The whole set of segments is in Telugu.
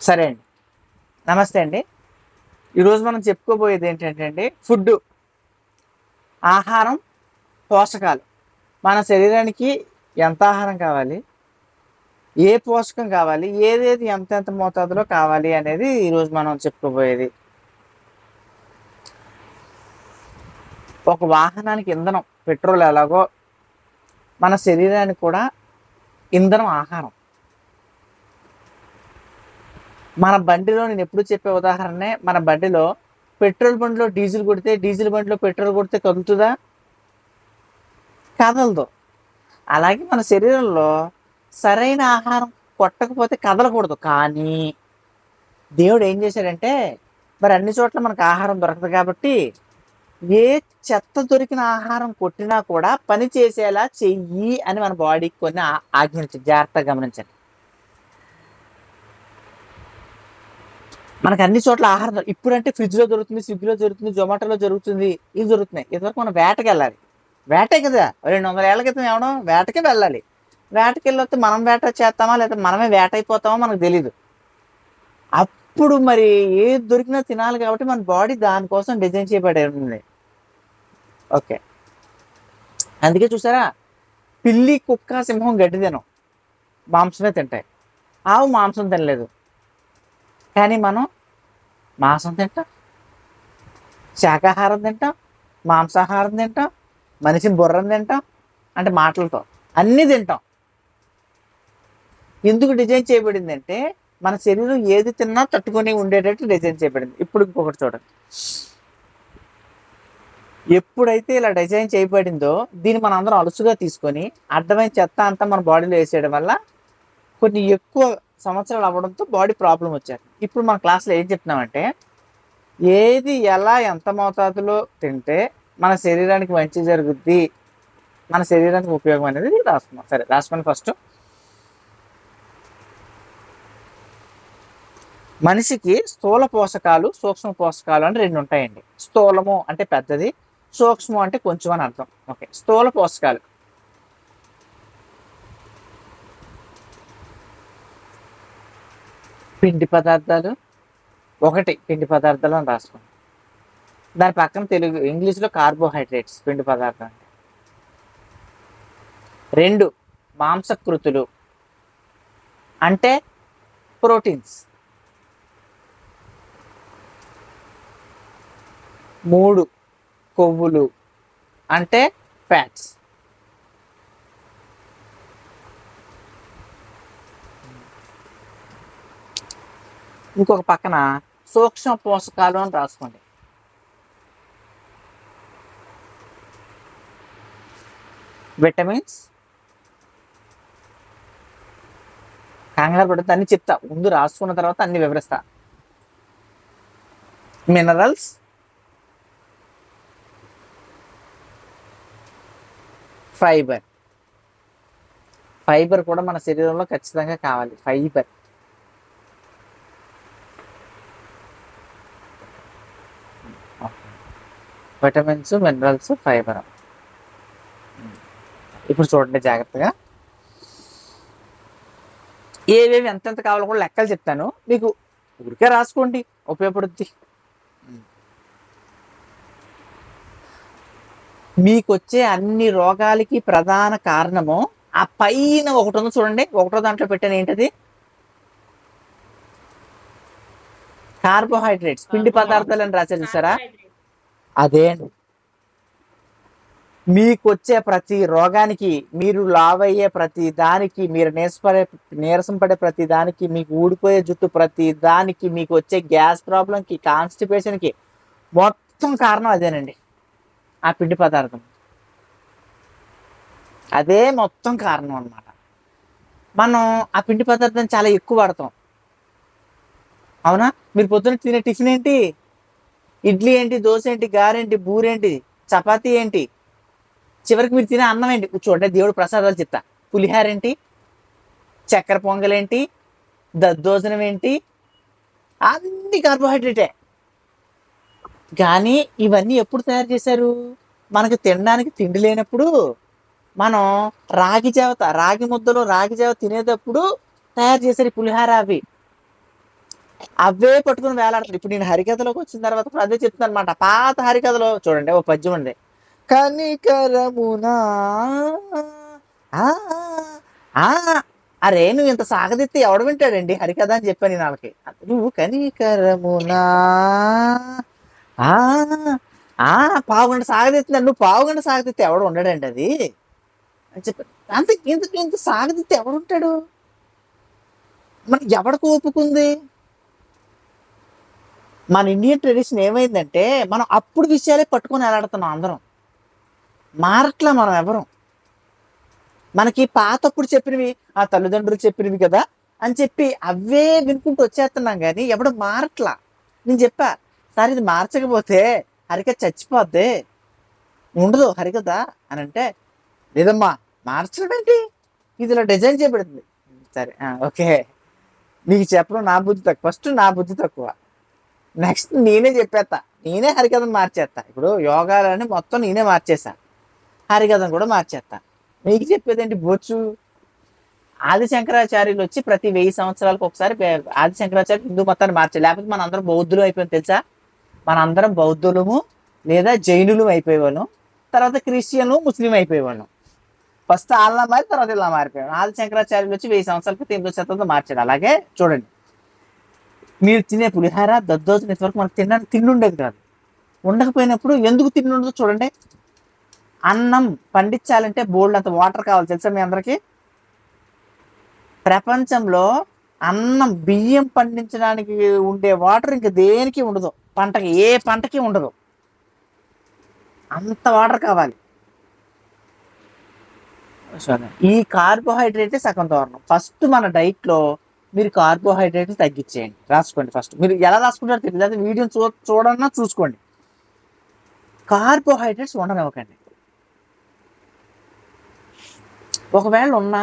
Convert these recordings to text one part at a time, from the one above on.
సరే అండి. నమస్తే అండి. ఈరోజు మనం చెప్పుకోబోయేది ఏంటంటే అండి, ఫుడ్డు, ఆహారం, పోషకాలు. మన శరీరానికి ఎంత ఆహారం కావాలి? ఏ పోషకం కావాలి? ఏదేది ఎంతెంత మోతాదులో కావాలి అనేది ఈరోజు మనం చెప్పుకోబోయేది. ఒక వాహనానికి ఇంధనం పెట్రోల్ ఎలాగో మన శరీరానికి కూడా ఇంధనం ఆహారం. మన బండిలో నేను ఎప్పుడు చెప్పే ఉదాహరణే, మన బండిలో పెట్రోల్ బండిలో డీజిల్ కొడితే, డీజిల్ బండిలో పెట్రోల్ కొడితే కదులుతుందా? కదలదు. అలాగే మన శరీరంలో సరైన ఆహారం కొట్టకపోతే కదలకూడదు. కానీ దేవుడు ఏం చేశాడంటే, మరి అన్ని చోట్ల మనకు ఆహారం దొరకదు కాబట్టి ఏ చెత్త దొరికిన ఆహారం కొట్టినా కూడా పని చేసేలా చెయ్యి అని మన బాడీకి కొన్ని ఆజ్ఞించి జాగ్రత్తగా గమనించండి. మనకు అన్ని చోట్ల ఆహారం ఇప్పుడంటే ఫ్రిడ్జ్లో దొరుకుతుంది, స్విగ్గీలో దొరుకుతుంది, జొమాటోలో జరుగుతుంది, ఇవి దొరుకుతున్నాయి. ఇదివరకు మనం వేటకి వెళ్ళాలి. వేటే కదా, 200 ఏళ్ల క్రితం ఏమడం వేటకే వెళ్ళాలి. వేటకి వెళ్ళొస్తే మనం వేట చేస్తామా లేదా మనమే వేట అయిపోతామో మనకు తెలీదు. అప్పుడు మరి ఏది దొరికినా తినాలి కాబట్టి మన బాడీ దానికోసం డిజైన్ చేయబడి ఉంది. ఓకే, అందుకే చూసారా, పిల్లి, కుక్క, సింహం గడ్డి తినం, మాంసమే తింటాయి. ఆవు మాంసం తినలేదు, కానీ మనం మాంసం తింటాం, శాకాహారం తింటాం, మాంసాహారం తింటాం, మనిషి బుర్రం తింటాం, అంటే మాటలతో అన్నీ తింటాం. ఎందుకు డిజైన్ చేయబడింది అంటే మన శరీరం ఏది తిన్నా తట్టుకొని ఉండేటట్టు డిజైన్ చేయబడింది. ఇప్పుడు ఇంకొకటి చూడండి, ఎప్పుడైతే ఇలా డిజైన్ చేయబడిందో దీన్ని మనం అందరం అలుసుగా తీసుకొని అడ్డమైన చెత్త అంతా మన బాడీలో వేసేయడం వల్ల కొన్ని ఎక్కువ సంవత్సరాలు అవ్వడంతో బాడీ ప్రాబ్లం వచ్చారు. ఇప్పుడు మన క్లాస్లో ఏం చెప్తున్నామంటే, ఏది ఎలా ఎంత మోతాదులో తింటే మన శరీరానికి మంచి జరుగుద్ది, మన శరీరానికి ఉపయోగం అనేది రాసుకున్నాం. సరే రాసుకుని ఫస్ట్, మనిషికి స్థూల పోషకాలు, సూక్ష్మ పోషకాలు అని 2 ఉంటాయండి. స్థూలము అంటే పెద్దది, సూక్ష్మం అంటే కొంచెం అని అర్థం. ఓకే, స్థూల పోషకాలు పిండి పదార్థాలు. ఒకటి పిండి పదార్థాలు అని రాసుకోండి. దాని పక్కన తెలుగు ఇంగ్లీష్లో కార్బోహైడ్రేట్స్, పిండి పదార్థం అంటే. 2 మాంసకృతులు అంటే ప్రోటీన్స్. 3 కొవ్వులు అంటే ఫ్యాట్స్. ఇంకొక పక్కన సూక్ష్మ పోషకాలు అని రాసుకోండి. విటమిన్స్, కంగారు పడితే అన్ని చెప్తా, ముందు రాసుకున్న తర్వాత అన్ని వివరిస్తా. Minerals, fibre. ఫైబర్ కూడా మన శరీరంలో ఖచ్చితంగా కావాలి. Fibre, vitamins, minerals, fibre. ఇప్పుడు చూడండి జాగ్రత్తగా, ఏవేవి ఎంతెంత కావాలో కూడా లెక్కలు చెప్తాను, మీకు ఊరికే రాసుకోండి, ఉపయోగపడుద్ది. మీకు వచ్చే అన్ని రోగాలకి ప్రధాన కారణము ఆ పైన ఒకటి ఉంది చూడండి, ఒకటో దాంట్లో పెట్టాను, ఏంటది? కార్బోహైడ్రేట్స్, పిండి పదార్థాలు అని రాశారు చూసారా, అదే అండి. మీకు వచ్చే ప్రతి రోగానికి, మీరు లావయ్యే ప్రతి దానికి, మీరు నీరసం పడే ప్రతి దానికి, మీకు ఊడిపోయే జుట్టు ప్రతి దానికి, మీకు వచ్చే గ్యాస్ ప్రాబ్లంకి, కాన్స్టిపేషన్కి మొత్తం కారణం అదేనండి, ఆ పిండి పదార్థం. అదే మొత్తం కారణం అన్నమాట. మనం ఆ పిండి పదార్థం చాలా ఎక్కువ వాడతాం, అవునా? మీరు పొద్దున్న తినే టిఫిన్ ఏంటి? ఇడ్లీ ఏంటి, దోశ ఏంటి, గారేంటి, బూరేంటి, చపాతీ ఏంటి, చివరికి మీరు తినే అన్నం ఏంటి? చూడండి, దేవుడు ప్రసాదాలు చెప్తా, పులిహార ఏంటి, చక్కెర పొంగలేంటి, దద్దోజనం ఏంటి, అన్ని కార్బోహైడ్రేటే. కానీ ఇవన్నీ ఎప్పుడు తయారు చేశారు? మనకు తినడానికి తిండి లేనప్పుడు, మనం రాగి ముద్దలో రాగి జావ తినేటప్పుడు తయారు చేశారు ఈ పులిహార అవి. అవే పట్టుకుని వేలాడతారు. ఇప్పుడు నేను హరికథలోకి వచ్చిన తర్వాత కూడా అదే చెప్తున్నాను అనమాట. పాత హరికథలో చూడండి ఓ పద్యం ఉంది. కనికరమునా ఆ ఆ అరే నువ్వు ఇంత సాగదీస్తే ఎవడు వింటాడండి హరికథ అని చెప్పాను నేను వాళ్ళకి. నువ్వు కనికరమునా ఆ ఆ పావుగంట సాగదీస్తున్నాడు, నువ్వు పావుగంట సాగదీస్తే ఎవడు ఉండడండి అది అని చెప్పారు. అంత ఇంత సాగదీస్తే ఎవడు ఉంటాడు? మనకి ఎవడికి ఒప్పుకుంది? మన ఇండియన్ ట్రెడిషన్ ఏమైందంటే మనం అప్పుడు విషయాలే పట్టుకొని ఎలాడుతున్నాం అందరం. మారట్లా మనం ఎవరం. మనకి పాతప్పుడు చెప్పినవి ఆ తల్లిదండ్రులు చెప్పినవి కదా అని చెప్పి అవే వినుకుంటూ వచ్చేస్తున్నాం కానీ ఎవడు మారట్లా. నేను చెప్పా సార్ ఇది మార్చకపోతే హరికథ చచ్చిపోద్ది, ఉండదు హరికథ అని అంటే, లేదమ్మా మార్చడం ఏంటి, ఇది ఇలా డిజైన్ చేయబడుతుంది. సరే ఓకే, నీకు చెప్పడం నా బుద్ధి తక్కువ, ఫస్ట్ నా బుద్ధి తక్కువ, నెక్స్ట్ నేనే చెప్పేస్తా, నేనే హరికథను మార్చేస్తా. ఇప్పుడు యోగాలని మొత్తం నేనే మార్చేసా, హరికథను కూడా మార్చేస్తా. మీకు చెప్పేది ఏంటి బొచ్చు? ఆది శంకరాచార్యులు వచ్చి ప్రతి 1000 సంవత్సరాలకు ఒకసారి ఆది శంకరాచార్య హిందూ మతాన్ని మార్చారు. లేకపోతే మన అందరం బౌద్ధులు అయిపోయింది తెలుసా. మన అందరం బౌద్ధులము లేదా జైనులు అయిపోయేవాళ్ళం, తర్వాత క్రిస్టియన్లు ముస్లిం అయిపోయేవాళ్ళం. ఫస్ట్ వాళ్ళ మారి తర్వాత ఇలా మారిపోయాం. ఆది శంకరాచార్యులు వచ్చి 1000 సంవత్సరాల క్రితం 8వ శతాబ్దంలో మార్చాడు. అలాగే చూడండి, మీరు తినే పులిహార దద్దోజనం ఇంతవరకు మనకు తిండుండేది కాదు. ఉండకపోయినప్పుడు ఎందుకు తిండుండదో చూడండి. అన్నం పండించాలంటే బోల్డ్ అంత వాటర్ కావాలి తెలుసా మీ అందరికి. ప్రపంచంలో అన్నం బియ్యం పండించడానికి ఉండే వాటర్ ఇంక దేనికి ఉండదు, పంటకి ఏ పంటకి ఉండదు, అంత వాటర్ కావాలి. ఈ కార్బోహైడ్రేట్ సగం దారుణం. ఫస్ట్ మన డైట్ లో మీరు కార్బోహైడ్రేట్ తగ్గించేయండి. రాసుకోండి, ఫస్ట్ మీరు ఎలా రాసుకుంటారో తెలియదు, లేదా వీడియో చూడన్నా చూసుకోండి. కార్బోహైడ్రేట్స్ ఉండనివ్వకండి. ఒకవేళ ఉన్నా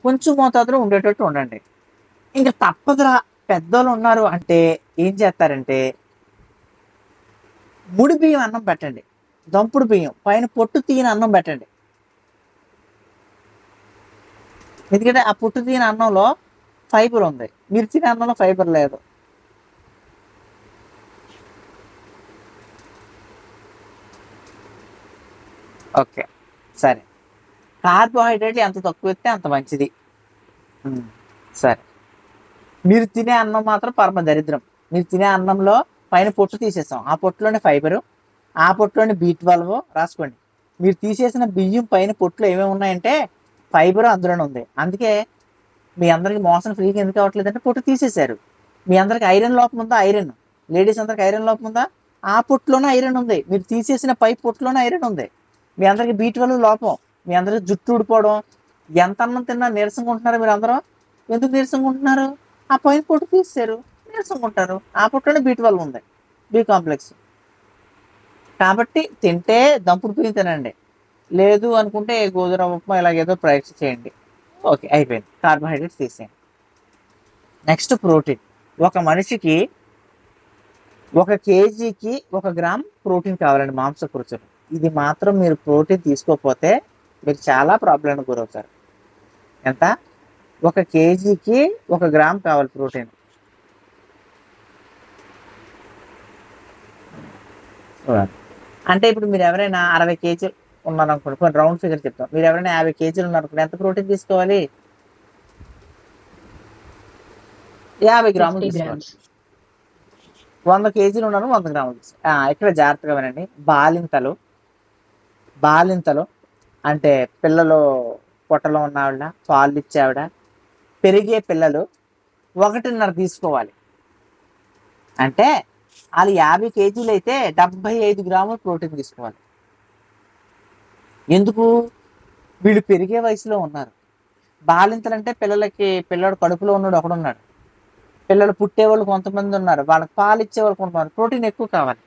కొంచెం మోతాదులో ఉండేటట్టు ఉండండి. ఇంకా తప్పదురా పెద్దోళ్ళు ఉన్నారు అంటే ఏం చేస్తారంటే ముడి బియ్యం అన్నం పెట్టండి, దంపుడు బియ్యం పైన పొట్టు తీయని అన్నం పెట్టండి. ఎందుకంటే ఆ పొట్టు తీయని అన్నంలో ఫైబర్ ఉంది, మీరు తినే అన్నంలో ఫైబర్ లేదు. ఓకే సరే, కార్బోహైడ్రేట్లు ఎంత తక్కువ ఇస్తే అంత మంచిది. సరే, మీరు తినే అన్నం మాత్రం పరమ దరిద్రం. మీరు తినే అన్నంలో పైన పొట్టు తీసేసాం, ఆ పొట్టులోనే ఫైబరు, ఆ పొట్టులోనే B12 రాసుకోండి. మీరు తీసేసిన బియ్యం పైన పొట్టులో ఏమేమి ఉన్నాయంటే ఫైబర్ అందులోనే ఉంది. అందుకే మీ అందరికి మోసం ఫ్రీగా ఎందుకు అవ్వట్లేదు అంటే పొట్టు తీసేశారు. మీ అందరికి ఐరన్ లోపం ఉందా? ఐరన్ లేడీస్ అందరికి ఐరన్ లోపం ఉందా? ఆ పొట్టులోనే ఐరన్ ఉంది, మీరు తీసేసిన పై పొట్టులోనే ఐరన్ ఉంది. మీ అందరికి B12 లోపం, మీ అందరికి జుట్టు ఊడిపోవడం, ఎంత అన్నం తిన్నా నీరసంగా ఉంటున్నారు. మీరు అందరూ ఎందుకు నీరసంగా ఉంటున్నారు? ఆ పైన పొట్టు తీసేశారు, నీరసంగా ఉంటారు. ఆ పొట్టులోనే B12 ఉంది, బి కాంప్లెక్స్. కాబట్టి తింటే దంపుడు బియ్యం తినండి, లేదు అనుకుంటే గోధుమ ఉప్మా ఇలాగేదో ప్రయత్నం చేయండి. ఓకే అయిపోయింది, కార్బోహైడ్రేట్స్ తీసేయండి. Next protein. ఒక మనిషికి 1 kgకి 1 గ్రామ్ ప్రోటీన్ కావాలండి, మాంసకృతులు. ఇది మాత్రం మీరు ప్రోటీన్ తీసుకోకపోతే మీరు చాలా ప్రాబ్లంకి గురవుతారు. ఎంత? 1 kgకి 1 గ్రామ్ కావాలి ప్రోటీన్. అంటే ఇప్పుడు మీరు ఎవరైనా 60 kg ఉన్నారనుకోండి, కొన్ని రౌండ్ ఫిగర్ చెప్తాం, మీరు ఎవరైనా 50 kg ఉన్నారనుకోండి, ఎంత ప్రోటీన్ తీసుకోవాలి? 50 గ్రాములు తీసుకోవాలి. 100 kg ఉన్నాను 100 గ్రాములు తీసుకోవాలి. ఇక్కడ జాగ్రత్తగా వినండి. బాలింతలు అంటే పిల్లలు పొట్టలో ఉన్న ఆవిడ, పాలు ఇచ్చే ఆవిడ, పెరిగే పిల్లలు 1.5 తీసుకోవాలి. అంటే వాళ్ళు 50 kg అయితే 75 గ్రాములు ప్రోటీన్ తీసుకోవాలి. ఎందుకు? వీళ్ళు పెరిగే వయసులో ఉన్నారు. బాలింతలు అంటే పిల్లడు కడుపులో ఉన్నాడు ఒకడున్నాడు, పిల్లలు పుట్టేవాళ్ళు కొంతమంది ఉన్నారు, వాళ్ళకి పాలు ఇచ్చేవాళ్ళు కొంతమంది. ప్రోటీన్ ఎక్కువ కావాలి.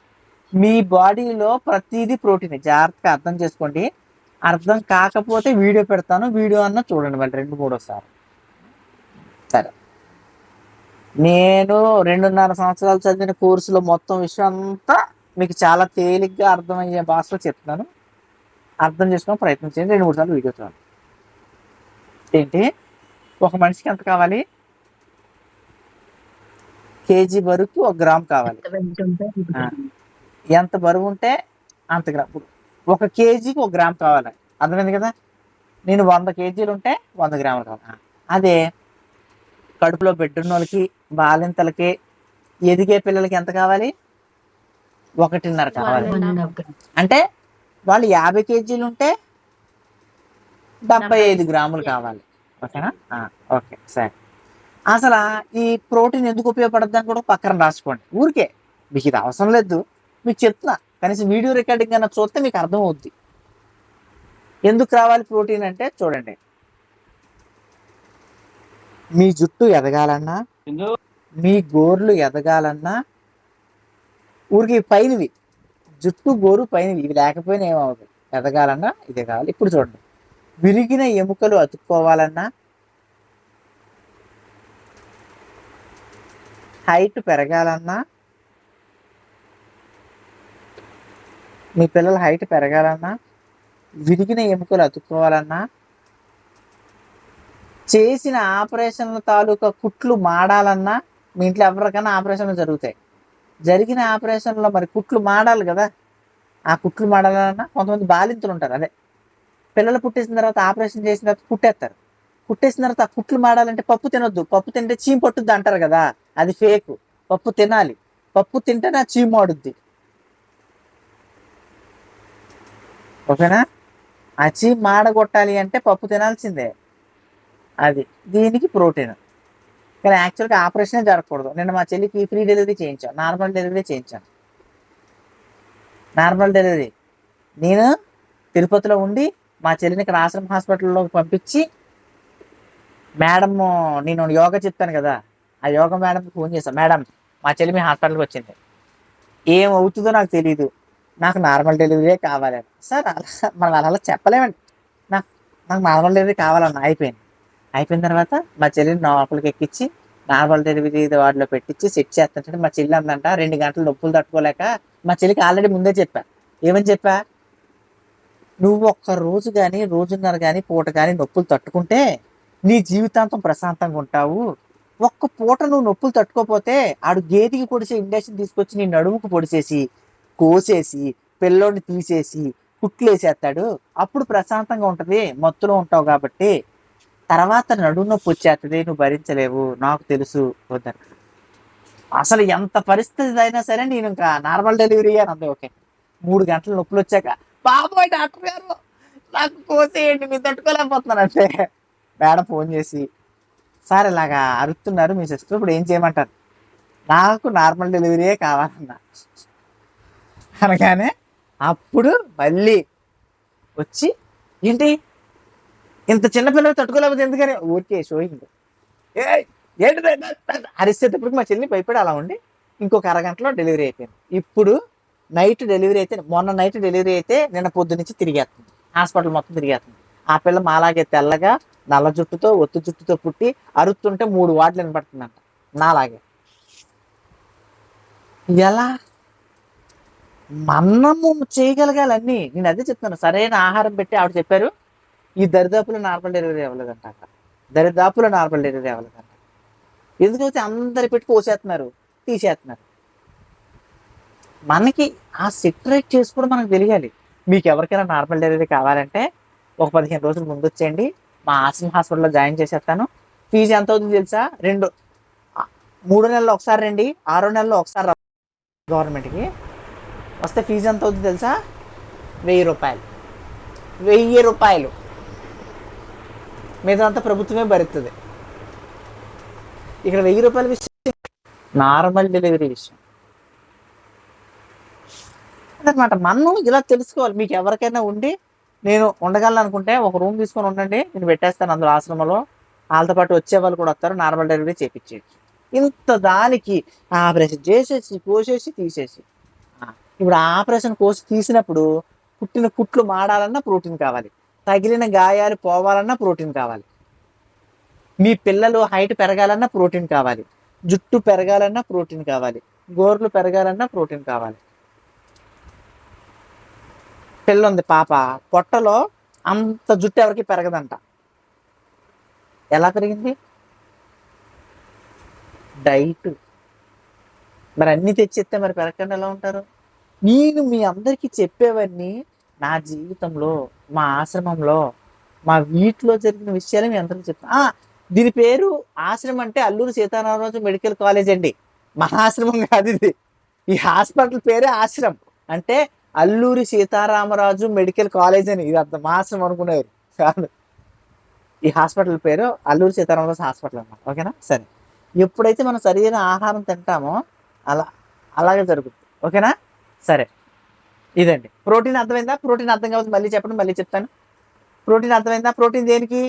మీ బాడీలో ప్రతిదీ ప్రోటీన్, జాగ్రత్తగా అర్థం చేసుకోండి. అర్థం కాకపోతే వీడియో పెడతాను, వీడియో అన్న చూడండి మళ్ళీ 2-3 సార్లు. సరే, నేను 2.5 సంవత్సరాలు చదివిన కోర్సులో మొత్తం విషయం అంతా మీకు చాలా తేలిగ్గా అర్థమయ్యే భాషలో చెప్తున్నాను. అర్థం చేసుకుని ప్రయత్నం చేయండి. 2-3 సార్లు వీడియో చూడండి. ఏంటి ఒక మనిషికి ఎంత కావాలి? కేజీ బరువుకి 1 గ్రామ్ కావాలి. ఎంత బరువు ఉంటే అంత గ్రామ్. 1 కేజీకి 1 గ్రామ్ కావాలి. అర్థమైంది కదా? నేను 100 కేజీలు ఉంటే 100 గ్రాములు కావాలి. అదే కడుపులో బిడ్డున్నోళ్ళకి, బాలింతలకి, ఎదిగే పిల్లలకి ఎంత కావాలి? 1.5 కావాలి. అంటే వాళ్ళు 50 కేజీలు ఉంటే 75 గ్రాములు కావాలి. ఓకేనా? ఓకే, సరే. అసలు ఈ ప్రోటీన్ ఎందుకు ఉపయోగపడుతుంది అని కూడా పక్కన రాసుకోండి. ఊరికే మీకు ఇది అవసరం లేదు, మీకు చెప్తున్నా. కనీసం వీడియో రికార్డింగ్ అన్న చూస్తే మీకు అర్థం అవుద్ది ఎందుకు రావాలి ప్రోటీన్ అంటే. చూడండి, మీ జుట్టు ఎదగాలన్నా, మీ గోర్లు ఎదగాలన్నా, ఊరికి పైనవి, జుట్టు గోరు పైనవి, ఇవి లేకపోయినా ఏమవుతుంది, ఎదగాలన్నా ఇదే కావాలి. ఇప్పుడు చూడండి, విరిగిన ఎముకలు అతుక్కోవాలన్నా, హైట్ పెరగాలన్నా, మీ పిల్లల హైట్ పెరగాలన్నా, విరిగిన ఎముకలు అతుక్కోవాలన్నా, చేసిన ఆపరేషన్ల తాలూకా కుట్లు మాడాలన్నా, మీ ఇంట్లో ఎవరికైనా ఆపరేషన్లు జరుగుతాయి. జరిగిన ఆపరేషన్లో మరి కుట్లు మాడాలి కదా. ఆ కుట్లు మాడాలన్నా కొంతమంది బాలింతలు ఉంటారు, అదే పిల్లలు పుట్టేసిన తర్వాత ఆపరేషన్ చేసిన తర్వాత కుట్టేస్తారు. కుట్టేసిన తర్వాత ఆ కుట్లు మాడాలంటే పప్పు తినొద్దు, పప్పు తింటే చీమ పట్టుద్ది అంటారు కదా, అది ఫేక్. పప్పు తినాలి, పప్పు తింటేనే ఆ చీమ ఆడుద్ది. ఓకేనా? ఆ చీమ మాడగొట్టాలి అంటే పప్పు తినాల్సిందే. అది దీనికి ప్రోటీన్. కానీ యాక్చువల్గా ఆపరేషనే జరగకూడదు. నిన్న మా చెల్లికి ఫ్రీ డెలివరీ చేయించాను, నార్మల్ డెలివరీ చేయించాను. నార్మల్ డెలివరీ నేను తిరుపతిలో ఉండి మా చెల్లిని ఇక్కడ ఆశ్రమ హాస్పిటల్లోకి పంపించి, మేడం నేను యోగా చెప్తాను కదా, ఆ యోగా మేడంకి ఫోన్ చేశాను. మేడం, మా చెల్లి మీ హాస్పిటల్కి వచ్చింది, ఏం అవుతుందో నాకు తెలియదు, నాకు నార్మల్ డెలివరీ కావాలని. సార్ మనం అలా చెప్పలేమండి, నాకు నార్మల్ డెలివరీ కావాలన్న. అయిపోయిన తర్వాత మా చెల్లిని లోపలికి ఎక్కించి నార్మల్ డెలివరీ వార్డులో పెట్టించి సెట్ చేస్తుంటే మా చెల్లి అందంట 2 గంటలు నొప్పులు తట్టుకోలేక, మా చెల్లికి ఆల్రెడీ ముందే చెప్పా. ఏమని చెప్పా? నువ్వు ఒక్క రోజు కానీ, రోజున్నర కానీ, పూట కానీ నొప్పులు తట్టుకుంటే నీ జీవితాంతం ప్రశాంతంగా ఉంటావు. ఒక్క పూట నువ్వు నొప్పులు తట్టుకోపోతే ఆడు గేదికి పొడిచే ఇంజక్షన్ తీసుకొచ్చి నీ నడుముకు పొడిచేసి, కోసేసి, పిల్లోడిని తీసేసి, కుట్లేసేస్తాడు. అప్పుడు ప్రశాంతంగా ఉంటది, మత్తులో ఉంటావు కాబట్టి. తర్వాత నడుము నొప్పి వచ్చేస్తుంది, నువ్వు భరించలేవు, నాకు తెలుసు వద్దని. అసలు ఎంత పరిస్థితి అయినా సరే నేను ఇంకా నార్మల్ డెలివరీ అని అంది. ఓకే, 3 గంటలు నొప్పులు వచ్చాక, బాబోయ్ డాక్టర్ గారు నాకు కోసేయండి, మీరు తట్టుకోలేకపోతున్నాను అంటే, మేడం ఫోన్ చేసి, సార్ ఇలాగా అరుస్తున్నారు మీ సిస్టర్, ఇప్పుడు ఏం చేయమంటారు? నాకు నార్మల్ డెలివరీయే కావాలన్నా. అనగానే అప్పుడు మళ్ళీ వచ్చి, ఏంటి ఇంత చిన్నపిల్లలు తట్టుకోలేకపోతే ఎందుకని, ఊరికే షోయింగ్ ఏంటి అరిసేటప్పటికి మా చెల్లి భయపడి అలా ఉండి ఇంకొక అరగంటలో డెలివరీ అయిపోయింది. ఇప్పుడు నైట్ డెలివరీ అయితే, మొన్న నైట్ డెలివరీ అయితే నిన్న పొద్దు నుంచి తిరిగేస్తుంది, హాస్పిటల్ మొత్తం తిరిగేస్తుంది. ఆ పిల్ల మాలాగే తెల్లగా నల్ల జుట్టుతో ఒత్తు జుట్టుతో పుట్టి అరుస్తుంటే 3 వార్డులు వినపడుతుందంట నాలాగే. ఎలా మనము చేయగలగాలన్నీ. నేను అదే చెప్తాను, సరైన ఆహారం పెట్టి ఆవిడ చెప్పారు, ఈ దరిదాపులో నార్మల్ డెలివరీ అవ్వలేదంట. దరిదాపులో నార్మల్ డెలివరీ అవ్వలేదంట. ఎందుకైతే అందరి పెట్టి కోసేస్తున్నారు, తీసేస్తున్నారు. మనకి ఆ సెటరేట్ చేసుకోవడం మనకు తెలియాలి. మీకు ఎవరికైనా నార్మల్ డెలివరీ కావాలంటే ఒక 15 రోజులు ముందు వచ్చేయండి, మా ఆశ్రమ హాస్పిటల్లో జాయిన్ చేసేస్తాను. ఫీజు ఎంత అవుతుందో తెలుసా? 3 నెలలు ఒకసారి రండి, 6 నెలల్లో ఒకసారి గవర్నమెంట్కి వస్తే ఫీజు ఎంత అవుతుందో తెలుసా? 1000 రూపాయలు. 1000 రూపాయలు మీదంతా ప్రభుత్వమే భరిస్తుంది. ఇక్కడ 1000 రూపాయల విషయం నార్మల్ డెలివరీ విషయం అదనమాట. మనం ఇలా తెలుసుకోవాలి. మీకు ఎవరికైనా ఉండి నేను ఉండగలను అనుకుంటే ఒక రూమ్ తీసుకొని ఉండండి, నేను పెట్టేస్తాను అందులో ఆశ్రమంలో, వాళ్ళతో పాటు వచ్చే వాళ్ళు కూడా వస్తారు, నార్మల్ డెలివరీ చేయించేయచ్చు. ఇంత దానికి ఆపరేషన్ చేసేసి కోసేసి తీసేసి, ఇప్పుడు ఆపరేషన్ కోసి తీసినప్పుడు పుట్టిన కుట్లు మాడాలన్నా ప్రోటీన్ కావాలి, తగిలిన గాయాలు పోవాలన్నా ప్రోటీన్ కావాలి, మీ పిల్లలు హైట్ పెరగాలన్నా ప్రోటీన్ కావాలి, జుట్టు పెరగాలన్నా ప్రోటీన్ కావాలి, గోర్లు పెరగాలన్నా ప్రోటీన్ కావాలి. పిల్ల ఉంది పాప, పొట్టలో అంత జుట్టు ఎవరికి పెరగదంట. ఎలా పెరిగింది? డైట్. మరి అన్ని తెచ్చిస్తే మరి పెరగకుండా ఎలా ఉంటారు? నేను మీ అందరికీ చెప్పేవన్నీ నా జీవితంలో, మా ఆశ్రమంలో, మా వీటిలో జరిగిన విషయాలు మీ అందరికీ చెప్తాను. దీని పేరు ఆశ్రమం అంటే అల్లూరి సీతారామరాజు మెడికల్ కాలేజ్ అండి. మా ఆశ్రమం కాదు ఇది. ఈ హాస్పిటల్ పేరే ఆశ్రమం. అంటే అల్లూరి సీతారామరాజు మెడికల్ కాలేజ్ అని ఇది అర్థం. మా ఆశ్రమం అనుకునేవారు కాదు. ఈ హాస్పిటల్ పేరు అల్లూరి సీతారామరాజు హాస్పిటల్ అన్నమాట. ఓకేనా? సరే. ఎప్పుడైతే మనం సరైన ఆహారం తింటామో అలాగే జరుగుతుంది. ఓకేనా? సరే. ఇదండి ప్రోటీన్. అర్థమైందా? ప్రోటీన్ అర్థం కావచ్చు మళ్ళీ చెప్పండి, మళ్ళీ చెప్తాను. ప్రోటీన్ అర్థమైందా? ప్రోటీన్ దేనికి?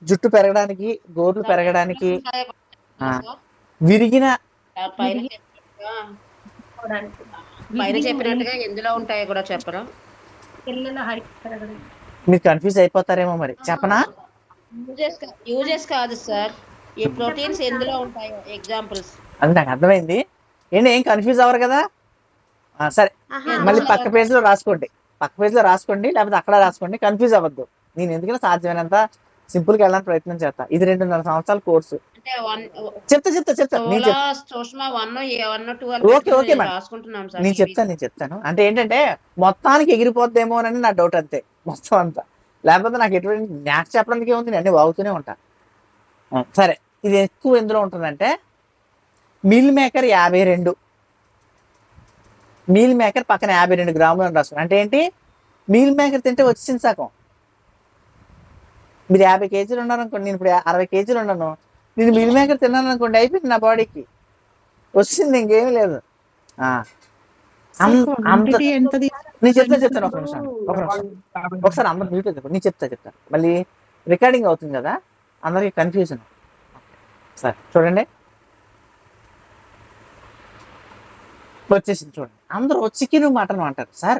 జుట్టు పెరగడానికి, గోర్లు పెరగడానికి, విరిగిన పైన చెప్పినట్టుగా ఎందులో ఉంటాయో కూడా చెప్పరా? మీరు కన్ఫ్యూజ్ అయిపోతారేమో, మరి చెప్పనా? యూజెస్ కాదు సార్, ఈ ప్రోటీన్స్ ఎందులో ఉంటాయో ఎగ్జాంపుల్స్. అది నాకు అర్థమైంది. ఏం కన్ఫ్యూజ్ అవ్వరు కదా? సరే, మళ్ళీ పక్క పేజీలో రాసుకోండి. పక్క పేజీలో రాసుకోండి, లేకపోతే అక్కడ రాసుకోండి. కన్ఫ్యూజ్ అవ్వద్దు. నేను ఎందుకంటే సాధ్యమైనంత సింపుల్ గా వెళ్ళడానికి ప్రయత్నం చేస్తా. ఇది 2.5 సంవత్సరాల కోర్సు. చెప్తా. ఓకే నేను చెప్తాను. అంటే ఏంటంటే మొత్తానికి ఎగిరిపోద్దేమో అని నా డౌట్ అంతే, మొత్తం అంతా. లేకపోతే నాకు ఎటువంటి మ్యాథ్స్ చెప్పడానికి ఏముంది, నేను అన్ని వాగుతూనే ఉంటా. సరే, ఇది ఎక్కువ ఎందులో ఉంటుందంటే మీల్ మేకర్ 52, మీల్ మేకర్ పక్కన 52 గ్రాములు అని రాసుకోండి. అంటే ఏంటి? మీల్ మేకర్ తింటే వచ్చింది సగం. మీరు 50 కేజీలు ఉన్నారనుకోండి, నేను ఇప్పుడు 60 కేజీలు ఉన్నాను. నేను మీల్ మేకర్ తిన్నాను అనుకోండి, అయిపోయింది నా బాడీకి, వచ్చింది, ఇంకేమీ లేదు. నేను చెప్తాను ఒక నిమిషం. ఒకసారి అందరు మ్యూట్ అయిపోయి నేను చెప్తా. మళ్ళీ రికార్డింగ్ అవుతుంది కదా, అందరికి కన్ఫ్యూజన్. సరే చూడండి, వచ్చేసింది చూడండి. అందరూ చికెన్ మటన్ అంటారు. సార్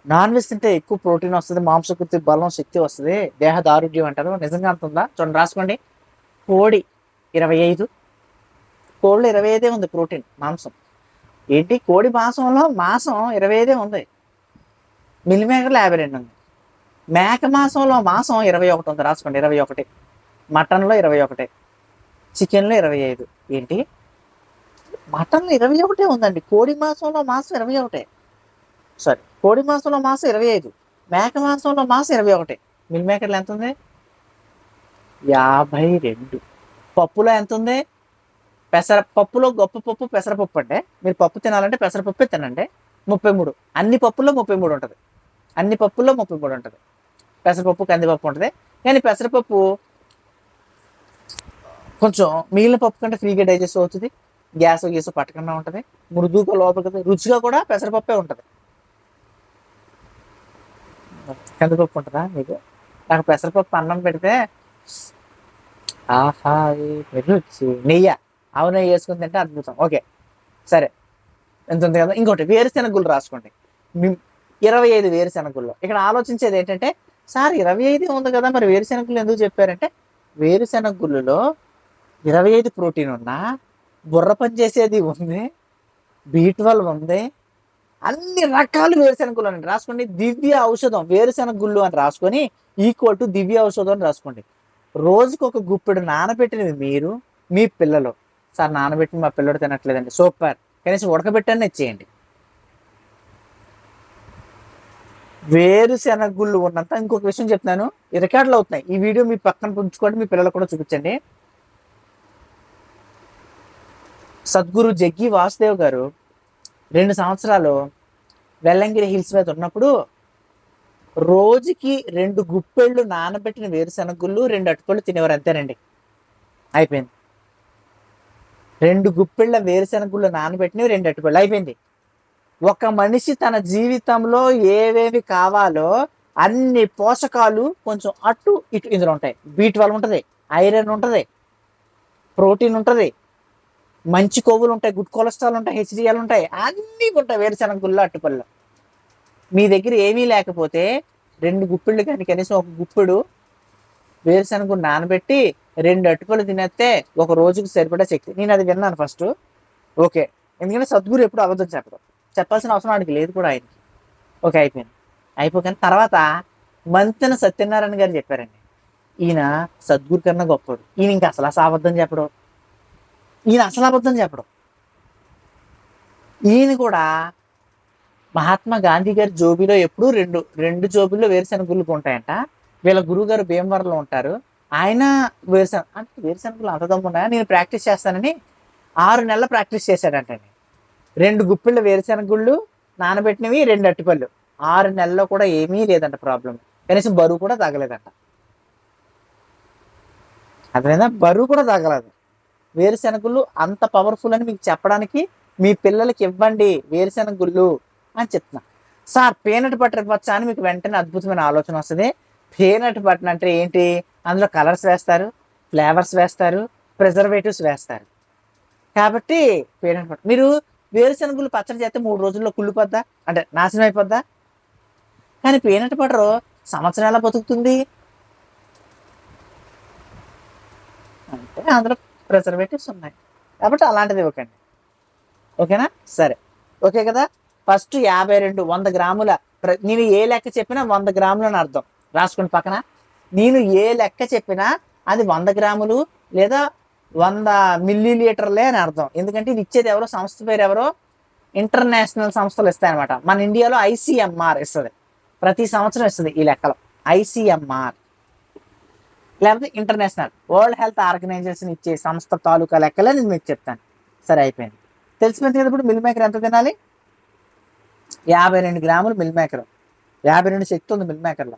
నాన్ వెజ్ తింటే ఎక్కువ ప్రోటీన్ వస్తుంది, మాంసకృతి బలం శక్తి వస్తుంది, దేహ దారుఢ్యం అంటారు. నిజంగా అంటుందా? చూడండి, రాసుకోండి. కోడి 25, కోళ్ళు 25 ఉంది ప్రోటీన్, మాంసం. ఏంటి? కోడి మాంసం 25 ఉంది. మిల్ మేకర్లో 52 ఉంది. మేక మాంసంలో మాంసం 21 ఉంది, రాసుకోండి. 21. మటన్లో 21, చికెన్లో 25. ఏంటి? మటన్లో 21 ఉందండి. కోడి మాంసంలో మాంసం 21. సారీ, కోడి మాంసంలో మాంసం 25, మేక మాంసంలో మాంసం 21. మిల్ మేకర్లో ఎంత ఉంది? 52. పప్పులో ఎంత ఉంది? పప్పులో గొప్ప పప్పు పెసరపప్పు. అంటే మీరు పప్పు తినాలంటే పెసరపప్పే తినండి. 33. అన్ని పప్పుల్లో 33 ఉంటుంది. అన్ని పప్పుల్లో 33 ఉంటుంది. పెసరపప్పు, కందిపప్పు ఉంటుంది. కానీ పెసరపప్పు కొంచెం మిగిలిన పప్పు కంటే ఫ్రీగా డైజెస్ట్ అవుతుంది, గ్యాస్ పట్టకుండా ఉంటుంది, మృదువుగా లోపలికి, రుచిగా కూడా పెసరపప్పే ఉంటుంది. కందిపప్పు ఉంటుందా మీకు? నాకు పెసరపప్పు అన్నం పెడితే ఆహా రుచి. నెయ్యి, ఆవు నెయ్యి వేసుకుని తింటే అద్భుతం. ఓకే సరే, ఎంత ఉంది కదా. ఇంకోటి వేరుశెనగుళ్ళు రాసుకోండి. 25 వేరుశెనగుల్లో. ఇక్కడ ఆలోచించేది ఏంటంటే, సార్ 25 ఉంది కదా, మరి వేరుశెనగుళ్ళు ఎందుకు చెప్పారంటే, వేరుశెనగుళ్ళలో 25 ప్రోటీన్ ఉన్నా, బుర్ర పనిచేసేది ఉంది, B12 ఉంది, అన్ని రకాలు వేరుశెనగుళ్ళు అని రాసుకోండి. దివ్య ఔషధం వేరుశెనగుళ్ళు అని రాసుకొని ఈక్వల్ టు దివ్య ఔషధం అని రాసుకోండి. రోజుకు ఒక గుప్పెడు నానబెట్టినవి మీరు, మీ పిల్లలు. సార్ నానబెట్టిన మా పిల్లడు తినట్లేదండి, సూపర్, కనీసం ఉడకబెట్టని ఇచ్చేయండి. వేరుశెనగుళ్ళు ఉన్నంత. ఇంకొక విషయం చెప్తున్నాను, రికార్డులు అవుతున్నాయి, ఈ వీడియో మీ పక్కన ఉంచుకోండి, మీ పిల్లలకు కూడా చూపించండి. సద్గురు జగ్గి వాసుదేవ్ గారు 2 సంవత్సరాలు వెల్లంగిరి హిల్స్ మీద ఉన్నప్పుడు రోజుకి 2 గుప్పెళ్ళు నానబెట్టిన వేరుశెనగుళ్ళు, 2 అటుపళ్ళు తినేవారు. అంతేనండి, అయిపోయింది. 2 గుప్పెళ్ళ వేరుశెనగుళ్ళు నానబెట్టినవి, 2 అటుపళ్ళు, అయిపోయింది. ఒక మనిషి తన జీవితంలో ఏవేవి కావాలో అన్ని పోషకాలు కొంచెం అటు ఇటు ఇందులో ఉంటాయి. B12 ఉంటుంది, ఐరన్ ఉంటుంది, ప్రోటీన్ ఉంటుంది, మంచి కొవ్వులు ఉంటాయి, గుడ్ కొలెస్ట్రాల్ ఉంటాయి, HDL ఉంటాయి, అన్నీ ఉంటాయి వేరుశెనగుళ్ళు, అట్టుపళ్ళు. మీ దగ్గర ఏమీ లేకపోతే 2 గుప్పిళ్ళు కానీ కనీసం ఒక గుప్పెడు వేరుశెనగుళ్ళు నానబెట్టి 2 అట్టుపళ్ళు తినేస్తే ఒక రోజుకి సరిపడా శక్తి. నేను అది విన్నాను ఫస్ట్. ఓకే, ఎందుకంటే సద్గురు ఎప్పుడు అబద్ధం చెప్పాల్సిన అవసరం ఆయనకి లేదు కూడా ఆయనకి. ఓకే, అయిపోగానే తర్వాత మంతెన సత్యనారాయణ గారు చెప్పారండి, ఈయన సద్గురు కన్నా గొప్పడు, ఈయన ఇంకా అసలు అబద్ధం చెప్పడం, ఈయన అసలు అబద్ధం చెప్పడం. ఈయన కూడా మహాత్మా గాంధీ గారి జోబీలో ఎప్పుడు రెండు రెండు జోబీల్లో వేరుశెనగ గుళ్ళు ఉంటాయంట. వీళ్ళ గురువు గారు భీమవరంలో ఉంటారు. ఆయన వేరుశెనగలు అంత దమ్ము ఉన్నాయా, నేను ప్రాక్టీస్ చేస్తానని 6 నెలలు ప్రాక్టీస్ చేశాడంట. 2 గుప్పిళ్ళ వేరుశెనగ గుళ్ళు నానబెట్టినవి, 2 అట్టిపళ్ళు. 6 నెలల్లో కూడా ఏమీ లేదంట ప్రాబ్లం. కనీసం బరువు కూడా తగ్గలేదంట. అదేనా, బరువు కూడా తగ్గలేదు. వేరుశెనగుళ్ళు అంత పవర్ఫుల్ అని మీకు చెప్పడానికి మీ పిల్లలకి ఇవ్వండి వేరుశెనగ గుళ్ళు అని చెప్తున్నా. సార్ పీనట్ బటర్ ఇవ్వచ్చా అని మీకు వెంటనే అద్భుతమైన ఆలోచన వస్తుంది. పీనట్ బటర్ అంటే ఏంటి? అందులో కలర్స్ వేస్తారు, ఫ్లేవర్స్ వేస్తారు, ప్రిజర్వేటివ్స్ వేస్తారు. కాబట్టి పీనట్ బటర్ మీరు వేరుశెనగులు పచ్చడి చేస్తే 3 రోజుల్లో కుళ్ళిపోద్దా, అంటే నాశనం అయిపోద్దా? కానీ పీనట్ బటర్ సంవత్సరం ఎలా బతుకుతుంది అంటే అందులో ప్రిజర్వేటివ్స్ ఉన్నాయి. కాబట్టి అలాంటిది ఇవ్వకండి. ఓకేనా? సరే, ఓకే కదా. ఫస్ట్ 52 100 గ్రాముల నేను ఏ లెక్క చెప్పినా 100 గ్రాములు అని అర్థం. రాసుకోండి పక్కన. నేను ఏ లెక్క చెప్పినా అది 100 గ్రాములు లేదా 100 మిల్లీ లీటర్లే అని అర్థం. ఎందుకంటే ఇది ఇచ్చేది ఎవరో, సంస్థ పేరు ఎవరో ఇంటర్నేషనల్ సంస్థలు ఇస్తాయి అనమాట. మన ఇండియాలో ICMR ఇస్తుంది, ప్రతి సంవత్సరం ఇస్తుంది ఈ లెక్కలో. ICMR లేకపోతే ఇంటర్నేషనల్ వరల్డ్ హెల్త్ ఆర్గనైజేషన్ ఇచ్చే సంస్థ తాలూకా లెక్కలే నేను మీకు చెప్తాను. సరే, అయిపోయింది. తెలిసిపోయింది కదా. ఇప్పుడు మిల్ మేకర్ ఎంత తినాలి? 52 గ్రాములు మిల్ మేకర్. 52 శక్తి ఉంది మిల్ మేకర్లో.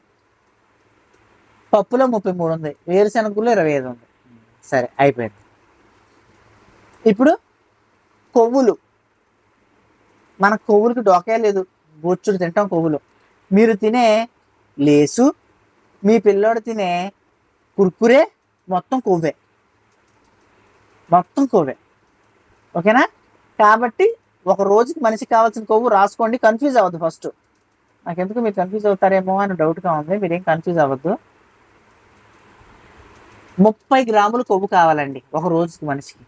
పప్పులో 33 ఉంది, వేరుశెనగలో 25 ఉంది. సరే, అయిపోయింది. ఇప్పుడు కొవ్వులు. మన కొవ్వులకి డోకే లేదు, బొచ్చుడు తింటాం కొవ్వులు. మీరు తినే లేసు, మీ పిల్లోడు తినే కుర్కురే మొత్తం కొవ్వే, మొత్తం కొవ్వే. ఓకేనా? కాబట్టి ఒక రోజుకి మనిషికి కావాల్సిన కొవ్వు రాసుకోండి. కన్ఫ్యూజ్ అవ్వద్దు. ఫస్ట్ నాకెందుకు మీరు కన్ఫ్యూజ్ అవుతారేమో అని డౌట్గా ఉంది. మీరేం కన్ఫ్యూజ్ అవ్వద్దు. 30 గ్రాములు కొవ్వు కావాలండి ఒక రోజుకి మనిషికి.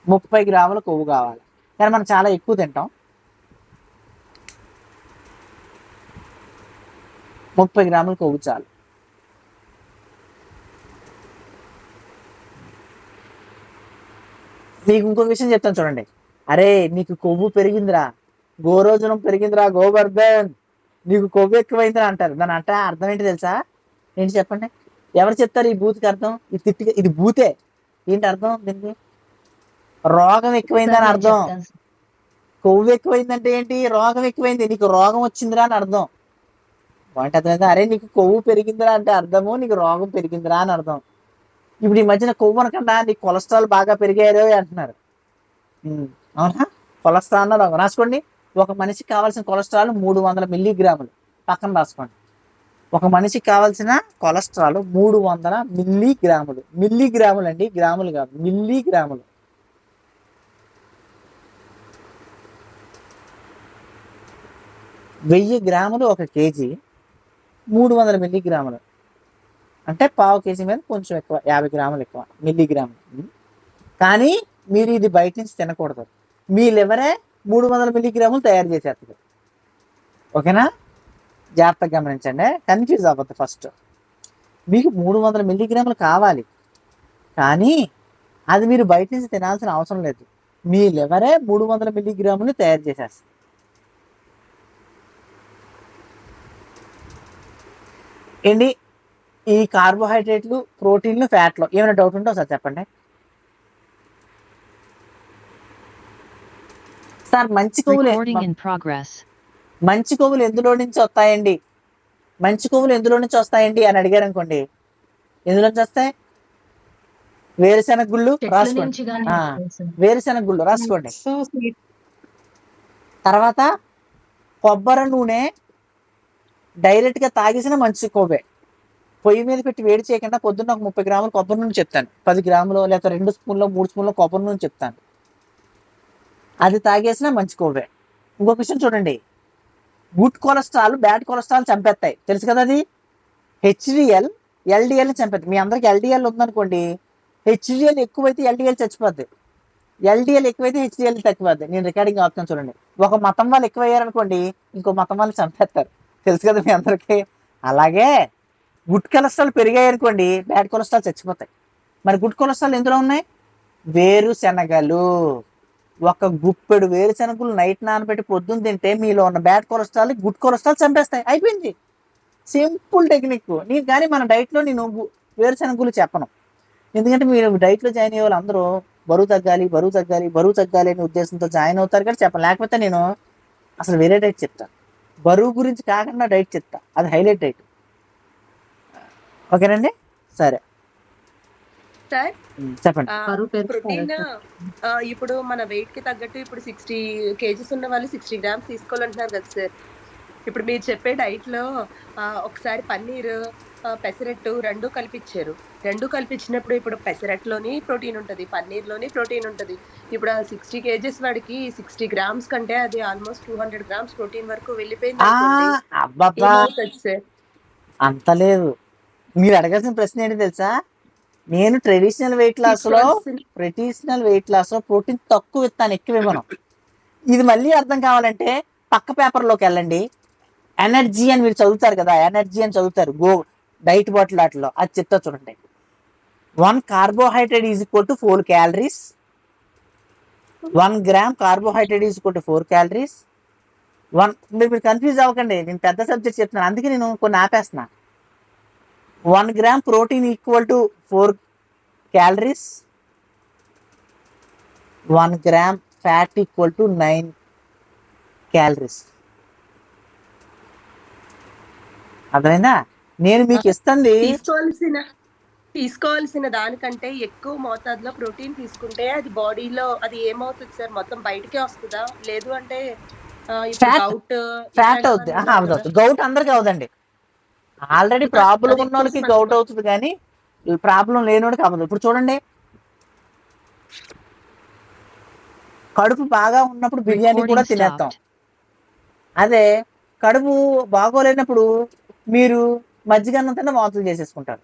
30 గ్రాముల కొవ్వు కావాలి. కానీ మనం చాలా ఎక్కువ తింటాం. 30 గ్రాముల కొవ్వు చాలు. మీకు ఇంకో విషయం చెప్తాను చూడండి. అరే నీకు కొవ్వు పెరిగిందిరా, గోరోజనం పెరిగిందిరా, గోవర్ధన్ నీకు కొవ్వు ఎక్కువైందిరా అంటారు. దాని అంటే అర్థం ఏంటి తెలుసా? ఏంటి చెప్పండి? ఎవరు చెప్తారు ఈ బూత్కి అర్థం? ఇది తిట్టిగా, ఇది బూతే. ఏంటి అర్థం దీనికి? రోగం ఎక్కువైందని అర్థం. కొవ్వు ఎక్కువైందంటే ఏంటి? రోగం ఎక్కువైంది, నీకు రోగం వచ్చిందిరా అని అర్థం. అంటే అర్థమైందా? అరే నీకు కొవ్వు పెరిగిందిరా అంటే అర్థము నీకు రోగం పెరిగిందిరా అని అర్థం. ఇప్పుడు ఈ మధ్యన కొవ్వు అనకుండా నీకు కొలెస్ట్రాల్ బాగా పెరిగారో అంటున్నారు. అవునా? కొలెస్ట్రాల్ అన్నారు. రాసుకోండి. ఒక మనిషికి కావాల్సిన కొలెస్ట్రాల్ 300 మిల్లీగ్రాములు. పక్కన రాసుకోండి. ఒక మనిషికి కావాల్సిన కొలెస్ట్రాల్ 300 మిల్లీగ్రాములు. మిల్లీగ్రాములు అండి, గ్రాములు కాదు, మిల్లీగ్రాములు. వెయ్యి గ్రాములు 1 కేజీ, 300 మిల్లీగ్రాములు అంటే పావు కేజీ మీద కొంచెం ఎక్కువ, 50 గ్రాములు ఎక్కువ మిల్లీగ్రాములు. కానీ మీరు ఇది బయట నుంచి తినకూడదు. మీ లివరే 300 మిల్లీగ్రాములు తయారు చేసేస్తుంది. ఓకేనా? జాగ్రత్తగా గమనించండి, కన్ఫ్యూజ్ అవ్వద్దు. ఫస్ట్ మీకు 300 మిల్లీగ్రాములు కావాలి, కానీ అది మీరు బయట నుంచి తినాల్సిన అవసరం లేదు. మీ లివరే 300 మిల్లీగ్రాములు తయారు చేసేస్తుంది. ఏంటి ఈ కార్బోహైడ్రేట్లు, ప్రోటీన్లు, ఫ్యాట్లు ఏమైనా డౌట్ ఉంటే ఒకసారి చెప్పండి సార్. మంచి కొవ్వులు ఎందులో నుంచి వస్తాయండి, మంచి కొవ్వులు ఎందులో నుంచి వస్తాయండి అని అడిగారు అనుకోండి, ఎందులో నుంచి వస్తాయి? వేరుశెనగ గుళ్ళు రాసుకోండి. వేరుశెనగ గుళ్ళు రాసుకోండి. తర్వాత కొబ్బరి నూనె డైరెక్ట్ గా తాగేసిన మంచి కొవ్వే. పొయ్యి మీద పెట్టి వేడి చేయకుండా పొద్దున్న ఒక 30 గ్రాములు కొబ్బరి నూనె చెప్తాను, 10 గ్రాములు లేకపోతే 2 స్పూన్లు 3 స్పూన్లు కొబ్బరి నూనె చెప్తాను, అది తాగేసిన మంచి కొవ్వే. ఇంకొక విషయం చూడండి, గుడ్ కొలెస్ట్రాల్ బ్యాడ్ కొలెస్ట్రాల్ చంపేస్తాయి, తెలుసు కదా. అది HDL LDL చంపేది. మీ అందరికి LDL ఉందనుకోండి, HDL ఎక్కువైతే LDL చచ్చిపోద్ది, LDL ఎక్కువైతే HDL తగ్గిపోద్ది. నేను రికార్డింగ్ ఆపుతాను చూడండి. ఒక మతం వాళ్ళు ఎక్కువయ్యారనుకోండి, ఇంకో మతం వాళ్ళు చంపేస్తారు, తెలుసు కదా మీ అందరికీ. అలాగే గుడ్ కొలెస్ట్రాల్ పెరిగాయి అనుకోండి, బ్యాడ్ కొలెస్ట్రాల్ చచ్చిపోతాయి. మరి గుడ్ కొలెస్ట్రాల్ ఎందులో ఉన్నాయి? వేరుశెనగలు. ఒక గుప్పెడు వేరుశనగలు నైట్ నానబెట్టి పొద్దున్న తింటే మీలో ఉన్న బ్యాడ్ కొలెస్ట్రాల్ గుడ్ కొలెస్ట్రాల్ చంపేస్తాయి. అయిపోయింది. Simple technique. నీకు కానీ మన డైట్లో నేను వేరుశనగలు చెప్పను. ఎందుకంటే మీరు డైట్లో జాయిన్ అయ్యే వాళ్ళు అందరూ బరువు తగ్గాలి బరువు తగ్గాలి బరువు తగ్గాలి అనే ఉద్దేశంతో జాయిన్ అవుతారు కానీ చెప్పను. లేకపోతే నేను అసలు వేరే డైట్ చెప్తాను. బరువు గురించి కాకుండా డైట్ చెప్తా, అది హైలైట్ డైట్. ఓకేనండి, సరే సార్ చెప్పండి. ప్రోటీన్ ఇప్పుడు మన వెయిట్ కి తగ్గట్టు ఇప్పుడు 60 kgs ఉన్న వాళ్ళు 60 grams తీసుకోవాలంటున్నారు కదా సార్. ఇప్పుడు మీరు చెప్పే డైట్ లో ఒకసారి పన్నీర్ పెసరట్టు రెండు కల్పించారు. రెండు కల్పించినప్పుడు ఇప్పుడు పెసరట్లోని ప్రోటీన్ ఉంటది, పన్నీర్లోని ప్రోటీన్ ఉంటది. ఇప్పుడు 60 kgs వాడికి 60 grams కంటే అది ఆల్మోస్ట్ 200 grams ప్రోటీన్ వరకు వెళ్ళిపోయింది అబ్బబ్బా, సార్. అంత లేదు. మీరు అడగాల్సిన ప్రశ్న ఏంటి తెలుసా? నేను ట్రెడిషనల్ వెయిట్ లాస్ లో ప్రోటీన్ తక్కువ ఇస్తాను, ఎక్కువ ఇవ్వను. ఇది మళ్ళీ అర్థం కావాలంటే పక్క పేపర్లోకి వెళ్ళండి. ఎనర్జీ అని మీరు చదువుతారు కదా, ఎనర్జీ అని చదువుతారు గో డైట్ బాటిల్ వాటిలో, అది చెప్తా చూడండి. 1 carbohydrate is equal to 4 calories. 1 gram carbohydrate is equal to 4 calories. మీరు కన్ఫ్యూజ్ అవ్వకండి, నేను పెద్ద సబ్జెక్ట్ చెప్తున్నాను, అందుకే నేను కొన్ని ఆపేస్తున్నా. 1 gram protein equal to 4 calories. 1 gram fat equal to 9 calories. అర్థమైందా? నేను మీకు ఇస్తుంది తీసుకోవాల్సిన దానికంటే ఎక్కువ మోతాదులో ప్రోటీన్ తీసుకుంటే అది బాడీలో అది ఏమవుతుంది సార్? మొత్తం బయటకే వస్తుందా? లేదు అంటే ఫ్యాట్ అవుతుంది. గౌట్ అందరికీ అవుదండి. ఆల్రెడీ ప్రాబ్లం ఉన్న వాళ్ళకి గౌట్ అవుతుంది, కానీ ప్రాబ్లం లేనివాడికి అవ్వదు. ఇప్పుడు చూడండి, కడుపు బాగా ఉన్నప్పుడు బిర్యానీ కూడా తినేస్తాం. అదే కడుపు బాగోలేనప్పుడు మీరు మజ్జిగన్నం తిన్న వాంతులు చేసేసుకుంటారు.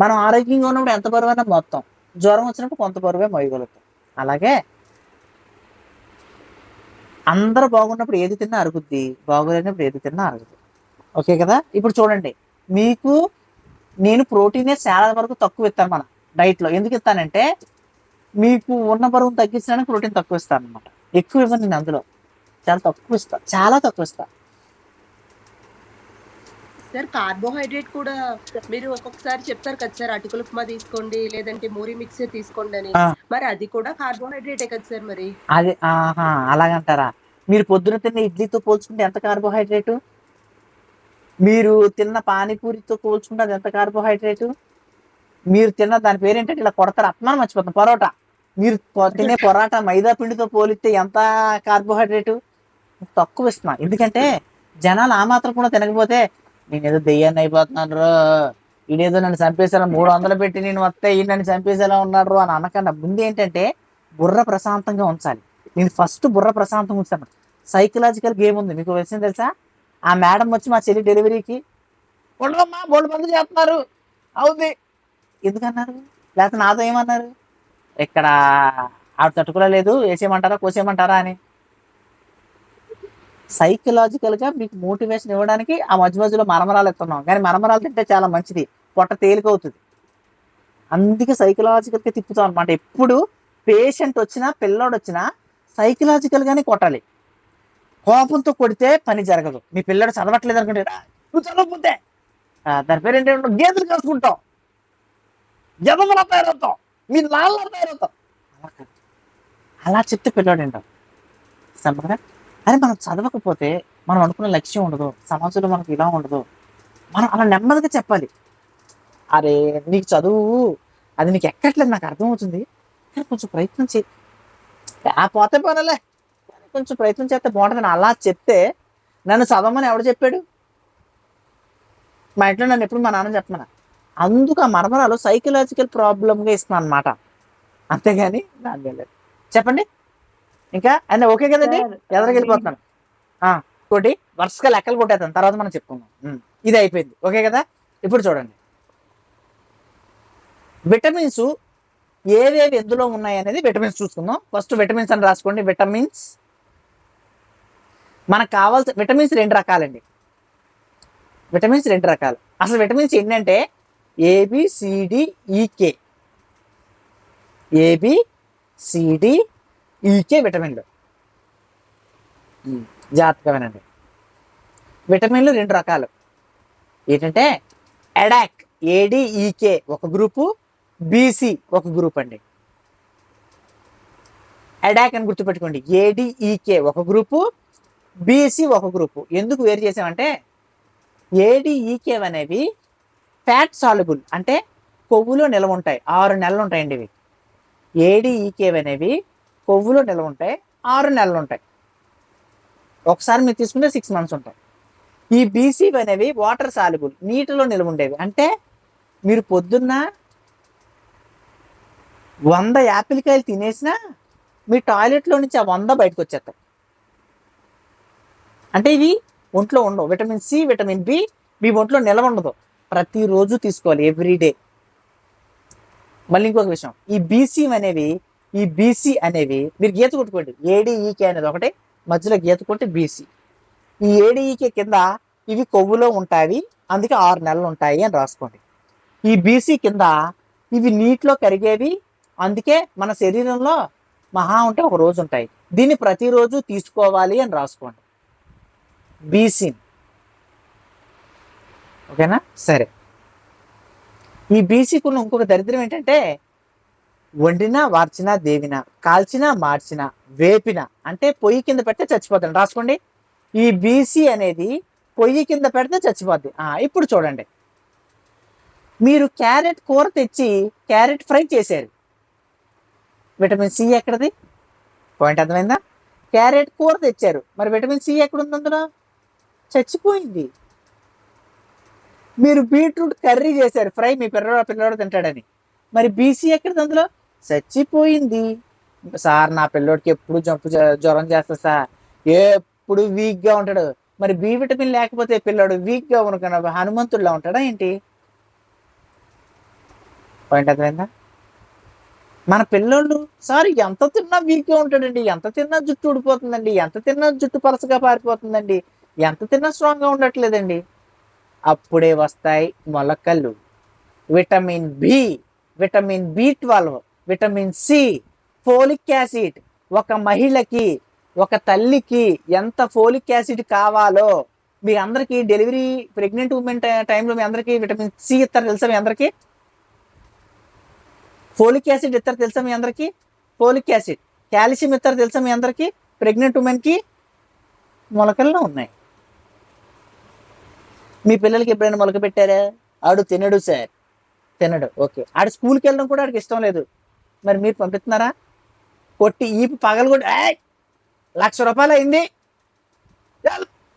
మనం ఆరోగ్యంగా ఉన్నప్పుడు ఎంత బరువైనా మొత్తం, జ్వరం వచ్చినప్పుడు కొంత బరువే మోయగలుగుతాం. అలాగే అందరూ బాగున్నప్పుడు ఏది తిన్నా అరుగుద్ది, బాగోలేనప్పుడు ఏది తిన్నా అరుగుద్ది. ఓకే కదా? ఇప్పుడు చూడండి, మీకు నేను ప్రోటీనే చాలా వరకు తక్కువ ఇస్తాను మన డైట్లో. ఎందుకు ఇస్తానంటే మీకు ఉన్న బరువును తగ్గించడానికి ప్రోటీన్ తక్కువ ఇస్తాను అనమాట. ఎక్కువ ఇవ్వను నేను, అందులో చాలా తక్కువ ఇస్తా, చాలా తక్కువ ఇస్తా. సార్ కార్బోహైడ్రేట్ కూడా మీరు ఒక్కొక్కసారి చెప్తారు కదా సార్, అటుకులు ఉప్మా తీసుకోండి లేదంటే మూరి మిక్సర్ తీసుకోండి అని. మరి అది కూడా కార్బోహైడ్రేటే కదా సార్? మరి అది అలాగంటారా? మీరు పొద్దున తిన్న ఇడ్లీతో పోల్చుకుంటే ఎంత కార్బోహైడ్రేటు? మీరు తిన్న పానీపూరితో పోల్చుకుంటే అది ఎంత కార్బోహైడ్రేటు? మీరు తిన్న దాని పేరేంటంటే ఇలా కొడతారు, అత్మానం మర్చిపోతాం, పరోటా. మీరు తినే పొరాటా మైదా పిండితో పోలిస్తే ఎంత కార్బోహైడ్రేటు? తక్కువ ఇస్తున్నా. ఎందుకంటే జనాలు ఆ మాత్రం కూడా తినకపోతే నేనేదో దెయ్యాన్ని అయిపోతున్నాను రో, ఈడేదో నన్ను చంపేసేలా 300 పెట్టి నేను వస్తే ఈ నన్ను చంపేసేలా ఉన్నాడు రో అని అనకన్నా ముందు ఏంటంటే బుర్ర ప్రశాంతంగా ఉంచాలి. నేను ఫస్ట్ బుర్ర ప్రశాంతంగా ఉంచాను. సైకలాజికల్ గేమ్ ఉంది, మీకు విషయం తెలుసా? ఆ మేడం వచ్చి మా చెల్లి డెలివరీకి ఉండమ్మా బోల్డ్ మంది చేస్తున్నారు అవుద్ది ఎందుకన్నారు? లేకపోతే నాతో ఏమన్నారు? ఇక్కడ ఆవిడ తట్టుకోలేదు, వేసేయమంటారా కోసేయమంటారా అని. సైకలాజికల్గా మీకు మోటివేషన్ ఇవ్వడానికి ఆ మధ్య మధ్యలో మరమరాలు ఇస్తున్నాం. కానీ మరమరాలు తింటే చాలా మంచిది, పొట్ట తేలికవుతుంది. అందుకే సైకలాజికల్గా తిప్పుతాం అనమాట. ఎప్పుడు పేషెంట్ వచ్చినా పిల్లోడు వచ్చినా సైకలాజికల్గానే కొట్టాలి. కోపంతో కొడితే పని జరగదు. మీ పిల్లడు చదవట్లేదు అనుకుంటే నువ్వు చదవకపోతే దాని పేరు ఏంటంటే గేదెలు కాసుకుంటాం, జనములా తయారవుతాం, మీ నాన్న తయారవుతాం. అలా చెప్తే పిల్లోడు ఏంటాం సమ్మగా. అరే మనం చదవకపోతే మనం అనుకున్న లక్ష్యం ఉండదు, సమాజంలో మనకు ఇలా ఉండదు. మనం అలా నెమ్మదిగా చెప్పాలి. అరే నీకు చదువు అది నీకు ఎక్కట్లేదు, నాకు అర్థమవుతుంది, కానీ కొంచెం ప్రయత్నం చే పోతే పోనలే, కొంచెం ప్రయత్నం చేస్తే బాగుంటుంది. అలా చెప్తే నన్ను చదవమని ఎవడు చెప్పాడు? మా ఇంట్లో నన్ను ఎప్పుడు మా నాన్న చెప్పమన్నా. అందుకు ఆ మరమరాలు సైకలాజికల్ ప్రాబ్లంగా ఇస్తున్నాను అనమాట, అంతేగాని దాని లేదు. చెప్పండి ఇంకా అన్నీ ఓకే కదండి? ఎదరికి వెళ్ళిపోతున్నాను. ఇంకోటి వరుసగా లెక్కలు కొట్టేద్దాం, తర్వాత మనం చెప్పుకుందాం. ఇది అయిపోయింది, ఓకే కదా? ఇప్పుడు చూడండి, విటమిన్స్ ఏవేవి ఎందులో ఉన్నాయి అనేది విటమిన్స్ చూసుకుందాం. ఫస్ట్ విటమిన్స్ అని రాసుకోండి. విటమిన్స్ మనకు కావాల్సిన విటమిన్స్ 2 రకాలండి. విటమిన్స్ 2 రకాలు. అసలు విటమిన్స్ ఏంటంటే ఏబిసిడిఈకే. ఏబి సిడి ఈకే విటమిన్లు. జాగ్రత్తగా వినండి. విటమిన్లు 2 రకాలు. ఏంటంటే ఎడాక్ ఏడిఈకే ఒక గ్రూపు, బీసీ ఒక గ్రూప్ అండి. ఎడాక్ అని గుర్తుపెట్టుకోండి. ఏడిఈకే ఒక గ్రూపు, బీసీ ఒక గ్రూపు. ఎందుకు వేరు చేసామంటే ఏడిఈకే అనేవి ఫ్యాట్ సాల్యుబుల్, అంటే కొవ్వులో నిల్వ ఉంటాయి. 6 నెలలు ఉంటాయండి ఇవి. ఏడిఈకే అనేవి కొవ్వులో నిల్వ ఉంటాయి, 6 నెలలు ఉంటాయి. ఒకసారి మీరు తీసుకుంటే 6 మంత్స్ ఉంటాయి. ఈ బీసీ అనేవి వాటర్ సాల్యుబుల్, నీటిలో నిల్వ ఉండేవి. అంటే మీరు పొద్దున్న 100 యాపిల్ కాయలు తినేసినా మీ టాయిలెట్లో నుంచి ఆ 100 బయటకు వచ్చేస్తాయి. అంటే ఇవి ఒంట్లో ఉండవు. విటమిన్ సి, విటమిన్ బి మీ ఒంట్లో నిల్వ ఉండదు. ప్రతిరోజు తీసుకోవాలి, ఎవ్రీడే. మళ్ళీ ఇంకొక విషయం, ఈ బీసీ అనేవి మీరు గీత కొట్టుకోండి. ఏడిఈకే అనేది ఒకటి, మధ్యలో గీత కొట్టి బీసీ. ఈ ఏడిఈకే కింద ఇవి కొవ్వులో ఉంటాయి, అందుకే 6 నెలలు ఉంటాయి అని రాసుకోండి. ఈ బీసీ కింద ఇవి నీటిలో కరిగేవి, అందుకే మన శరీరంలో మహా ఉంటే ఒక రోజు ఉంటాయి. దీన్ని ప్రతిరోజు తీసుకోవాలి అని రాసుకోండి, బీసీ. ఓకేనా? సరే. ఈ బీసీకి ఉన్న ఇంకొక దరిద్రం ఏంటంటే వండినా, వార్చినా, దేవినా, కాల్చినా, మార్చినా, వేపినా, అంటే పొయ్యి కింద పెడితే చచ్చిపోతాడు. రాసుకోండి. ఈ బీసీ అనేది పొయ్యి కింద పెడితే చచ్చిపోద్ది. ఇప్పుడు చూడండి, మీరు క్యారెట్ కూర తెచ్చి క్యారెట్ ఫ్రై చేశారు, విటమిన్ సి ఎక్కడది? పాయింట్ అర్థమైందా? క్యారెట్ కూర తెచ్చారు, మరి విటమిన్ సి ఎక్కడుంది అందులో? చచ్చిపోయింది. మీరు బీట్రూట్ కర్రీ చేశారు ఫ్రై, మీ పిల్లవాడు తింటాడని, మరి బీసీ ఎక్కడది అందులో? చచ్చిపోయింది. సార్ నా పిల్లోడికి ఎప్పుడు జ్వరం చేస్తా సార్, ఎప్పుడు వీక్గా ఉంటాడు. మరి బి విటమిన్ లేకపోతే పిల్లోడు వీక్గా ఉనుకున్న హనుమంతుడిలా ఉంటాడా ఏంటి? పాయింట్ అర్థమైందా? మన పిల్లోళ్ళు సార్ ఎంత తిన్నా వీక్గా ఉంటాడండి, ఎంత తిన్నా జుట్టు ఊడిపోతుందండి, ఎంత తిన్నా జుట్టు పలసగా పారిపోతుందండి, ఎంత తిన్నా స్ట్రాంగ్గా ఉండట్లేదండి. అప్పుడే వస్తాయి మొలకలు. విటమిన్ బి, విటమిన్ బి12, విటమిన్ సి, ఫోలిక్ యాసిడ్. ఒక మహిళకి, ఒక తల్లికి ఎంత ఫోలిక్ యాసిడ్ కావాలో మీ అందరికీ డెలివరీ ప్రెగ్నెంట్ ఉమెన్ టైంలో మీ అందరికీ విటమిన్ సి ఇస్తారు తెలుసా? మీ అందరికీ ఫోలిక్ యాసిడ్ ఇస్తారు తెలుసా? మీ అందరికీ ఫోలిక్ యాసిడ్, కాల్షియం ఇస్తారు తెలుసా? మీ అందరికీ ప్రెగ్నెంట్ ఉమెన్కి మొలకల్లో ఉన్నాయి. మీ పిల్లలకి ఎప్పుడైనా మొలక పెట్టారా? ఆడు తినడు సార్, తినడు. ఓకే, ఆడు స్కూల్కి వెళ్ళడం కూడా ఆడికి ఇష్టం లేదు, మరి మీరు పంపిస్తున్నారా? కొట్టి ఈపు పగలు కూడా 1,00,000 రూపాయలు అయింది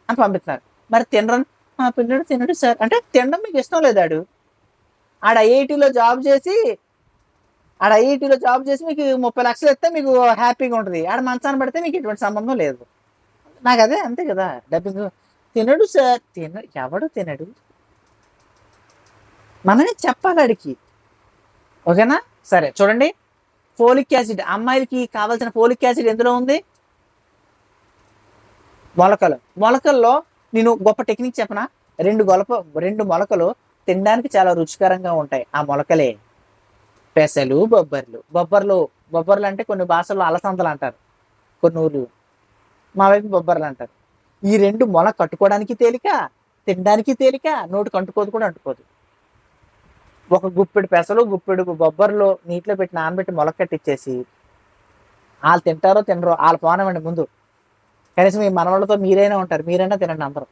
అని పంపిస్తున్నారు. మరి తినరని, మా పిల్లడు తినడు సార్ అంటే తినడం మీకు ఇష్టం లేదు. ఆడ ఐఐటీలో జాబ్ చేసి మీకు 30 లక్షలు ఇస్తే మీకు హ్యాపీగా ఉంటుంది. ఆడ మంచాన్ని పడితే మీకు ఎటువంటి సంబంధం లేదు. నాకు అదే అంతే కదా. డబ్బింగ్ తినడు సార్, ఎవడు తినడు, మనమే చెప్పాలి అడికి. ఓకేనా? సరే చూడండి, ఫోలిక్ యాసిడ్, అమ్మాయిలకి కావాల్సిన ఫోలిక్ యాసిడ్ ఎందులో ఉంది? మొలకల్లో నేను గొప్ప టెక్నిక్ చెప్పనా? 2 మొలకలు తినడానికి చాలా రుచికరంగా ఉంటాయి. ఆ మొలకలే పెసలు, బొబ్బర్లు అంటే కొన్ని భాషల్లో అలసందలు అంటారు, కొన్ని ఊర్లు, మా వైపు బొబ్బర్లు అంటారు. ఈ 2 మొల కట్టుకోవడానికి తేలిక, తినడానికి తేలిక, నోటికి అంటుకోదు కూడా అంటుకోదు. ఒక గుప్పెడు పెసలు, గుప్పెడు బొబ్బర్లు నీటిలో పెట్టి నానబెట్టి మొలక కట్టించేసి వాళ్ళు తింటారో తినరో వాళ్ళ పోనమండి ముందు. కనీసం మీ మనవాళ్ళతో మీరైనా ఉంటారు, మీరైనా తినండి అందరూ.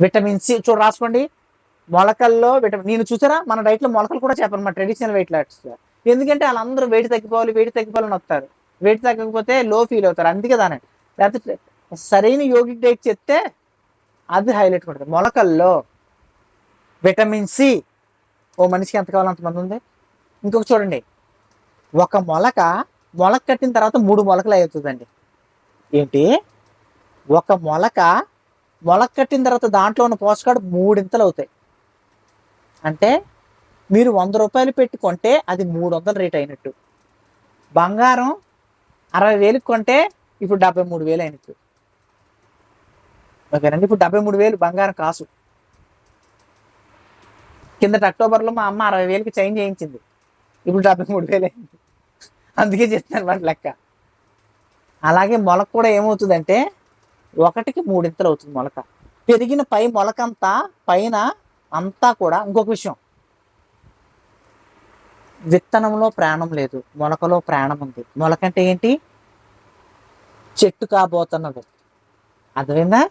విటమిన్ సి చూడ రాసుకోండి. మొలకల్లో నేను చూసారా, మన డైట్లో మొలకలు కూడా చెప్పను, మా ట్రెడిషనల్ వెయిట్ లాస్. ఎందుకంటే వాళ్ళందరూ వెయిట్ తగ్గిపోవాలని వస్తారు. వెయిట్ తగ్గకపోతే లో ఫీల్ అవుతారు, అందుకే దాని. లేకపోతే సరైన యోగిక్ డైట్ చెప్తే అది హైలైట్ కొడుతుంది. మొలకల్లో విటమిన్ సి ఓ మనిషికి ఎంత కావాలో అంతమంది ఉంది. ఇంకొక చూడండి, ఒక మొలక కట్టిన తర్వాత 3 మొలకలు అవుతుందండి. ఏంటి? ఒక మొలక కట్టిన తర్వాత దాంట్లో ఉన్న పోషకాలు 3 ఇంతలు అవుతాయి. అంటే మీరు 100 రూపాయలు పెట్టుకుంటే అది 300 రేట్ అయినట్టు. బంగారం 60,000 కొంటే ఇప్పుడు 73,000 అయినట్టు. ఓకేనండి, ఇప్పుడు 73,000 బంగారం కాసు. కిందటి అక్టోబర్లో మా అమ్మ 60,000కి చైన్ చేయించింది. ఇప్పుడు 73,000 అయింది. అందుకే చెప్తాను వాటి లెక్క. అలాగే మొలక కూడా ఏమవుతుందంటే 1కి 3 అవుతుంది మొలక. పెరిగిన పై మొలకంతా పైన అంతా కూడా. ఇంకొక విషయం, విత్తనంలో ప్రాణం లేదు, మొలకలో ప్రాణం ఉంది. మొలక అంటే ఏంటి? చెట్టు కాబోతున్నది. అర్థమైందా?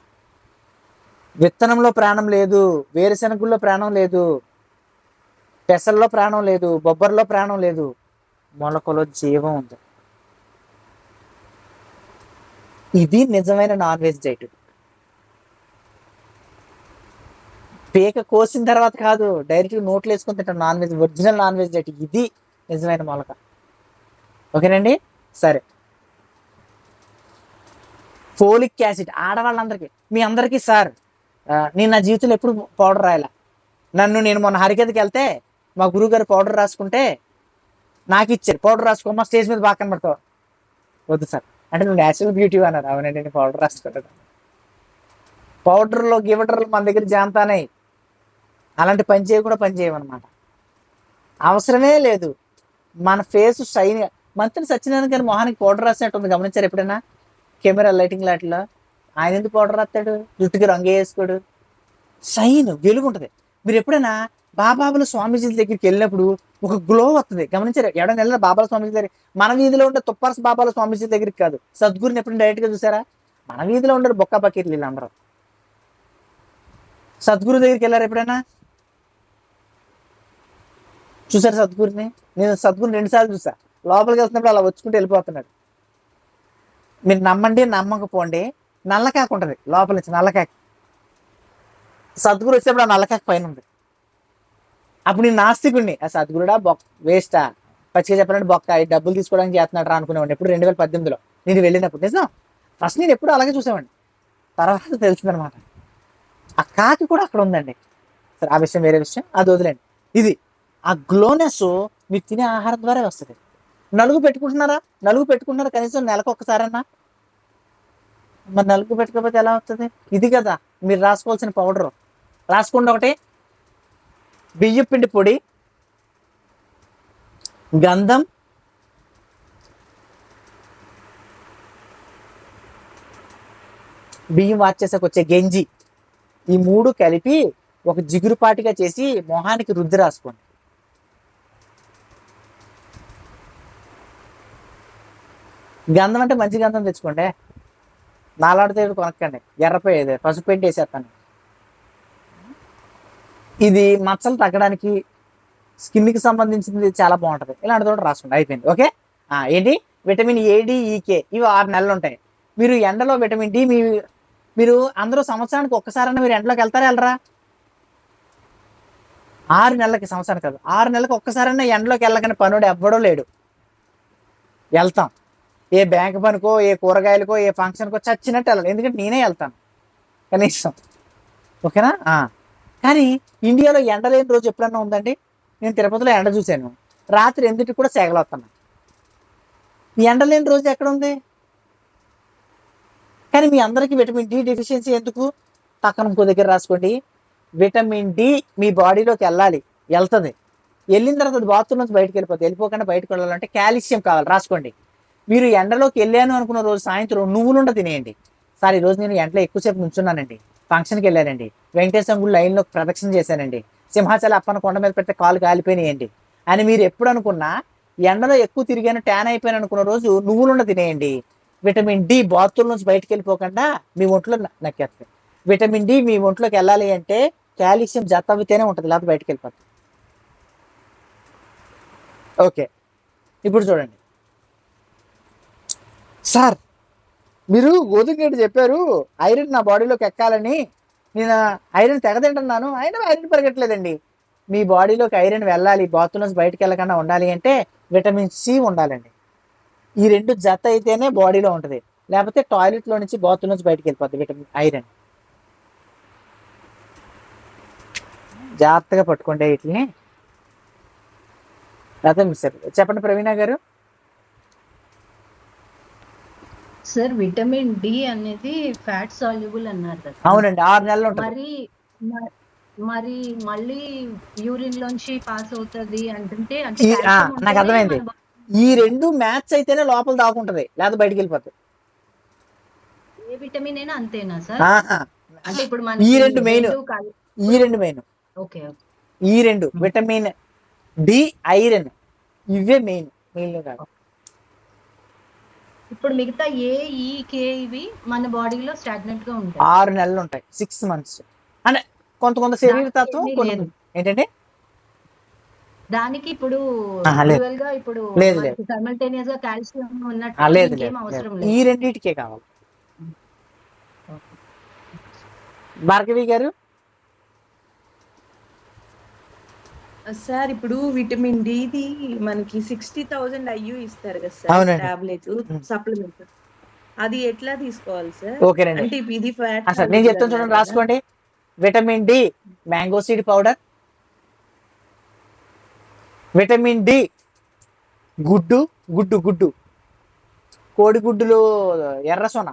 విత్తనంలో ప్రాణం లేదు, వేరుశనగుల్లో ప్రాణం లేదు, పెసల్లో ప్రాణం లేదు, బొబ్బర్లో ప్రాణం లేదు, మొలకలో జీవం ఉంది. ఇది నిజమైన నాన్ వెజ్ డైట్. పీక కోసిన తర్వాత కాదు, డైరెక్ట్గా నోట్లు వేసుకొని తింటాం non veg, original non veg diet. ఇది నిజమైన మొలక. ఓకేనండి? సరే, ఫోలిక్ యాసిడ్ ఆడవాళ్ళందరికీ, మీ అందరికీ సార్ నేను నా జీవితంలో ఎప్పుడు పౌడర్ రాయాల. నేను మొన్న హరికథకి వెళ్తే మా గురువు గారు పౌడర్ రాసుకుంటే నాకు ఇచ్చారు, పౌడర్ రాసుకోమా స్టేజ్ మీద బాగా కనబడతావు. వద్దు సార్ అంటే నువ్వు న్యాచురల్ బ్యూటీ అన్నారు. అవునండి, నేను పౌడర్ రాసుకుంటాను. పౌడర్లో గివటర్లు మన దగ్గర జాంతానే, అలాంటి పని చేయకుండా పని చేయమన్నమాట. అవసరమే లేదు. మన ఫేస్ షైన్. మంత్రి సత్యనారాయణ గారి మొహానికి పౌడర్ రాసినట్టు ఉంది, గమనించారు ఎప్పుడైనా? కెమెరా లైటింగ్ లాట్లో ఆయన ఎందుకు పౌడర్ రాస్తాడు? జుట్టుకి రంగు వేసుకోడు, షైన్ వెలుగుంటది. మీరు ఎప్పుడైనా బాబాబుల స్వామీజీ దగ్గరికి వెళ్ళినప్పుడు ఒక గ్లో వస్తుంది, గమనించారు? ఎవడైనా వెళ్ళిన బాబాల స్వామీజీ దగ్గర, మన వీధిలో ఉండే తుప్పర్స్ బాబాల స్వామీజీ దగ్గరికి కాదు, సద్గురుని ఎప్పుడైనా డైరెక్ట్ గా చూసారా? మన వీధిలో ఉండరు బొక్క బకీర్లు వీళ్ళందరూ. సద్గురు దగ్గరికి వెళ్ళారు ఎప్పుడైనా? చూసారు సద్గురుని? నేను సద్గురుని 2 సార్లు చూసా. లోపలికి వెళ్తున్నప్పుడు అలా వచ్చుకుంటూ వెళ్ళిపోతున్నాడు. మీరు నమ్మండి నమ్మకపోండి, నల్లకాకు ఉంటుంది లోపల నుంచి, నల్లకాకి. సద్గురు వచ్చేప్పుడు ఆ నల్లకాకి పైన ఉంది. అప్పుడు నేను నాస్తికుడిని, ఆ సద్గురుడా బొక్క వేస్టా, పచ్చిగా చెప్పాలంటే బొక్క, ఈ డబ్బులు తీసుకోవడానికి చేస్తున్నాడు రా అనుకునేవాడిని ఎప్పుడు 2018లో నేను వెళ్ళినప్పుడు. నిజం, ఫస్ట్ నేను ఎప్పుడు అలాగే చూసేవాడిని, తర్వాత తెలిసిందనమాట ఆ కాకి కూడా అక్కడ ఉందండి. సరే, ఆ విషయం వేరే విషయం, అది వదిలేండి. ఇది ఆ గ్లోనెస్ మీరు తినే ఆహారం ద్వారా వస్తుంది. నలుగు పెట్టుకుంటున్నారా? నలుగు పెట్టుకుంటున్నారా కనీసం నెలకు ఒక్కసారన్నా? మరి నలుగు పెట్టుకోకపోతే ఎలా వస్తుంది? ఇది కదా మీరు రాసుకోవాల్సిన పౌడర్. రాసుకోండి. ఒకటి బియ్యం పిండి పొడి, గంధం, బియ్యం వాచేసాక వచ్చే గంజి, ఈ 3 కలిపి ఒక జిగురుపాటిగా చేసి మొహానికి రుద్ది రాసుకోండి. గంధం అంటే మంచి గంధం తెచ్చుకోండి, నాలాడితే కొనక్కండి, ఎర్రపోయేది పసుపు పెయింట్ వేసేస్తాను. ఇది మచ్చలు తగ్గడానికి, స్కిన్కి సంబంధించింది చాలా బాగుంటుంది. ఇలాంటి తోట రాసుకోండి, అయిపోయింది. ఓకే. ఏంటి? విటమిన్ ADEK ఇవి 6 నెలలు ఉంటాయి. మీరు ఎండలో విటమిన్ డి మీరు అందరూ సంవత్సరానికి ఒక్కసారైనా మీరు ఎండలోకి వెళ్తారా వెళ్ళరా? 6 నెలలకి, సంవత్సరానికి కాదు, 6 నెలలకు ఒక్కసారైనా ఎండలోకి వెళ్ళకని పనుడు ఎవ్వడూ లేడు. వెళ్తాం, ఏ బ్యాంక్ పనికో, ఏ కూరగాయలకో, ఏ ఫంక్షన్కో చచ్చినట్టు వెళ్ళాలి, ఎందుకంటే నేనే వెళ్తాను కనీసం. ఓకేనా? కానీ ఇండియాలో ఎండ లేని రోజు ఎప్పుడన్నా ఉందండి? నేను తిరుపతిలో ఎండ చూశాను, రాత్రి 8కి కూడా సేగలు వస్తున్నాయి. ఎండ లేని రోజు ఎక్కడ ఉంది? కానీ మీ అందరికీ విటమిన్ డి డెఫిషియన్సీ ఎందుకు? పక్కన ఇంకో దగ్గర రాసుకోండి. విటమిన్ డి మీ బాడీలోకి వెళ్ళాలి, వెళ్తుంది. వెళ్ళిన తర్వాత అది బాత్రూమ్ నుంచి బయటకు వెళ్ళిపోతుంది. వెళ్ళిపోకుండా బయటకు వెళ్ళాలంటే కాల్షియం కావాలి, రాసుకోండి. మీరు ఎండలోకి వెళ్ళాను అనుకున్న రోజు సాయంత్రం నువ్వులుండ తినేయండి. సార్ ఈ రోజు నేను ఎండలో ఎక్కువసేపు నుంచున్నానండి, ఫంక్షన్కి వెళ్ళానండి, వెంకటేశ్వర గుడి లైన్లో ప్రదక్షిణ చేశానండి, సింహాచల అప్పన్న కొండ మీద పెడితే కాలు కాలిపోయినాయండి అని మీరు ఎప్పుడు అనుకున్నా, ఎండలో ఎక్కువ తిరిగాను ట్యాన్ అయిపోయాను అనుకున్న రోజు నువ్వులుండ తినేయండి. విటమిన్ డి బాత్రూమ్ నుంచి బయటకు వెళ్ళిపోకుండా మీ ఒంట్లో నక్కేస్తుంది. విటమిన్ డి మీ ఒంట్లోకి వెళ్ళాలి అంటే కాల్షియం జత అవితేనే ఉంటుంది, లేకపోతే బయటకు వెళ్ళిపోతుంది. ఓకే, ఇప్పుడు చూడండి సార్, మీరు గోధుమ గడ్డి చెప్పారు ఐరన్ నా బాడీలోకి ఎక్కాలని, నేను ఐరన్ తెగతింటున్నాను, అయినా ఐరన్ పెరగట్లేదండి. మీ బాడీలోకి ఐరన్ వెళ్ళాలి, బాత్రూమ్ నుంచి బయటకు వెళ్ళకుండా ఉండాలి అంటే విటమిన్ సి ఉండాలండి. ఈ 2 జత అయితేనే బాడీలో ఉంటుంది, లేకపోతే టాయిలెట్లో నుంచి బాత్రూమ్ నుంచి బయటకు వెళ్ళిపోద్ది విటమిన్ ఐరన్. జాగ్రత్తగా పట్టుకోండి వీటిని. అదే చెప్పండి ప్రవీణ గారు. సార్ విటమిన్ డి అనేది ఫ్యాట్ సాల్యుబుల్ అన్నారు కదా, అవునండి, 6 నెలలు ఉంటుంది. మరి మరి మళ్ళీ యూరిన్ లోంచి పాస్ అవుతుంది అంటే అంటే ఈ- ఆ, కాల్షియం నాకు ఉంటేనే అర్థమైంది. మన ఈ రెండు మ్యాచ్ అయితేనే లోపల దాక్కుంటది, లేదా బయటికి వెళ్ళిపోతుంది. ఏ విటమిన్ అయినా అంతేనా సార్? ఆహా. అంటే ఇప్పుడు ఈ మనకి రెండు మెయిన్, రెండు ఈ రెండు మెయిన్, ఓకే ఈ రెండు విటమిన్ డి, ఐరన్, ఇవే మెయిన్. మెయిన్ కాదు. ఇప్పుడు మిగతా ఏ ఈ కే ఇవి మన బాడీలో స్టాగ్నెంట్ గా ఉంటాయి. 6 నెలలు ఉంటాయి, 6 months. అంటే కొంత శరీర తత్వం దానికి కొన్ని లేదు. ఏంటంటే దానికి ఇప్పుడు లేదు డ్యూయల్ గా ఇప్పుడు లేదు మనకి సైమల్టేనియస్ గా కాల్షియం ఉన్నట్టు లేదు లేదు ఇంకేం లేదు, అవసరం ఈ లేదు. రెండింటికే కావాలి. భార్గవి గారు, సార్ ఇప్పుడు విటమిన్ డిది మనకి 60,000 IU ఇస్తారు కదా సార్ అవునండి. టాబ్లెట్స్ సప్లిమెంట్, అది ఎట్లా తీసుకోవాలి సార్? ఓకేనండి. అంటే ఇది ఫ్యాట్ అసలు నేను చెప్తాను చూడండి, రాసుకోండి. Vitamin D mango seed powder, vitamin D గుడ్డు గుడ్డు గుడ్డు కోడి గుడ్డులు, ఎర్ర సొన.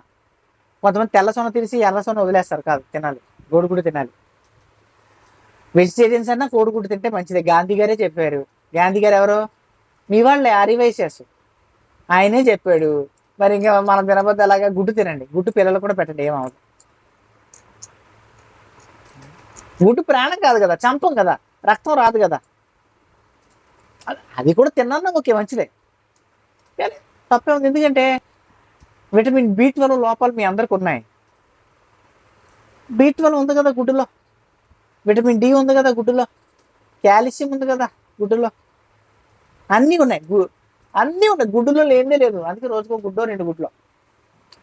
కొంతమంది తెల్ల సొన తీసి ఎర్ర సొన వదిలేస్తారు, కాదు, తినాలి, కోడిగుడ్డు తినాలి. వెజిటేరియన్స్ అన్నా కోడిగుడ్డు తింటే మంచిది, గాంధీ గారే చెప్పారు. గాంధీ గారు ఎవరు? మీ వాళ్ళే, ఆర్యవైశ్యాస్, ఆయనే చెప్పాడు. మరి ఇంకా మనం తినబోతే అలాగా గుడ్డు తినండి, గుడ్డు పిల్లలు కూడా పెట్టండి, ఏమవుతుంది. గుడ్డు ప్రాణం కాదు కదా, చంపం కదా, రక్తం రాదు కదా, అది కూడా తిన్నాను ఓకే, మంచిదే, కానీ తప్పే ఉంది. ఎందుకంటే విటమిన్ B12 లోపాలు మీ అందరికి ఉన్నాయి. B12 ఉంది కదా గుడ్డులో, విటమిన్ డి ఉంది కదా గుడ్డులో, కాల్షియం ఉంది కదా గుడ్డులో, అన్నీ ఉన్నాయి, అన్నీ ఉన్నాయి గుడ్డులో, లేదే లేదు. అందుకే రోజుకో గుడ్డో 2 గుడ్లో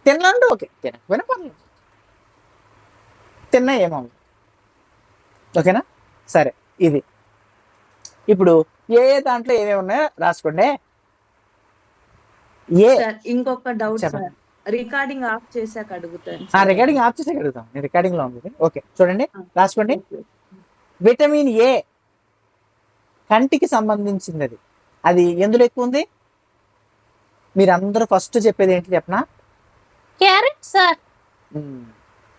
తిన్నాండి, ఓకే, తినకపోయినా పర్లేదు, తిన్నా ఏమవుతుంది. ఓకేనా? సరే, ఇది ఇప్పుడు ఏ దాంట్లో ఏమేమి ఉన్నాయో రాసుకోండి. సార్ ఇంకొక డౌట్ చెప్పండి. సార్, రికార్డింగ్ ఆఫ్ చేశాక అడుగుతాను. రికార్డింగ్ ఆఫ్ చేసి అడుగుతాం, నేను రికార్డింగ్ లో ఉంది. ఓకే, చూడండి, రాసుకోండి. విటమిన్ ఏ కంటికి సంబంధించింది, అది ఎందులో ఎక్కువ ఉంది? మీరందరూ ఫస్ట్ చెప్పేది ఏంటి చెప్పనా? Carrot sir.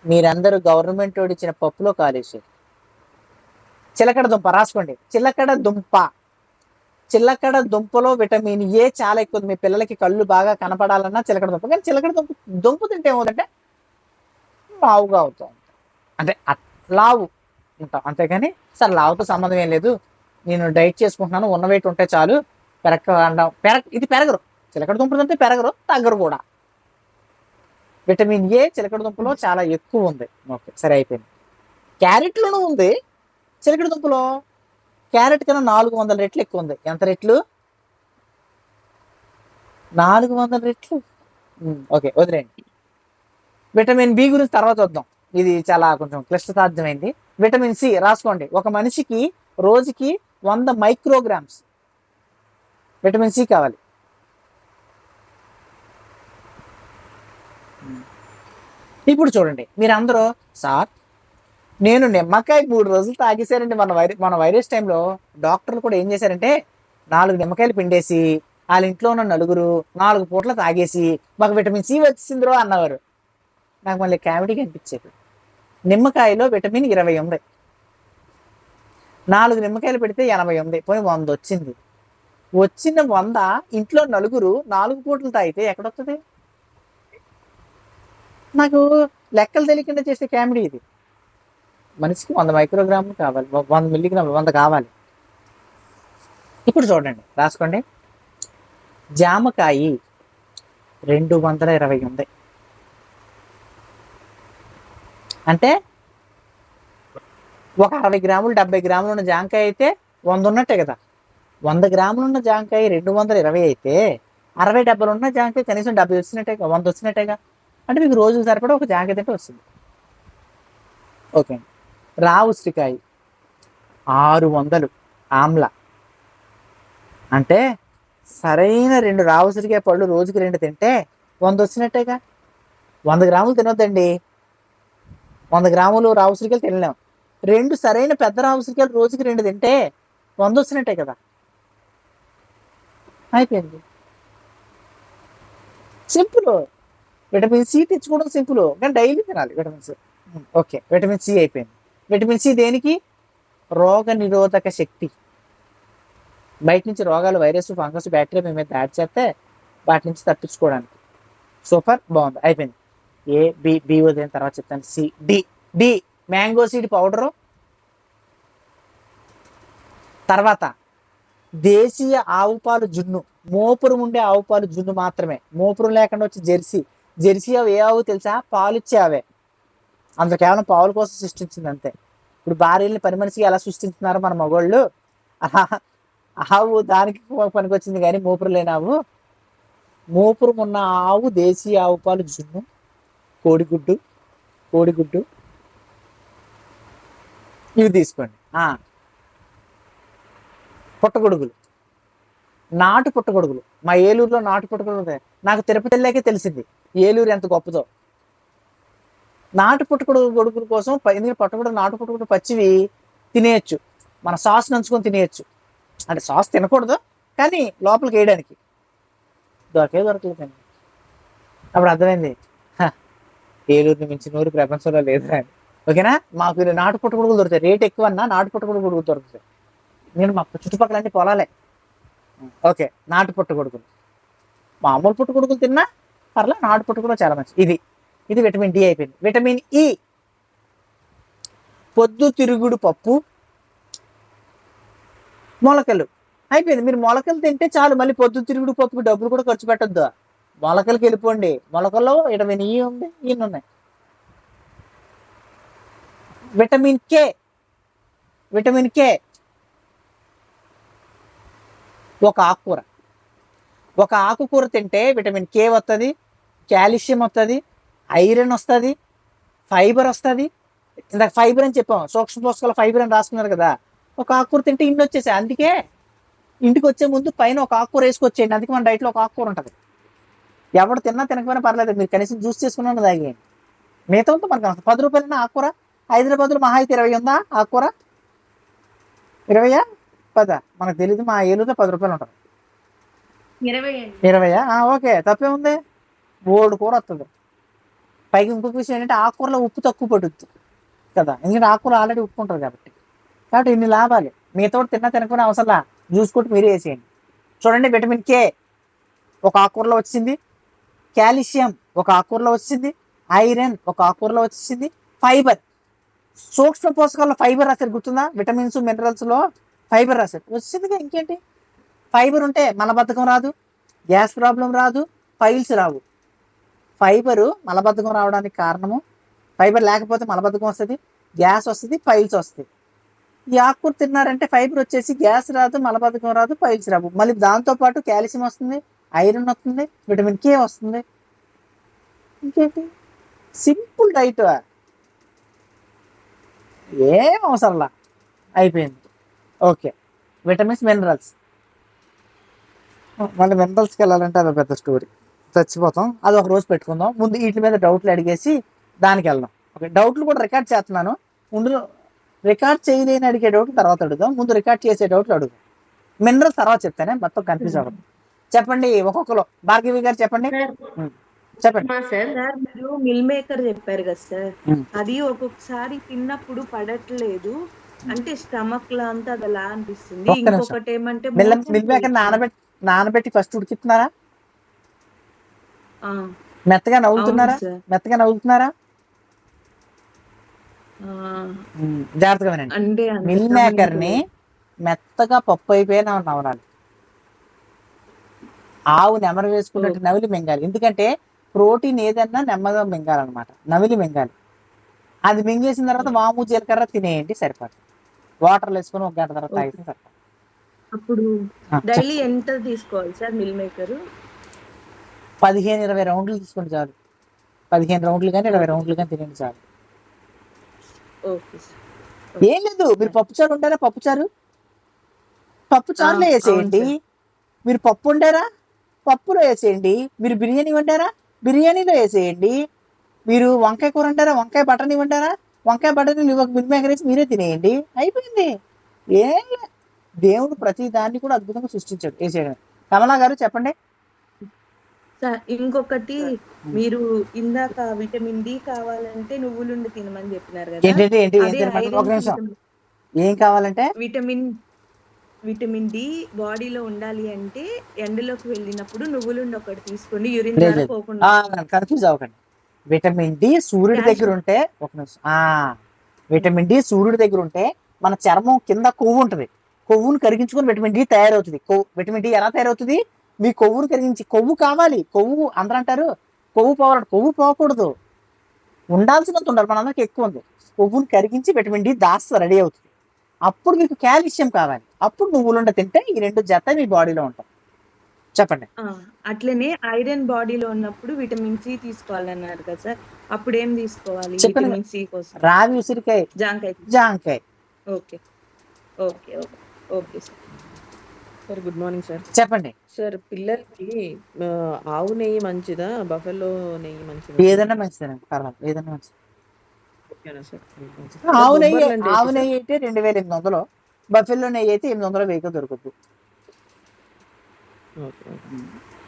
మీరందరూ గవర్నమెంట్ వాడు ఇచ్చిన పప్పులో కాలేసారు. చిలకడ దుంప రాసుకోండి, చిలకడ దుంప. చిలకడ దుంపలో విటమిన్ ఏ చాలా ఎక్కువ ఉంది. మీ పిల్లలకి కళ్ళు బాగా కనపడాలన్నా చిలకడ దుంప, కానీ చిలకడ దుంప తింటే ఏమవుతుందంటే లావుగా అవుతాం, అంటే లావు ఉంటాం, అంతేగాని సార్ లావుతో సంబంధం ఏం లేదు, నేను డైట్ చేసుకుంటున్నాను, ఉన్న వెయిట్ ఉంటే చాలు, ఇది పెరగరు. చిలకడ దుంపలు తింటే పెరగరు, తగ్గరు కూడా. విటమిన్ ఏ చిలకడ దుంపలో చాలా ఎక్కువ ఉంది. ఓకే, సరే, అయిపోయింది. క్యారెట్లోనూ ఉంది, చిలకడ దుంపలో క్యారెట్ కన్నా 400 రెట్లు ఎక్కువ ఉంది. ఎంత రెట్లు? 400 రెట్లు. ఓకే, వదిలేండి. విటమిన్ బి గురించి తర్వాత వద్దాం, ఇది చాలా కొంచెం క్లిష్టసాధ్యమైంది. విటమిన్ సి రాసుకోండి. ఒక మనిషికి రోజుకి 100 మైక్రోగ్రామ్స్ విటమిన్ సి కావాలి. ఇప్పుడు చూడండి, మీరందరూ సార్ నేను నిమ్మకాయ 3 రోజులు తాగేశారండి. మన వైరస్ టైంలో డాక్టర్లు కూడా ఏం చేశారంటే 4 నిమ్మకాయలు పిండేసి వాళ్ళ ఇంట్లో ఉన్న నలుగురు 4 పూటలు తాగేసి మాకు విటమిన్ సి వచ్చిందిరో అన్నవారు. నాకు మళ్ళీ కామెడీగా అనిపించేది. నిమ్మకాయలో విటమిన్ 20 ఉంది, 4 నిమ్మకాయలు పెడితే 80 ఉంది, పోయి 100 వచ్చింది. వచ్చిన 100 ఇంట్లో నలుగురు 4 పూటలు తాగితే ఎక్కడొస్తుంది? నాకు లెక్కలు తెలియకుండా చేసే కామెడీ ఇది. మనిషికి 100 మైక్రోగ్రాములు కావాలి, 100 మిల్లీగ్రాములు, 100 కావాలి. ఇప్పుడు చూడండి, రాసుకోండి. జామకాయ 220 ఉంది, అంటే ఒక 60 గ్రాములు 70 గ్రాములు ఉన్న జామకాయ అయితే 100 ఉన్నట్టే కదా. 100 గ్రాములు ఉన్న జామకాయ 220 అయితే 60 70 ఉన్న జామకాయ కనీసం 70 వచ్చినట్టేగా, 100 వచ్చినట్టేగా. అంటే మీకు రోజుకు సరిపడా ఒక జామకాయ తింటే వస్తుంది. ఓకే, రావు ఉసిరికాయ 600 ఆమ్ల, అంటే సరైన 2 రావు ఉసిరికాయ పళ్ళు రోజుకి 2 తింటే 100 వచ్చినట్టేగా. 100 గ్రాములు తినొద్దండి, 100 గ్రాములు రావు ఉసిరికాయలు తినలేము. 2 సరైన పెద్ద రావు ఉసిరికాయలు రోజుకి 2 తింటే 100 వచ్చినట్టే కదా. అయిపోయింది, సింపుల్. విటమిన్ సి తెచ్చుకోవడం సింపుల్, కానీ డైలీ తినాలి vitamin C. Okay, vitamin C అయిపోయింది. విటమిన్ సి దేనికి? రోగ నిరోధక శక్తి. బయట నుంచి రోగాలు, వైరస్, ఫంగస్, బ్యాక్టీరియా మీ మీద దాడి చేస్తే వాటి నుంచి తప్పించుకోవడానికి. సూపర్, బాగుంది, అయిపోయింది. ఏ బి వదిలిన తర్వాత చెప్తాను. C D mango seed powder. తర్వాత దేశీయ ఆవు పాలు జున్ను. మోపురం ఉండే ఆవు పాలు జున్ను మాత్రమే, మోపురం లేకుండా వచ్చి జెర్సీ ఆవు ఏ ఆవు తెలుసా? పాలు ఇచ్చే ఆవే. అందులో కేవలం పావుల కోసం సృష్టించింది అంతే. ఇప్పుడు భార్యల్ని పని మనిషికి ఎలా సృష్టిస్తున్నారు మన మగోళ్ళు, అలా ఆవు దానికి పనికొచ్చింది కానీ మోపురం లేని ఆవు. మోపురం ఉన్న ఆవు దేశీయ ఆవు పాలు జున్ను. కోడిగుడ్డు ఇవి తీసుకోండి. పుట్టగొడుగులు, నాటు పుట్టగొడుగులు. మా ఏలూరులో నాటు పుట్టగొడుగులు నాకు తిరుపతి వెళ్ళాకే తెలిసింది ఏలూరు ఎంత గొప్పదో. నాటు పుట్టగొడుగుల కోసం ఎందుకంటే పుట్టగొడుగు, నాటు పుట్టగొడుగు పచ్చివి తినేయచ్చు, మన సాస్ నంచుకొని తినేయచ్చు. అంటే సాస్ తినకూడదు కానీ లోపలికి వేయడానికి దొరకలేదు. అప్పుడు అర్థమైంది ఏలూరుని మించిన ఊరు ప్రపంచంలో లేదు అని. ఓకేనా? మాకు నాటు పుట్టగొడుగులు దొరుకుతాయి, రేట్ ఎక్కువ అన్నా నాటు పుట్టగొడుగు దొరుకుతాయి. నేను మా చుట్టుపక్కల అన్ని పొలాలే. ఓకే, నాటు పుట్టగొడుగులు. మామూలు పుట్టగొడుగులు తిన్నా పర్లా, నాటు పుట్టగొడుగు చాలా మంచిది. ఇది విటమిన్ డి అయిపోయింది. విటమిన్ ఇ పొద్దుతిరుగుడు పప్పు, మొలకలు అయిపోయింది. మీరు మొలకలు తింటే చాలు, మళ్ళీ పొద్దుతిరుగుడు పప్పుకి డబ్బులు కూడా ఖర్చు పెట్టద్దు. మొలకలకి వెళ్ళిపోండి. మొలకల్లో విటమిన్ ఇ ఉంది, ఇన్ని ఉన్నాయి. విటమిన్ కే ఒక ఆకుకూర తింటే విటమిన్ కే వస్తుంది, కాల్షియం వస్తుంది, ఐరన్ వస్తుంది, ఫైబర్ వస్తుంది. ఇందాక ఫైబర్ అని చెప్పాం, సూక్ష్మ పోషకాల ఫైబర్ అని రాసుకున్నారు కదా. ఒక ఆకుకూర తింటే ఇన్ని వచ్చేసాయి. అందుకే ఇంటికి వచ్చే ముందు పైన ఒక ఆకుకూర వేసుకొచ్చేయండి. అందుకే మన డైట్లో ఒక ఆకుకూర ఉంటుంది. ఎవడు తిన్నా తినకపోయినా పర్లేదు, మీరు కనీసం జ్యూస్ చేసుకున్నా తాగేయండి. మిగతా ఉంటే మనకు 10 రూపాయలన్నా ఆకుకూర. హైదరాబాద్లో మహా అయితే 20 ఉందా ఆకుకూర? 20 10 మనకు తెలీదు. మా ఏలూరులో 10 రూపాయలు ఉంటుంది. 20 ఓకే, తప్పే ఉంది. బోర్డు కూర వస్తుంది. పైకి ఇంకొక విషయం ఏంటంటే ఆకుకూరలో ఉప్పు తక్కువ పడుద్ది కదా, ఎందుకంటే ఆకుకూర ఆల్రెడీ ఉప్పు ఉంటుంది కాబట్టి ఇన్ని లాభాలు. మిగతా తిన్నా తినకుండా అవసరంలా, జ్యూస్ కొట్టి మీరే వేసేయండి. చూడండి, విటమిన్ కే ఒక ఆకుకూరలో వచ్చింది, కాల్షియం ఒక ఆకుకూరలో వచ్చింది, ఐరన్ ఒక ఆకుకూరలో వచ్చింది, ఫైబర్, సూక్ష్మ పోషకాల్లో ఫైబర్ రాశారు గుర్తుందా? విటమిన్స్ మినరల్స్ లో ఫైబర్ రాశారు, వచ్చిందిగా. ఇంకేంటి? ఫైబర్ ఉంటే మలబద్ధకం రాదు, గ్యాస్ ప్రాబ్లం రాదు, ఫైల్స్ రావు. ఫైబరు మలబద్ధకం రావడానికి కారణము, ఫైబర్ లేకపోతే మలబద్ధకం వస్తుంది, గ్యాస్ వస్తుంది, ఫైల్స్ వస్తుంది. ఈ ఆకుకూర తిన్నారంటే ఫైబర్ వచ్చేసి గ్యాస్ రాదు, మలబద్ధకం రాదు, ఫైల్స్ రావు. మళ్ళీ దాంతోపాటు కాల్షియం వస్తుంది, ఐరన్ వస్తుంది, విటమిన్ కే వస్తుంది. ఇంకేంటి? సింపుల్ డైట్, ఏం అవసరంలా, అయిపోయింది. Okay, vitamins minerals. మళ్ళీ మినరల్స్కి వెళ్ళాలంటే అదో పెద్ద స్టోరీ, చచ్చిపోతాం. అది ఒక రోజు పెట్టుకుందాం. ముందు వీటి మీద డౌట్లు అడిగేసి దానికి వెళ్దాం. ఓకే, డౌట్లు కూడా రికార్డ్ చేస్తున్నాను. ముందు రికార్డ్ చేయలేని అడిగే డౌట్లు తర్వాత అడుగుదాం, ముందు రికార్డ్ చేసే డౌట్లు అడుగుదాం. మినరల్స్ తర్వాత చెప్తానే, మొత్తం కన్ఫ్యూజ్ అవ్వదు. చెప్పండి ఒక్కొక్కరు. భార్గవి గారు చెప్పండి. చెప్పండి సార్. మీరు మిల్ మేకర్ చెప్పారు కదా సార్, అది ఒక్కొక్కసారి తిన్నప్పుడు పడట్లేదు, అంటే స్టమక్ లో అంతా అది అలా అనిపిస్తుంది. ఇంకొకటి ఏమంటే మిల్ మేకర్ నానబెట్టి ఫస్ట్ ఉడికిస్తున్నారా? మెత్తగా నవ్వులుతున్నారా? జాగ్రత్తగా వినండి. మిల్ మేకర్ ని మెత్తగా పప్పు అయిపోయినా నవరాలి. ఆవు నెమరు వేసుకున్నట్టు నవిలి మింగాలి. ఎందుకంటే ప్రోటీన్ ఏదన్నా నెమ్మదిగా మింగాలన్నమాట, నవిలి మింగాలి. అది మింగేసిన తర్వాత వాము జీలకర్ర తినేయండి, సరిపడు. వాటర్లో వేసుకొని 1 గంట తర్వాత తాగితే సరిపడు. అప్పుడు డైలీ ఎంత తీసుకోవాలి సార్ మిల్ మేకర్? 15-20 రౌండ్లు తీసుకోండి చాలు. 15 రౌండ్లు కానీ 20 రౌండ్లు కానీ తినండి చాలు. ఏం లేదు, మీరు పప్పుచారు ఉంటారా? పప్పుచారులో వేసేయండి. మీరు పప్పు వండారా? పప్పులో వేసేయండి. మీరు బిర్యానీ వండారా? బిర్యానీలో వేసేయండి. మీరు వంకాయ కూర వండారా? వంకాయ బఠానీ వండారా? వంకాయ బఠానీ ఒక మిల్ మేకర్ వేసి మీరే తినేయండి, అయిపోయింది. ఏం దేవుడు ప్రతి దాన్ని కూడా అద్భుతంగా సృష్టించాడు వేసేయడం. కమలా గారు చెప్పండి. ఇంకొకటి, మీరు ఇందాక విటమిన్ డి కావాలంటే నువ్వులుండి తినమని చెప్పినారు కదా. ఏంటి? ఒక నిమిషం. ఏం కావాలంటే విటమిన్ డి బాడీలో ఉండాలి అంటే ఎండలోకి వెళ్ళినప్పుడు నువ్వులుండి ఒకటి తీసుకోండి, యూరిన్ లేదు ద్వారా లేదు పోకుండా. కన్ఫ్యూజ్ అవ్వకండి. విటమిన్ డి సూర్యుడి దగ్గర కాల్షియం. ఉంటే ఒక నిమిషం విటమిన్ డి సూర్యుడి దగ్గర ఉంటే మన చర్మం కింద కొవ్వు ఉంటుంది, కొవ్వును కరిగించుకొని విటమిన్ డి తయారవుతుంది. విటమిన్ డి ఎలా తయారవుతుంది? మీ కొవ్వును కరిగించి, కొవ్వు కావాలి, కొవ్వు అందరూ అంటారు కొవ్వు పోవాలంటే, కొవ్వు పోకూడదు, ఉండాల్సినంత ఉండాలి, మనందరికి ఎక్కువ ఉంది. కొవ్వును కరిగించి విటమిన్ డి దాస్తా రెడీ అవుతుంది. అప్పుడు మీకు కాల్షియం కావాలి, అప్పుడు నువ్వులుండ తింటే ఈ రెండు జత మీ బాడీలో ఉంటాయి. చెప్పండి. అట్లనే ఐరన్ బాడీలో ఉన్నప్పుడు విటమిన్ సి తీసుకోవాలన్నారు కదా సార్, అప్పుడు ఏం తీసుకోవాలి చెప్పండి. విటమిన్ సి కోసం? రావి ఉసిరికాయ, జాంకాయ. Okay okay okay okay sir. Sir good morning sir. చెప్పండి. సార్ పిల్లలకి ఆవు నెయ్యి మంచిదా, బఫెలో నెయ్యి మంచిదా? ఏదన్నా మంచిదేనండి, పర్వాలేదు, ఏదన్నా మంచిది. ఓకేనా సార్? ఆవు నెయ్యి బొబ్బర్లు అంటే ఏంటి సార్? అయితే 2800, బఫెల్లో నెయ్యి అయితే 800 వెయ్యికి దొరుకుతుంది. Okay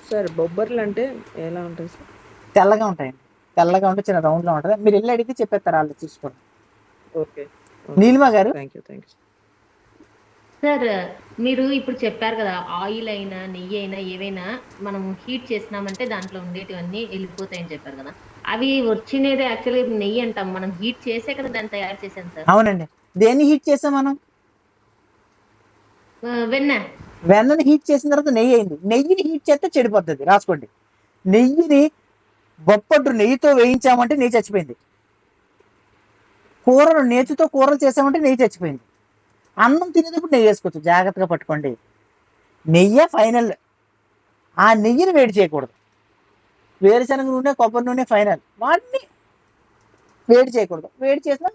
sir. బొబ్బర్లు అంటే ఎలా ఉంటాయి సార్? తెల్లగా ఉంటాయండి, తెల్లగా ఉంటే చిన్న రౌండ్ లో ఉంటుంది. మీరు వెళ్ళి అడిగితే చెప్పేస్తారు, వాళ్ళు చూసుకోండి. ఓకే నీలిమా గారు. Thank you. సార్ మీరు ఇప్పుడు చెప్పారు కదా, ఆయిల్ అయినా నెయ్యి అయినా ఏవైనా మనం హీట్ చేసినామంటే దాంట్లో ఉండేటివన్నీ వెళ్ళిపోతాయని చెప్పారు కదా, అవి వచ్చినది యాక్చువల్గా నెయ్యి అంటాం, మనం హీట్ చేసే కదా దాన్ని తయారు చేసాం సార్. అవునండి. దేన్ని హీట్ చేసాం మనం? వెన్నని హీట్ చేసిన తర్వాత నెయ్యి అయింది. నెయ్యిని హీట్ చేస్తే చెడిపోతుంది, రాసుకోండి. నెయ్యిని బొప్పట్టు నెయ్యితో వేయించామంటే నెయ్యి చచ్చిపోయింది. కూరలు నేతితో కూరలు చేసామంటే నెయ్యి చచ్చిపోయింది. అన్నం తినేటప్పుడు నెయ్యి వేసుకోవచ్చు, జాగ్రత్తగా పట్టుకోండి. నెయ్యి ఫైనల్. ఆ నెయ్యిని వేడి చేయకూడదు. వేరుశనగ నూనె, కొబ్బరి నూనె ఫైనల్, వాటిని వేడి చేయకూడదు. వేడి చేసినా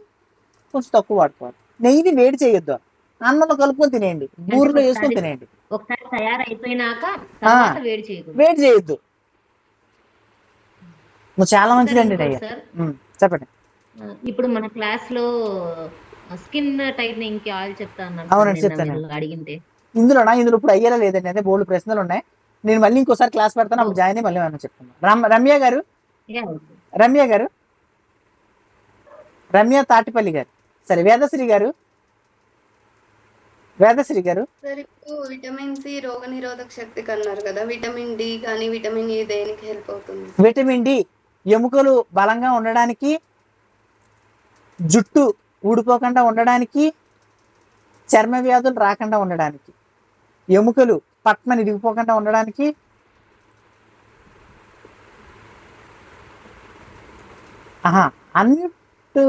కొంచెం తక్కువ వాడుకోవాలి. నెయ్యిని వేడి చేయొద్దు, అన్నంలో కలుపుకొని తినేయండి, బూరెలో వేసుకొని తినేయండి. ఒకసారి తయారైపోయినాక వేడి చేయొద్దు. చాలా మంచిదండి నెయ్యి. చెప్పండి. ఇప్పుడు మన క్లాస్ లో స్కిన్ టైట్నింగ్ కి ఆయిల్ చెప్తా అన్నారు. అవునండి, చెప్తాను. అడిగింటే ఇందులో ఇప్పుడు అయ్యేలా లేదండి, అదే బోల్డ్ ప్రశ్నలు ఉన్నాయి. నేను మళ్ళీ ఇంకోసారి క్లాస్ పెడతాను, అప్పుడు జాయిన్ అయ్యి మళ్ళీ ఏమన్నా చెప్తాను. రమ్య గారు, రమ్య తాటిపల్లి గారు, సరే వేదశ్రీ గారు. సార్ ఇప్పుడు విటమిన్ సి రోగ నిరోధక శక్తికి అన్నారు కదా, విటమిన్ డి కానీ విటమిన్ ఈ దేనికి హెల్ప్ అవుతుంది? విటమిన్ డి ఎముకలు బలంగా ఉండడానికి, జుట్టు ఊడిపోకుండా ఉండడానికి, చర్మ వ్యాధులు రాకుండా ఉండడానికి, ఎముకలు పట్మని ఇరిగిపోకుండా ఉండడానికి, అన్నిటి.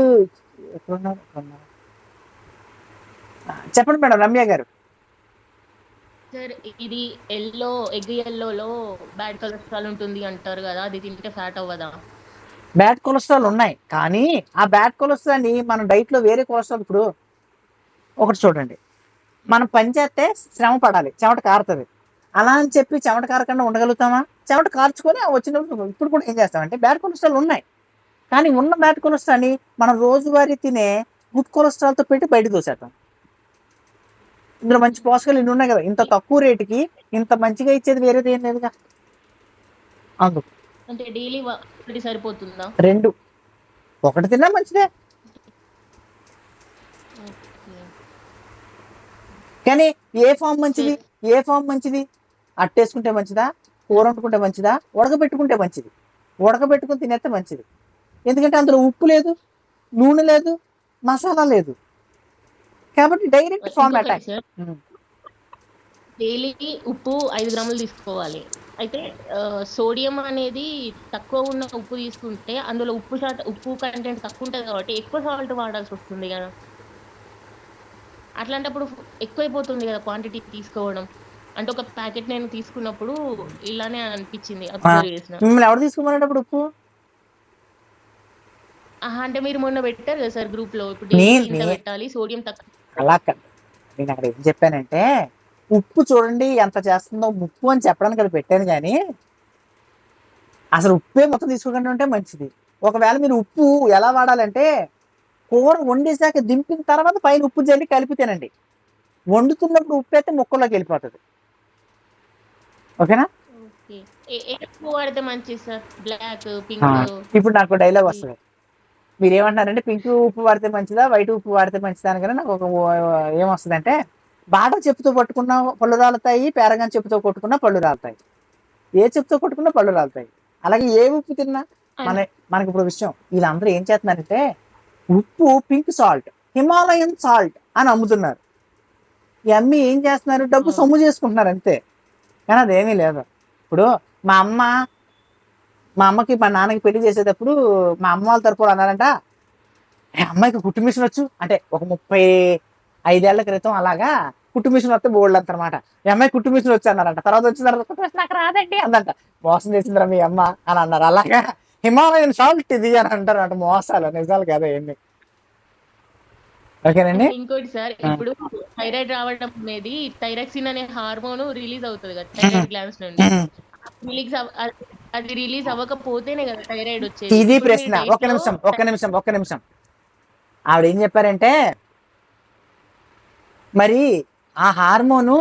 చెప్పండి మేడం, రమ్య గారు. సార్ ఇది ఎగ్ ఎల్లోలో బ్యాడ్ కొలెస్ట్రాల్ ఉంటుంది అంటారు కదా, అది తింటే ఫ్యాట్ అవ్వదా? బ్యాడ్ కొలెస్ట్రాల్ ఉన్నాయి, కానీ ఆ బ్యాడ్ కొలెస్ట్రాల్ ని మనం డైట్ లో వేరే కొలెస్ట్రాల్. ఇప్పుడు ఒకటి చూడండి, మనం పని చేస్తే శ్రమ పడాలి, చెమట కారుతుంది. అలా అని చెప్పి చెమట కారకుండా ఉండగలుగుతామా? చెమట కార్చుకొని వచ్చినప్పుడు ఇప్పుడు కూడా ఏం చేస్తామంటే బ్యాడ్ కొలెస్ట్రాల్ ఉన్నాయి, కానీ ఉన్న బ్యాడ్ కొలెస్ట్రాల్ని మనం రోజువారీ తినే గుడ్ కొలెస్ట్రాల్తో పెట్టి బయట దోసేద్దాం. ఇందులో మంచి పోషకాలు ఇన్ని ఉన్నాయి కదా, ఇంత తక్కువ రేటుకి ఇంత మంచిగా ఇచ్చేది వేరేది ఏం లేదుగా. అందుకు అంటే డైలీ ఒకటి సరిపోతుందా? 2, ఒకటి తిన్నా మంచిదే, కానీ ఏ ఫామ్ మంచిది? అట్టేసుకుంటే మంచిదా, కూర వండుకుంటే మంచిదా, ఉడకబెట్టుకుంటే మంచిది? ఉడకబెట్టుకుని తినేస్తే మంచిది, ఎందుకంటే అందులో ఉప్పు లేదు, నూనె లేదు, మసాలా లేదు, కాబట్టి డైరెక్ట్ ఫామ్ అటాక్. డైలీ ఉప్పు 5 గ్రాములు తీసుకోవాలి. అయితే సోడియం అనేది తక్కువ ఉన్న ఉప్పు తీసుకుంటే అందులో ఉప్పు కంటెంట్ తక్కువ ఉంటుంది కాబట్టి ఎక్కువ సాల్ట్ వాడాల్సి వస్తుంది కదా. అట్లాంటప్పుడు ఎక్కువైపోతుంది కదా క్వాంటిటీ తీసుకోవడం. అంటే ఒక ప్యాకెట్ నేను తీసుకున్నప్పుడు ఇలానే అనిపించింది. మిమ్మల్ని ఎవరు తీసుకోమన్నప్పుడు ఉప్పు? అంటే మీరు మొన్న పెట్టారు కదా సార్ గ్రూప్ లో, ఇప్పుడు ఇంత పెట్టాలి, సోడియం తక్కువ. అలా నేను అక్కడ ఏం చెప్పానంటే, ఉప్పు చూడండి ఎంత చేస్తుందో, ఉప్పు అని చెప్పడానికి అది పెట్టాను, కానీ అసలు ఉప్పే మొత్తం తీసుకోకుండా ఉంటే మంచిది. ఒకవేళ మీరు ఉప్పు ఎలా వాడాలంటే, కూర వండేసాక దింపిన తర్వాత పైన ఉప్పు జల్లి కలిపి తినండి. వండుతున్నప్పుడు ఉప్పు అయితే ముక్కల్లోకి వెళ్ళిపోతుంది. ఓకేనా? ఎక్కువ వాడితే మంచిది సార్, బ్లాక్, పింక్. ఇప్పుడు నాకు డైలాగ్ వస్తుంది, మీరు ఏమంటున్నారంటే పింక్ ఉప్పు వాడితే మంచిదా వైట్ ఉప్పు వాడితే మంచిదా అని కానీ నాకు ఒక ఏమొస్తుందంటే బాటా చెప్పుతో పట్టుకున్న పళ్ళు రాలుతాయి, పేరగాన్ చెప్పుతో కొట్టుకున్న పళ్ళు రాలుతాయి, ఏ చెప్పుతో కొట్టుకున్నా పళ్ళు రాలుతాయి. అలాగే ఏ ఉప్పు తిన్నా మనకి ఇప్పుడు విషయం వీళ్ళందరూ ఏం చేస్తున్నారంటే ఉప్పు పింక్ సాల్ట్, హిమాలయన్ సాల్ట్ అని అమ్ముతున్నారు. ఈ అమ్మి ఏం చేస్తున్నారు, డబ్బు సొమ్ము చేసుకుంటున్నారు అంతే, కానీ అదేమీ లేదు. ఇప్పుడు మా అమ్మకి మా నాన్నకి పెళ్లి చేసేటప్పుడు మా అమ్మ వాళ్ళ తరపున అన్నారంట, అమ్మాయికి కుట్టు మిషన్ వచ్చు అంటే ఒక 35 ఏళ్ల క్రితం అలాగా కుట్టు మిషన్ వస్తే బోల్డ్ అంత అనమాట. ఈ అమ్మాయి కుట్టు మిషన్ వచ్చి అన్నారంట. తర్వాత వచ్చిన తర్వాత కుట్టు మిషన్ నాకు రాదండి అందంట. మోసం చేసిందిరా మీ అమ్మ అని అన్నారు. అలాగా హిమాలయన్ సాల్ట్ ఇది అని అంటారు అంట. మోసాలు నిజాలు కదా ఏంటి. ఓకేనండి. ఇంకోటి సార్, ఇప్పుడు థైరాయిడ్ రావడం అనేది థైరాక్సిన్ అనే హార్మోన్ రిలీజ్ అవుతుంది కదా థైరాయిడ్ గ్లాండ్స్ నుండి. అది రిలీజ్ అవ్వకపోతేనే కదా థైరాయిడ్ వచ్చేది. ఇది ప్రశ్న. ఒక్క నిమిషం ఆవిడ ఏం చెప్పారంటే మరి ఆ హార్మోను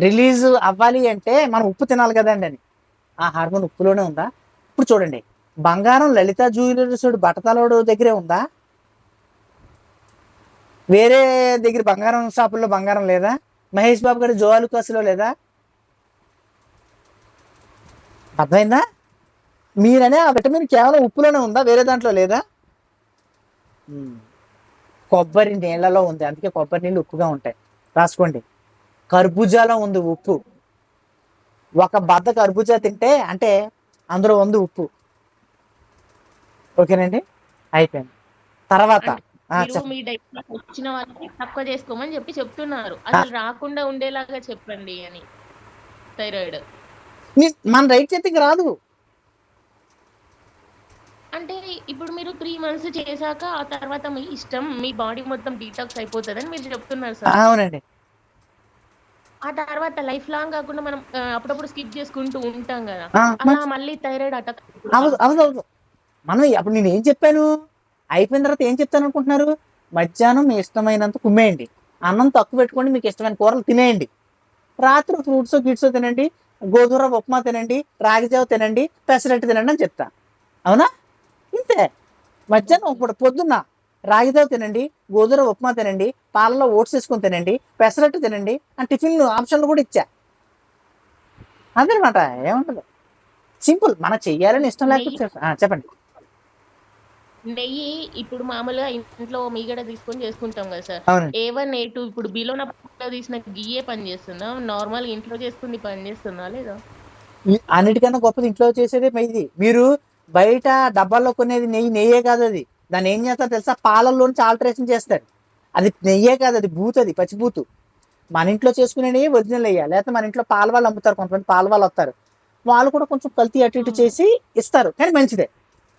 రిలీజ్ అవ్వాలి అంటే మనం ఉప్పు తినాలి కదండి అని. ఆ హార్మోన్ ఉప్పులోనే ఉందా? ఇప్పుడు చూడండి, బంగారం లలిత జ్యువెలర్స్ బట్టతలోడు దగ్గరే ఉందా? వేరే దగ్గర బంగారం షాపుల్లో బంగారం లేదా? మహేష్ బాబు గారి జోలుకాసులో లేదా? అర్థమైందా? మీరనే ఆ విటమిన్ కేవలం ఉప్పులోనే ఉందా, వేరే దాంట్లో లేదా? కొబ్బరి నీళ్ళలో ఉంది, అందుకే కొబ్బరి నీళ్ళు ఉప్పుగా ఉంటాయి. రాసుకోండి. కర్బూజాలో ఉంది ఉప్పు. ఒక బద్ద కర్బూజా తింటే అంటే అందులో ఉంది ఉప్పు. ఓకేనండి, అయిపోయింది. తర్వాత మీ డైట్ వచ్చిన వాళ్ళకి తక్కువ చేసుకోమని చెప్తున్నారు. అసలు రాకుండా ఉండేలాగా చెప్పండి అని. థైరాయిడ్ మన రైట్ చేతికి రాదు అంటే ఇప్పుడు మీరు 3 months చేశాక ఆ తర్వాత మీ ఇష్టం, మీ బాడీ మొత్తం డీటాక్స్ అయిపోతుందని మీరు చెప్తున్నారు సార్. అవునండి. ఆ తర్వాత లైఫ్ లాంగ్ కాకుండా మనం అప్పుడప్పుడు స్కిప్ చేసుకుంటూ ఉంటాం కదా, అలా మళ్ళీ థైరాయిడ్ అటాక్ అవదు. మనం అప్పుడు నేను ఏం చెప్పాను, అయిపోయిన తర్వాత ఏం చెప్తాను అనుకుంటున్నారు? మధ్యాహ్నం మీ ఇష్టమైనంత కుమ్మేయండి, అన్నం తక్కువ పెట్టుకోండి, మీకు ఇష్టమైన కూరలు తినేయండి, రాత్రి ఫ్రూట్స్ గిట్స్ తినండి, గోధుమ ఉప్మా తినండి, రాగిజావ తినండి, పెసరట్టు తినండి అని చెప్తా. అవునా? ఇంతే. మధ్యాహ్నం ఇప్పుడు పొద్దున్న రాగిజావ తినండి, గోధుమ ఉప్మా తినండి, పాలలో ఓట్స్ వేసుకొని తినండి, పెసరట్టు తినండి అని టిఫిన్ ఆప్షన్లు కూడా ఇచ్చా. అదనమాట, ఏముంటుంది, సింపుల్. మనం చెయ్యాలని ఇష్టం లేకపోతే చెప్పండి. నెయ్యి ఇప్పుడు మామూలుగా ఇంట్లో మీగడ తీసుకొని చేసుకుంటాం కదా సార్. A1 A2 ఇప్పుడు బిలోన తీసిన గియ్యే పని చేస్తుందా, నార్మల్ ఇంట్లో చేసుకుంది పని చేస్తుందా లేదా? అన్నిటికన్నా గొప్పది ఇంట్లో చేసేదే నెయ్యి. మీరు బయట డబ్బాల్లో కొనేది నెయ్యే కాదు. అది దాన్ని ఏం చేస్తారు తెలుసా? పాలల్లోంచి ఆల్టరేషన్ చేస్తారు. అది నెయ్యే కాదు, అది బూత్, అది పచ్చిబూతు. మన ఇంట్లో చేసుకునే నెయ్యి ఒరిజినల్ నెయ్యి. లేకపోతే మన ఇంట్లో పాల వాళ్ళు అమ్ముతారు, కొంతమంది పాల వాళ్ళు వస్తారు, వాళ్ళు కూడా కొంచెం కల్తీ అటు ఇటు చేసి ఇస్తారు, కానీ మంచిదే.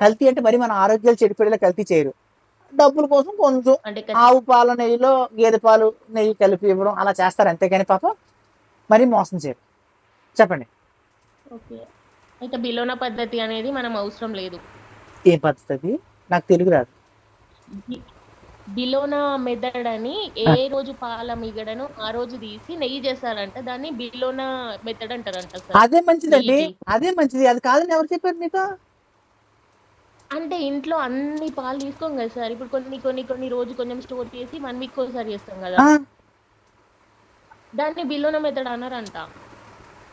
కల్తీ అంటే మరి మన ఆరోగ్యాలు చెడిపోయేలా కల్తీ చేయరు. డబ్బుల కోసం కొంచెం ఆవు పాల నెయ్యిలో గేదె పాలు నెయ్యి కలిపి ఇవ్వడం అలా చేస్తారు, అంతేగాని పాపం మరి మోసం చేయరు. చెప్పండి. ఓకే, అయితే బిలోన పద్ధతి అనేది మనం అవసరం లేదు. ఏ పద్ధతి? నాకు తెలుగు రాదు. బిలోనా మెథడ్ అని ఏ రోజు పాల మిగడను ఆ రోజు తీసి నెయ్యి చేస్తారంట, దాన్ని బిలోనా మెథడ్ అంటారంట సార్. అదే మంచిదండి, అదే మంచిది. అది కాదని ఎవరు చెప్పారు మీకు? అంటే ఇంట్లో అన్ని పాలు తీసుకోం కదా సార్. ఇప్పుడు కొన్ని రోజు కొంచెం స్టోర్ చేసి 1 week ఒకసారి చేస్తాం కదా, దాన్ని బిలోనా మెథడ్ అన్నారంట.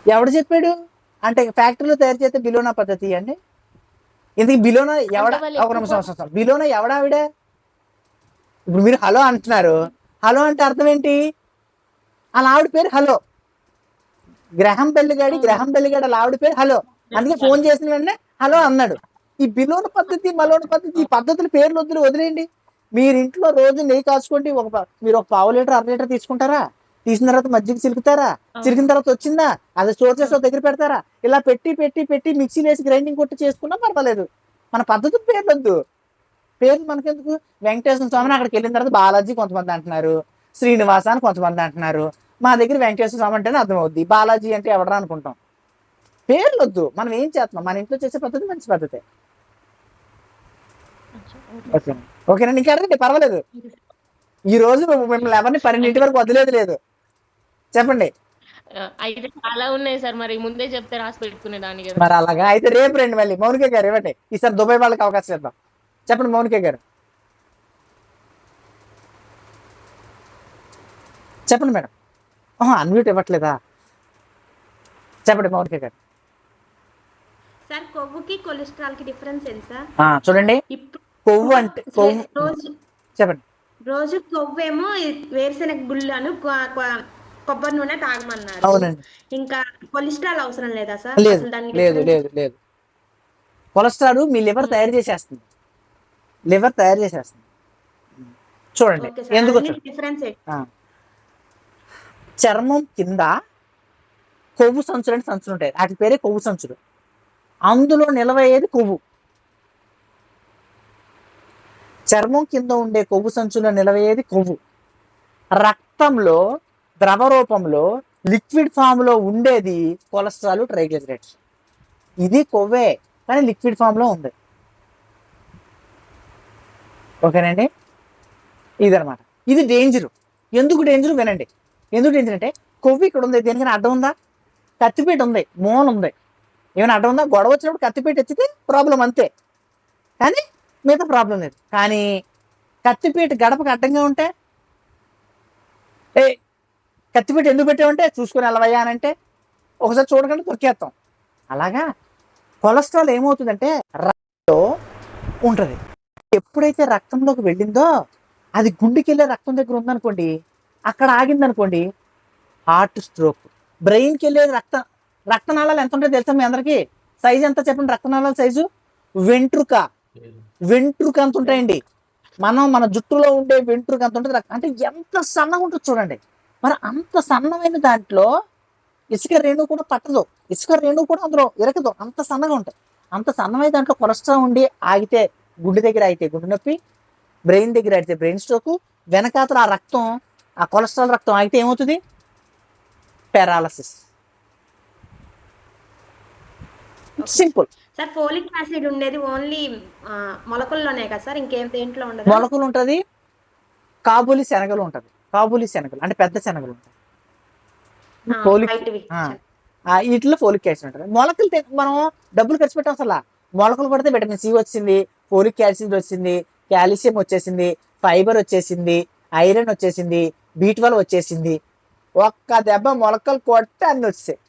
ఎవడు చెప్పాడు? అంటే ఫ్యాక్టరీలో తయారు చేస్తే బిలోనా పద్ధతి అండి. ఇందుకు బిలోనా ఎవడ? ఒక నిమిషం, బిలోనా ఎవడావిడ? ఇప్పుడు మీరు హలో అంటున్నారు, హలో అంటే అర్థం ఏంటి? అలా ఆవిడ పేరు హలో. గ్రహం బెల్లిగాడి అలా ఆవిడ పేరు హలో, అందుకే ఫోన్ చేసిన వెంటనే హలో అన్నాడు. ఈ బిలోన పద్ధతి మలోన పద్ధతి, ఈ పద్ధతుల పేర్లు వదిలేయండి. మీరు ఇంట్లో రోజు నెయ్యి కాచుకోండి. మీరు ఒక 1/2 లీటర్ 1/2 లీటర్ తీసుకుంటారా? తీసిన తర్వాత మజ్జిగ చిలుకుతారా? చిరిగిన తర్వాత వచ్చిందా అది స్టోర్ చేసి దగ్గర పెడతారా? ఇలా పెట్టి మిక్సీలో వేసి గ్రైండింగ్ కొట్టి చేసుకున్నా పర్వాలేదు. మన పద్ధతుల పేర్లు వద్దు. పేర్లు మనకెందుకు? వెంకటేశ్వర స్వామిని అక్కడికి వెళ్ళిన తర్వాత బాలాజీ కొంతమంది అంటున్నారు, శ్రీనివాస అని కొంతమంది అంటున్నారు. మా దగ్గర వెంకటేశ్వర స్వామి అంటేనే అర్థమవుద్ది, బాలాజీ అంటే ఎవడరా అనుకుంటాం. పేర్లు వద్దు. మనం ఏం చేస్తున్నాం? మన ఇంట్లో చేసే పద్ధతి మంచి పద్ధతే. ఓకేనండి, ఇంకా అడగండి, పర్వాలేదు. ఈ రోజు మిమ్మల్ని ఎవరిని 12 వరకు వదిలేదు లేదు. చెప్పండి. అయితే చాలా ఉన్నాయి సార్, మరి ముందే చెప్తే రాసి పెట్టుకునే దాని కదా. మరి అలాగా అయితే రేపు రండి, మళ్ళీ మౌనిక గారు ఇవ్వండి. ఈసారి దుబాయ్ వాళ్ళకి అవకాశం ఇద్దాం. చెప్పండి మౌనిక గారు, చెప్పండి మేడం. అన్మ్యూట్ ఇవ్వట్లేదా? చెప్పండి మౌనిక గారు. సార్ కొవ్వుకి కొలెస్ట్రాల్ కి డిఫరెన్స్ ఏంటి సార్? చూడండి, ఇప్పుడు కొవ్వు అంటే కొవ్వు, రోజు చెప్పండి. రోజు కొవ్వేమో వేరుశెనగ గుళ్ళను కొబ్బరి నూనె తాగమన్నారు. అవునండి. ఇంకా కొలెస్ట్రాల్ అవసరం లేదా సార్? లేదు అసలు దానికి లేదు difference? లేదు లేదు. కొలెస్ట్రాల్ మీ లివర్ తయారు చేసేస్తుంది, లివర్ తయారు చేసేస్తుంది. చూడండి ఓకే సార్, ఎందుకు అన్ని డిఫరెన్స్ ఏంటి? చర్మం కింద కొవ్వు సంచులు అంటే సంచులు ఉంటాయి, వాటి పేరే కొవ్వు సంచులు. అందులో నిలవయ్యేది కొవ్వు. చర్మం కింద ఉండే కొవ్వు సంచులో నిలవయ్యేది కొవ్వు. రక్తంలో ద్రవ రూపంలో లిక్విడ్ ఫామ్ లో ఉండేది కొలెస్ట్రాల్, ట్రైగ్లిజరైడ్స్. ఇది కొవ్వే కానీ లిక్విడ్ ఫామ్ లో ఉంది. ఓకేనండి, ఇదనమాట. ఇది డేంజరు. ఎందుకు డేంజరు వినండి. ఎందుకు డేంజర్ అంటే కొవ్వు ఇక్కడ ఉంది, దేనికైనా అడ్డం ఉందా? కత్తిపేట ఉంది, మోన్ ఉంది, ఏమైనా అడ్డం ఉందా? గొడవ వచ్చినప్పుడు కత్తిపేట ఎత్తితే ప్రాబ్లం అంతే, కానీ మిగతా ప్రాబ్లం లేదు. కానీ కత్తిపేట గడపకి అడ్డంగా ఉంటే, కత్తిపేట ఎందుకు పెట్టామంటే చూసుకొని వెళ్ళవయ్యా అని అంటే ఒకసారి చూడకుండా తొక్కేస్తాం. అలాగా కొలెస్ట్రాల్ ఏమవుతుందంటే రక్తంలో ఉంటుంది. ఎప్పుడైతే రక్తంలోకి వెళ్ళిందో అది గుండెకి వెళ్ళే రక్తం దగ్గర ఉందనుకోండి, అక్కడ ఆగిందనుకోండి, హార్ట్ స్ట్రోక్. బ్రెయిన్కి వెళ్ళే రక్తనాళాలు ఎంత ఉంటాయో తెలుసా మీ అందరికీ? సైజు ఎంత చెప్పండి? రక్తనాళాల సైజు వెంట్రుక అంత ఉంటాయండి. మన జుట్టులో ఉండే వెంట్రుక అంత ఉంటుంది. అంటే ఎంత సన్నగా ఉంటుంది చూడండి. మరి అంత సన్నమైన దాంట్లో ఇసుక రేణువు కూడా పట్టదు, ఇసుక రేణువు కూడా అందులో ఇరకదు, అంత సన్నగా ఉంటాయి. అంత సన్నమైన దాంట్లో కొలెస్ట్రాల్ ఉండి ఆగితే గుండె దగ్గర అయితే గుండె నొప్పి, బ్రెయిన్ దగ్గర అయితే బ్రెయిన్ స్ట్రోక్, వెనకాతల ఆ రక్తం, ఆ కొలెస్ట్రాల్ రక్తం ఆగితే ఏమవుతుంది? Paralysis. Simple. Sir folic acid ఉండేది ఓన్లీ మొలకల్లోనే కదా సార్? ఇంకేం దేంట్లో ఉండదు? మొలకలు ఉంటుంది, కాబూలి శనగలు ఉంటుంది. కాబూలి శనగలు అంటే పెద్ద శనగలు ఉంటాయి. వీటిలో ఫోలిక్ యాసిడ్ ఉంటుంది. మొలకలు మనం డబ్బులు ఖర్చు పెట్టాం అసలు. మొలకలు పడితే విటమిన్ సి వచ్చింది, ఫోలిక్ యాసిడ్ వచ్చింది, కాల్షియం వచ్చేసింది, ఫైబర్ వచ్చేసింది, ఐరన్ వచ్చేసింది, B12 వచ్చేసింది. ఒక్క దెబ్బ మొలకలు కొట్టి అన్ని వచ్చాయి.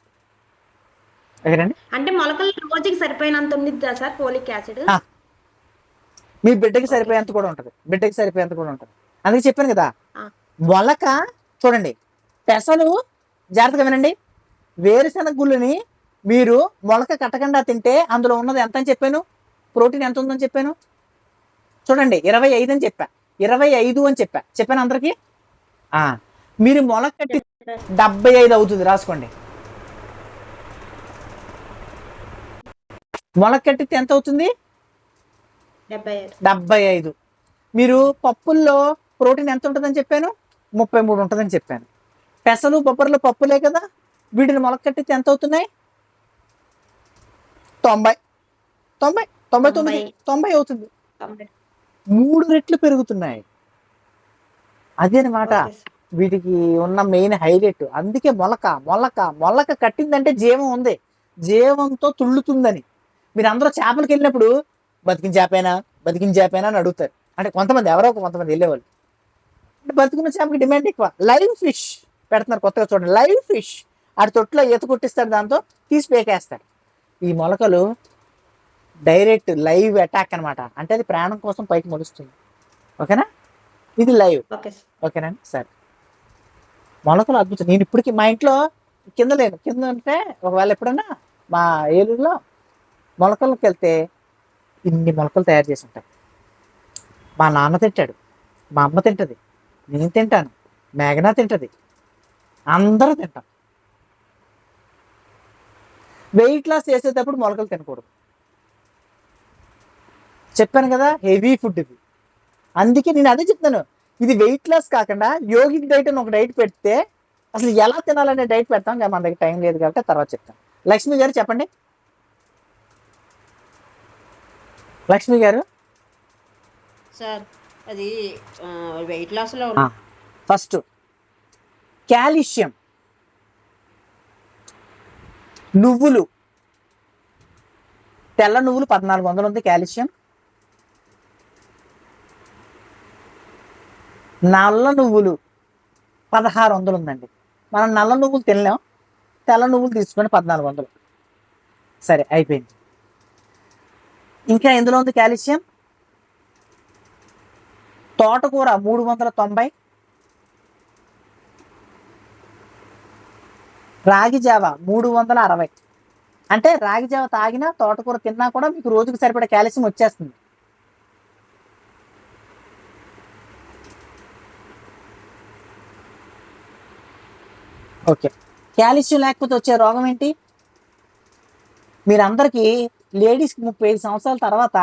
అంటే మొలకలు రోజుకి సరిపోయినంత ఉండిద్దా సార్ ఫోలిక్ యాసిడ్? మీ బిడ్డకి సరిపోయేంత కూడా ఉంటుంది, బిడ్డకి సరిపోయేంత కూడా ఉంటుంది. అందుకే చెప్పాను కదా, మొలక చూడండి. పెసలు జాగ్రత్తగా వినండి. వేరుశెనగ గుళ్ళని మీరు మొలక కట్టకుండా తింటే అందులో ఉన్నది ఎంత అని చెప్పాను? ప్రోటీన్ ఎంత ఉందని చెప్పాను? చూడండి, 25 అని చెప్పా, 25 అని చెప్పాను అందరికి. మీరు మొలక కట్టి 75 అవుతుంది, రాసుకోండి. మొలక కట్టితే ఎంత అవుతుంది? 75. మీరు పప్పుల్లో ప్రోటీన్ ఎంత ఉంటుందని చెప్పాను? 33 ఉంటుందని చెప్పాను. పెసలు బొబ్బర్లు పప్పులే కదా, వీటిని మొలక కట్టితే ఎంత అవుతున్నాయి? 90 అవుతుంది. 3 రెట్లు పెరుగుతున్నాయి. అదేనమాట వీటికి ఉన్న మెయిన్ హైలైట్. అందుకే మొలక కట్టిందంటే జీవం ఉంది, జీవంతో తుళ్ళుతుందని. మీరు అందరూ చేపలకి వెళ్ళినప్పుడు బతికిన చేపైనా అని అడుగుతారు. అంటే కొంతమంది, ఎవరో కొంతమంది వెళ్ళేవాళ్ళు. అంటే బతుకున్న చేపకి డిమాండ్ ఎక్కువ. లైవ్ ఫిష్ పెడుతున్నారు కొత్తగా, చూడండి, లైవ్ ఫిష్. ఆడి తొట్టులో ఈత కొట్టిస్తాడు, దాంతో తీసి పేకేస్తాడు. ఈ మొలకలు డైరెక్ట్ లైవ్ అటాక్ అనమాట. అంటే అది ప్రాణం కోసం పైకి మొలుస్తుంది. ఓకేనా? ఇది లైవ్. ఓకేనండి, సరే. మొలకలు అద్భుతం. నేను ఇప్పటికి మా ఇంట్లో కింద అంటే ఒకవేళ ఎప్పుడన్నా మా ఏలూరులో మొలకలకు వెళ్తే ఇన్ని మొలకలు తయారు చేసి ఉంటాయి. మా నాన్న తింటాడు, మా అమ్మ తింటది, నేను తింటాను, మేఘనా తింటది, అందరూ తింటాం. వెయిట్ లాస్ చేసేటప్పుడు మొలకలు తినకూడదు, చెప్పాను కదా, హెవీ ఫుడ్ ఇది. అందుకే నేను అదే చెప్తాను, ఇది వెయిట్ లాస్ కాకుండా యోగిక్ డైట్ అని ఒక డైట్ పెడితే అసలు ఎలా తినాలనే డైట్ పెడతాం. మన దగ్గర టైం లేదు కాబట్టి తర్వాత చెప్తాను. లక్ష్మి గారు చెప్పండి. లక్ష్మి గారు. సార్ అది వెయిట్ లాస్ లో ఫస్ట్ కాల్షియం. నువ్వులు, తెల్ల నువ్వులు 1400 ఉంది కాల్షియం. నల్ల నువ్వులు 1600 ఉందండి. మనం నల్ల నువ్వులు తినలేం, తెల్ల నువ్వులు తీసుకొని 1400. సరే అయిపోయింది. ఇంకా ఎందులో ఉంది కాల్షియం? తోటకూర 390, రాగి జావ 360. అంటే రాగి జావ తాగినా తోటకూర తిన్నా కూడా మీకు రోజుకు సరిపడే కాల్షియం వచ్చేస్తుంది. ఓకే, కాల్షియం లేకపోతే వచ్చే రోగం ఏంటి? మీరందరికీ లేడీస్కి 35 సంవత్సరాల తర్వాత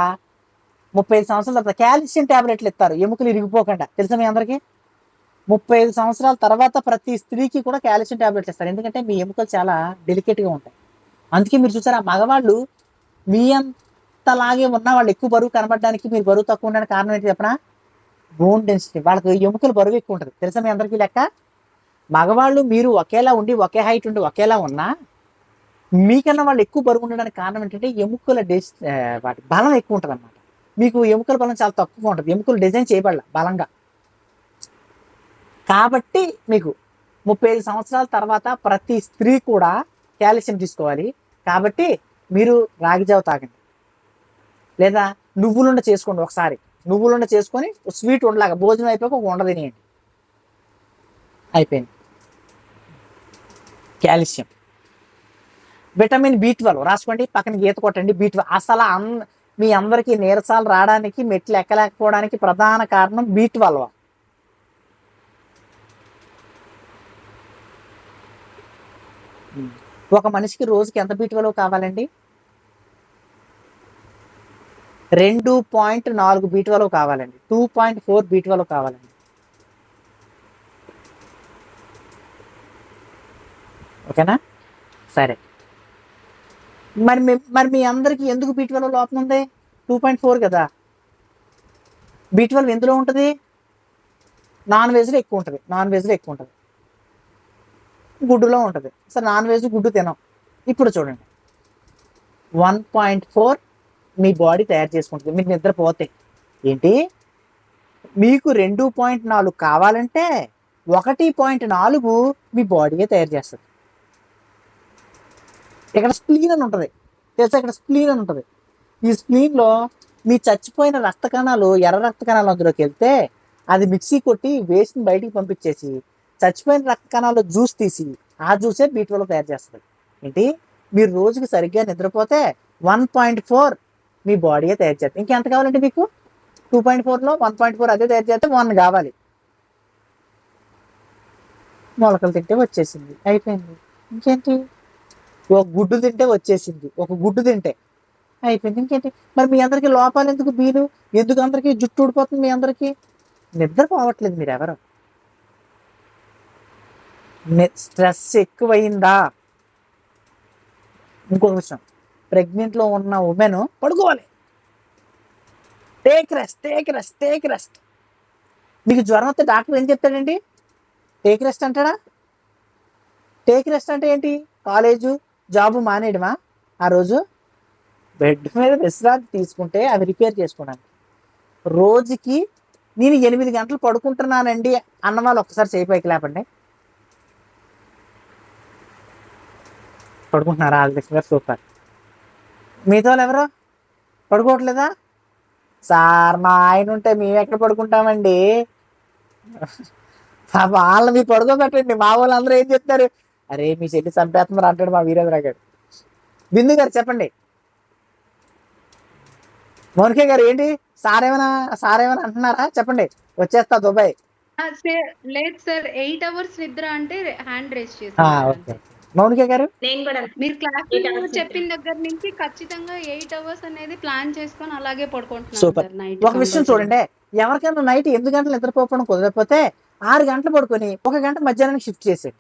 కాల్షియం టాబ్లెట్లు ఇస్తారు ఎముకలు ఇరిగిపోకుండా. తెలుసా మీ అందరికీ? 35 సంవత్సరాల తర్వాత ప్రతి స్త్రీకి కూడా కాల్షియం టాబ్లెట్లు ఇస్తారు. ఎందుకంటే మీ ఎముకలు చాలా డెలికేట్గా ఉంటాయి. అందుకే మీరు చూసారా, మగవాళ్ళు మీ అంతలాగే ఉన్న వాళ్ళు ఎక్కువ బరువు కనబడడానికి, మీరు బరువు తక్కువ ఉండడానికి కారణం ఏంటి చెప్పనా? Bone density. వాళ్ళకి ఎముకలు బరువు ఎక్కువ ఉంటుంది. తెలుసా మీ అందరికీ లెక్క? మగవాళ్ళు మీరు ఒకేలా ఉండి, ఒకే హైట్ ఉండి ఒకేలా ఉన్నా మీకన్నా వాళ్ళు ఎక్కువ బరువు ఉండడానికి కారణం ఏంటంటే ఎముకల వాటి బలం ఎక్కువ ఉంటుంది అన్నమాట. మీకు ఎముకల బలం చాలా తక్కువగా ఉంటుంది. ఎముకలు డిజైన్ చేయబడాల బలంగా. కాబట్టి మీకు 35 సంవత్సరాల తర్వాత ప్రతి స్త్రీ కూడా కాల్షియం తీసుకోవాలి. కాబట్టి మీరు రాగి జావ తాగండి, లేదా నువ్వులుండ చేసుకోండి. ఒకసారి నువ్వులుండ చేసుకొని స్వీట్ ఉండలాగా భోజనం అయిపోయాక ఒక ఉండ తినేయండి. అయిపోయింది. కాల్షియం. విటమిన్ B12 రాసుకోండి, పక్కన గీత కొట్టండి. B12 అసలు మీ అందరికీ నీరసాలు రావడానికి, మెట్లు ఎక్కలేకపోవడానికి ప్రధాన కారణం B12. ఒక మనిషికి రోజుకి ఎంత B12 కావాలండి? 2.4 B12 కావాలండి. 2.4 B12 కావాలండి. ఓకేనా? సరే, మరి మీ అందరికీ ఎందుకు B12 లోపం ఉంది? 2.4 కదా. B12 ఎందులో ఉంటుంది? నాన్ వెజ్లో ఎక్కువ ఉంటుంది. గుడ్డులో ఉంటుంది. సరే, నాన్ వెజ్ గుడ్డు తినం. ఇప్పుడు చూడండి, 1.4 మీ బాడీ తయారు చేసుకుంటుంది. మీరు నిద్రపోతే ఏంటి, మీకు 2.4 కావాలంటే 1.4 మీ బాడీయే తయారు చేస్తుంది. ఇక్కడ స్ప్లీన్ అని ఉంటుంది. తెలుసా? ఇక్కడ స్ప్లీన్ అని ఉంటుంది. ఈ స్ప్లీన్లో మీ చచ్చిపోయిన రక్త కణాలు, ఎర్ర రక్త కణాలు అందులోకి వెళ్తే అది మిక్సీ కొట్టి వేస్ట్ని బయటికి పంపించేసి చచ్చిపోయిన రక్త కణాలు జ్యూస్ తీసి ఆ జ్యూసే B12 తయారు చేస్తుంది. ఏంటి, మీరు రోజుకి సరిగ్గా నిద్రపోతే 1.4 మీ బాడీయే తయారు చేస్తుంది. ఇంకెంత కావాలంటే మీకు? 2.4లో 1.4 అదే తయారు చేస్తే 1 కావాలి. మొలకలు తింటే వచ్చేసింది, అయిపోయింది. ఇంకేంటి, ఒక గుడ్డు తింటే వచ్చేసింది, ఒక గుడ్డు తింటే అయిపోయింది. ఇంకేంటి, మరి మీ అందరికీ లోపాలు ఎందుకు? బీలు ఎందుకు? అందరికీ జుట్టు ఊడిపోతుంది. మీ అందరికీ నిద్రపోవట్లేదు. మీరు ఎవరు? స్ట్రెస్ ఎక్కువయిందా? ఇంకొక విషయం, ప్రెగ్నెంట్లో ఉన్న ఉమెన్ పడుకోవాలి. Take rest. మీకు జ్వరం వస్తే డాక్టర్ ఏం చెప్తాడండి? టేక్ రెస్ట్ అంటాడా? టేక్ రెస్ట్ అంటే ఏంటి? కాలేజు జాబు మానేయడమా? ఆ రోజు బెడ్ మీద విశ్రాంతి తీసుకుంటే అవి రిపేర్ చేసుకోవడానికి. రోజుకి నేను 8 గంటలు పడుకుంటున్నానండి అన్న వాళ్ళు ఒక్కసారి చేయిపైకి లేపండి. పడుకుంటున్నారా? ఆదిలక్ష్మి గారు సూపర్. మిగతా వాళ్ళు ఎవరు పడుకోవట్లేదా? సార్, మా ఆయన ఉంటే మేము ఎక్కడ పడుకుంటామండి. వాళ్ళని మీరు పడుకోబెట్టండి. మా వాళ్ళు అందరూ ఏం చెప్తారు? అరే, మీ చెల్లి చంపేస్తున్నారు అంటాడు మా వీరేంద్ర గారు. బిందు గారు చెప్పండి. మౌనిక గారు ఏంటి, సార్ ఏమైనా అంటున్నారా? చెప్పండి, వచ్చేస్తా దుబాయ్. లేదు సార్, 8 అవర్స్ నిద్ర అంటే హ్యాండ్ రేస్ చేసి. ఓకే, మౌనిక గారు నేను కూడా మీరు క్లాస్ చెప్పిన దగ్గర నుంచి ఖచ్చితంగా 8 అవర్స్ అనేది ప్లాన్ చేసుకొని అలాగే పడుకుంటున్నాను. సూపర్. ఒక విషయం చూడండి, ఎవరికైనా నైట్ 8 గంటలు నిద్రపోవడం కుదరకపోతే 6 గంటలు పడుకొని 1 గంట మధ్యాహ్నానికి షిఫ్ట్ చేసేది.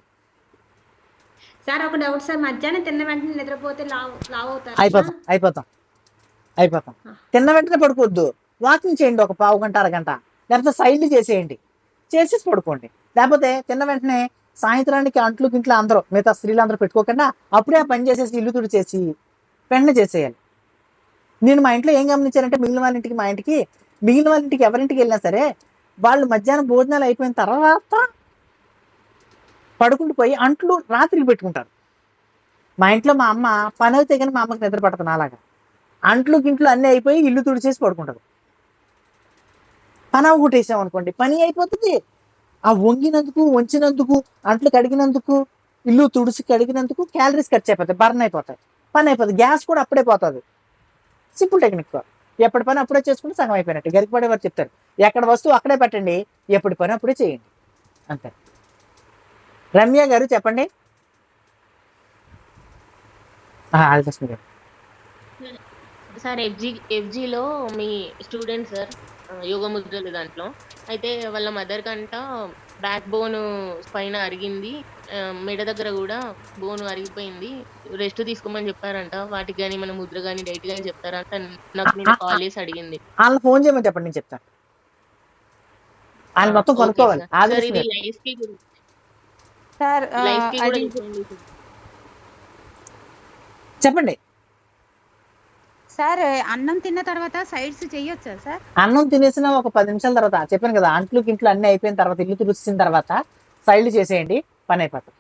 సార్ ఒక డౌట్ సార్, మధ్యాహ్నం తిన్న వెంటనే నిద్రపోతే లావ్ అవుతారు? అయిపోతాం. తిన్న వెంటనే పడుకోవద్దు. వాకింగ్ చేయండి, ఒక పావు గంట, అరగంట, లేకపోతే సైడ్లు చేసేయండి, చేసేసి పడుకోండి. లేకపోతే తిన్న వెంటనే సాయంత్రానికి అంట్లు గింట్లు అందరూ, మిగతా స్త్రీలు అందరూ పెట్టుకోకుండా అప్పుడే ఆ పని చేసేసి ఇల్లు తుడిచేసి వెంటనే చేసేయాలి. నేను మా ఇంట్లో ఏం గమనించానంటే, మిగిలిన వాళ్ళ ఇంటికి ఎవరింటికి వెళ్ళినా సరే వాళ్ళు మధ్యాహ్నం భోజనాలు అయిపోయిన తర్వాత పడుకుంటూ పోయి అంట్లు రాత్రికి పెట్టుకుంటారు. మా ఇంట్లో మా అమ్మ పని అయితే కానీ మా అమ్మకి నిద్ర పడుతుంది అలాగా. అంట్లు గింట్లు అన్నీ అయిపోయి ఇల్లు తుడిచేసి పడుకుంటారు. పని అవగొట్టేసాం అనుకోండి, పని అయిపోతుంది. ఆ వంగినందుకు, వంచినందుకు, అంట్లు కడిగినందుకు, ఇల్లు తుడిసి కడిగినందుకు క్యాలరీస్ ఖర్చు అయిపోతాయి, బర్న్ అయిపోతాయి, పని అయిపోతుంది. గ్యాస్ కూడా అప్పుడే పోతుంది. Simple technique. ఎప్పటి పని అప్పుడే చేసుకుంటే సగం అయిపోయినట్టు. గరికపడేవారు చెప్తారు, ఎక్కడ వస్తువు అక్కడే పెట్టండి, ఎప్పటి పని అప్పుడే చేయండి, అంతే. రమ్య గారు చెప్పండి. ఆదిలక్ష్మి గారు. సార్ ఎఫ్జీలో మీ స్టూడెంట్ సార్ యోగ ముద్రలు దాంట్లో అయితే వాళ్ళ మదర్ కంట బ్యాక్ బోన్ పైన అరిగింది, మెడ దగ్గర కూడా బోన్ అరిగిపోయింది, రెస్ట్ తీసుకోమని చెప్పారంట. వాటికి కానీ మన ముద్ర కానీ డైట్ కానీ చెప్తారంట. నాకు నేను కాల్ చేసి అడిగింది. వాళ్ళ ఫోన్ చేయమని చెప్పండి, నేను చెప్తాను. వాళ్ళు మొత్తం కొనుక్కోవాలి. సార్ ఇది లైఫ్ కి సార్ లైఫ్ కి కూడా అది చెప్పండి. సార్ అన్నం తిన్న తర్వాత సైడ్స్ చేయొచ్చా సార్? అన్నం తినేసిన ఒక 10 నిమిషాల తర్వాత, చెప్పాను కదా, అంట్లు గింట్లు అన్ని అయిపోయిన తర్వాత, ఇల్లు తుడిచిన తర్వాత సైడ్లు చేసేయండి, పని అయిపోతుంది.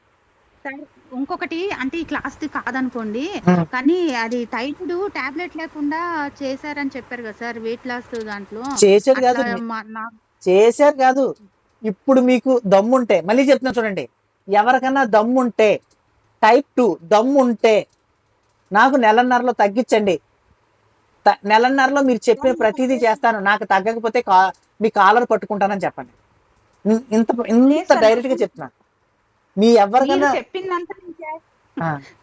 సార్ ఇంకొకటి అంటే ఈ క్లాస్ కాదనుకోండి, కానీ అది టైఫాయిడ్ టాబ్లెట్ లేకుండా చేశారని చెప్పారు కదా సార్, వెయిట్ లాస్ దాంట్లో. చేశారు కాదు, చేశారు కాదు. ఇప్పుడు మీకు దమ్ముంటే, మళ్ళీ చెప్తున్నా చూడండి, ఎవరికన్నా దమ్ముంటే, టైప్ 2 దమ్ముంటే నాకు నెలన్నరలో తగ్గించండి, నెలన్నరలో మీరు చెప్పే ప్రతిదీ చేస్తాను, నాకు తగ్గకపోతే మీ కాలర్ పట్టుకుంటానని చెప్పండి. ఇంత డైరెక్ట్ గా చెప్తున్నాను. మీ ఎవరికైనా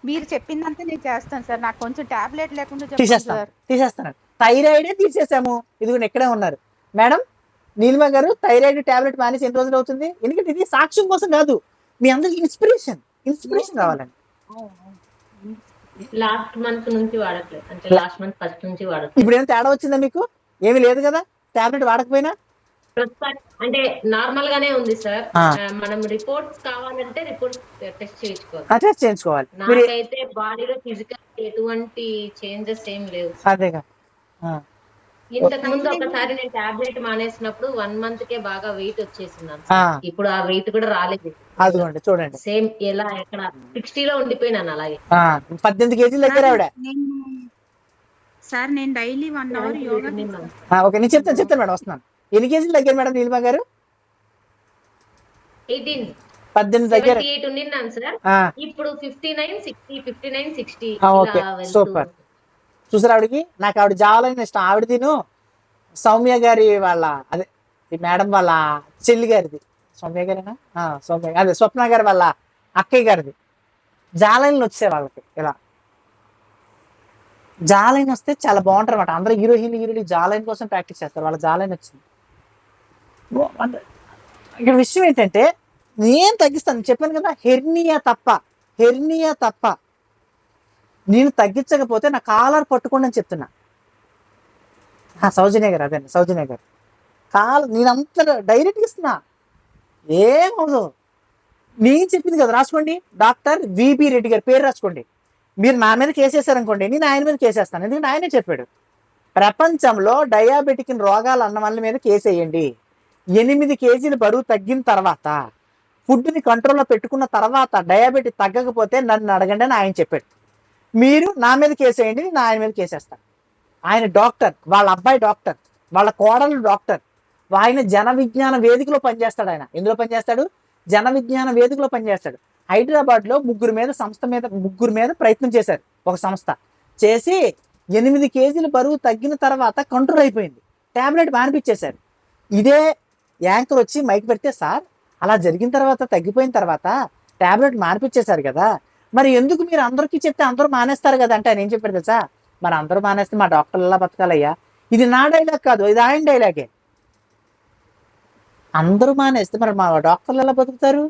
మీరు చెప్పిందంతా నేను చేస్తాను సార్. నాకు కొంచెం టాబ్లెట్ లేకుండా తీసేస్తాను. థైరాయిడే తీసేసాము, ఇదిగో ఇక్కడే ఉన్నారు మేడం నీలిమ గారు. థైరాయిడ్ టాబ్లెట్ మానేసి ఎన్ని రోజులు అవుతుంది? ఎందుకంటే ఇది సాక్ష్యం కోసం కాదు, మీ అందరికి ఇన్స్పిరేషన్ కావాలండి. లాస్ట్ మంత్ నుంచి వాడట్లేదు, అంటే లాస్ట్ మంత్ ఫస్ట్ నుంచి వాడట్లేదు. ఇప్పుడు ఏమైనా తేడా వచ్చిందా మీకు? ఏమీ లేదు కదా, టాబ్లెట్ వాడకపోయినా అంటే నార్మల్ గానే ఉంది సార్. మనం రిపోర్ట్స్ కావాలంటే రిపోర్ట్స్ టెస్ట్ చేయించుకోవాలి. నాకైతే బాడీలో ఫిజికల్ ఎటువంటి చేంజెస్ ఏం లేవు. అదేగా. ఇంతకు ముందు ఒకసారి నేను టాబ్లెట్ మానేసినప్పుడు 1 మంత్ కే బాగా వెయిట్ వచ్చేసింది. ఇప్పుడు ఆ వెయిట్ కూడా రాలేదు. అదిగోండి చూడండి, సేమ్ ఎలా ఎక్కడ 60 లో ఉండిపోయినాను అలాగే. 18 కేజీల దగ్గర ఆవిడ. సార్ నేను డైలీ 1 అవర్ యోగా. ఓకే, నేను చెప్తాను మేడం, వస్తున్నాను. ఎన్ని కేజీలు తగ్గారు మేడం నీలిమ గారు? 18 దగ్గర. 78 ఉన్నాను సార్. ఇప్పుడు 59, 60, 59, 60. Okay, super. చూసారు ఆవిడకి, నాకు ఆవిడ జావాలని ఇష్టం. ఆవిడ తిను సౌమ్య గారి వాళ్ళ, అదే ఈ మేడం వాళ్ళ చెల్లి గారిది, సౌమ్య గారేనా? సౌమ్య, అదే స్వప్న గారి వాళ్ళ అక్కయ్య గారిది జాలైన్లు వచ్చాయి వాళ్ళకి. ఇలా జాలైన్ వస్తే చాలా బాగుంటారు అనమాట. అందరూ హీరోలు జాలైన్ కోసం ప్రాక్టీస్ చేస్తారు. వాళ్ళ జాలైన్ వచ్చింది. ఇక్కడ విషయం ఏంటంటే, నేను తగ్గిస్తాను చెప్పాను కదా, హెర్నియా తప్ప నేను తగ్గించకపోతే నా కాలర్ పట్టుకోండి అని చెప్తున్నా. సౌజన్య గారు, అదే సౌజన్య గారు నేను అంత డైరెక్ట్గా ఇస్తున్నా, ఏమవుదు. నేను చెప్పింది కదా, రాసుకోండి. డాక్టర్ విబి రెడ్డి గారి పేరు రాసుకోండి. మీరు నా మీద కేసేసారనుకోండి, నేను ఆయన మీద కేసేస్తాను. ఎందుకంటే ఆయనే చెప్పాడు, ప్రపంచంలో డయాబెటిక్ రోగాలు అన్న వాళ్ళ మీద కేసేయండి. 8 కేజీలు బరువు తగ్గిన తర్వాత, ఫుడ్ని కంట్రోల్లో పెట్టుకున్న తర్వాత డయాబెటిక్ తగ్గకపోతే నన్ను అడగండి అని ఆయన చెప్పాడు. మీరు నా మీద కేసేయండి, నేను ఆయన మీద కేసేస్తాను. ఆయన డాక్టర్, వాళ్ళ అబ్బాయి డాక్టర్, వాళ్ళ కోడలు డాక్టర్. ఆయన జన విజ్ఞాన వేదికలో పనిచేస్తాడు. ఆయన ఎందులో పనిచేస్తాడు? జన విజ్ఞాన వేదికలో పనిచేస్తాడు. హైదరాబాద్లో ముగ్గురు మీద ప్రయత్నం చేశారు. ఒక సంస్థ చేసి 8 కేజీలు బరువు తగ్గిన తర్వాత కంట్రోల్ అయిపోయింది, టాబ్లెట్ మానిపించేశారు. ఇదే యాంకర్ వచ్చి మైక్ పెడితే, సార్ అలా జరిగిన తర్వాత, తగ్గిపోయిన తర్వాత టాబ్లెట్ మానిపించేశారు కదా, మరి ఎందుకు మీరు అందరికీ చెప్తే అందరూ మానేస్తారు కదా అంటే ఆయన ఏం చెప్పారు తెలుసా? మరి అందరూ మానేస్తే మా డాక్టర్లు ఎలా బతకాలయ్యా? ఇది నా డైలాగ్ కాదు, ఇది ఆయన డైలాగే. అందరూ మానేస్తే మరి మా డాక్టర్లు ఎలా బతుకుతారు?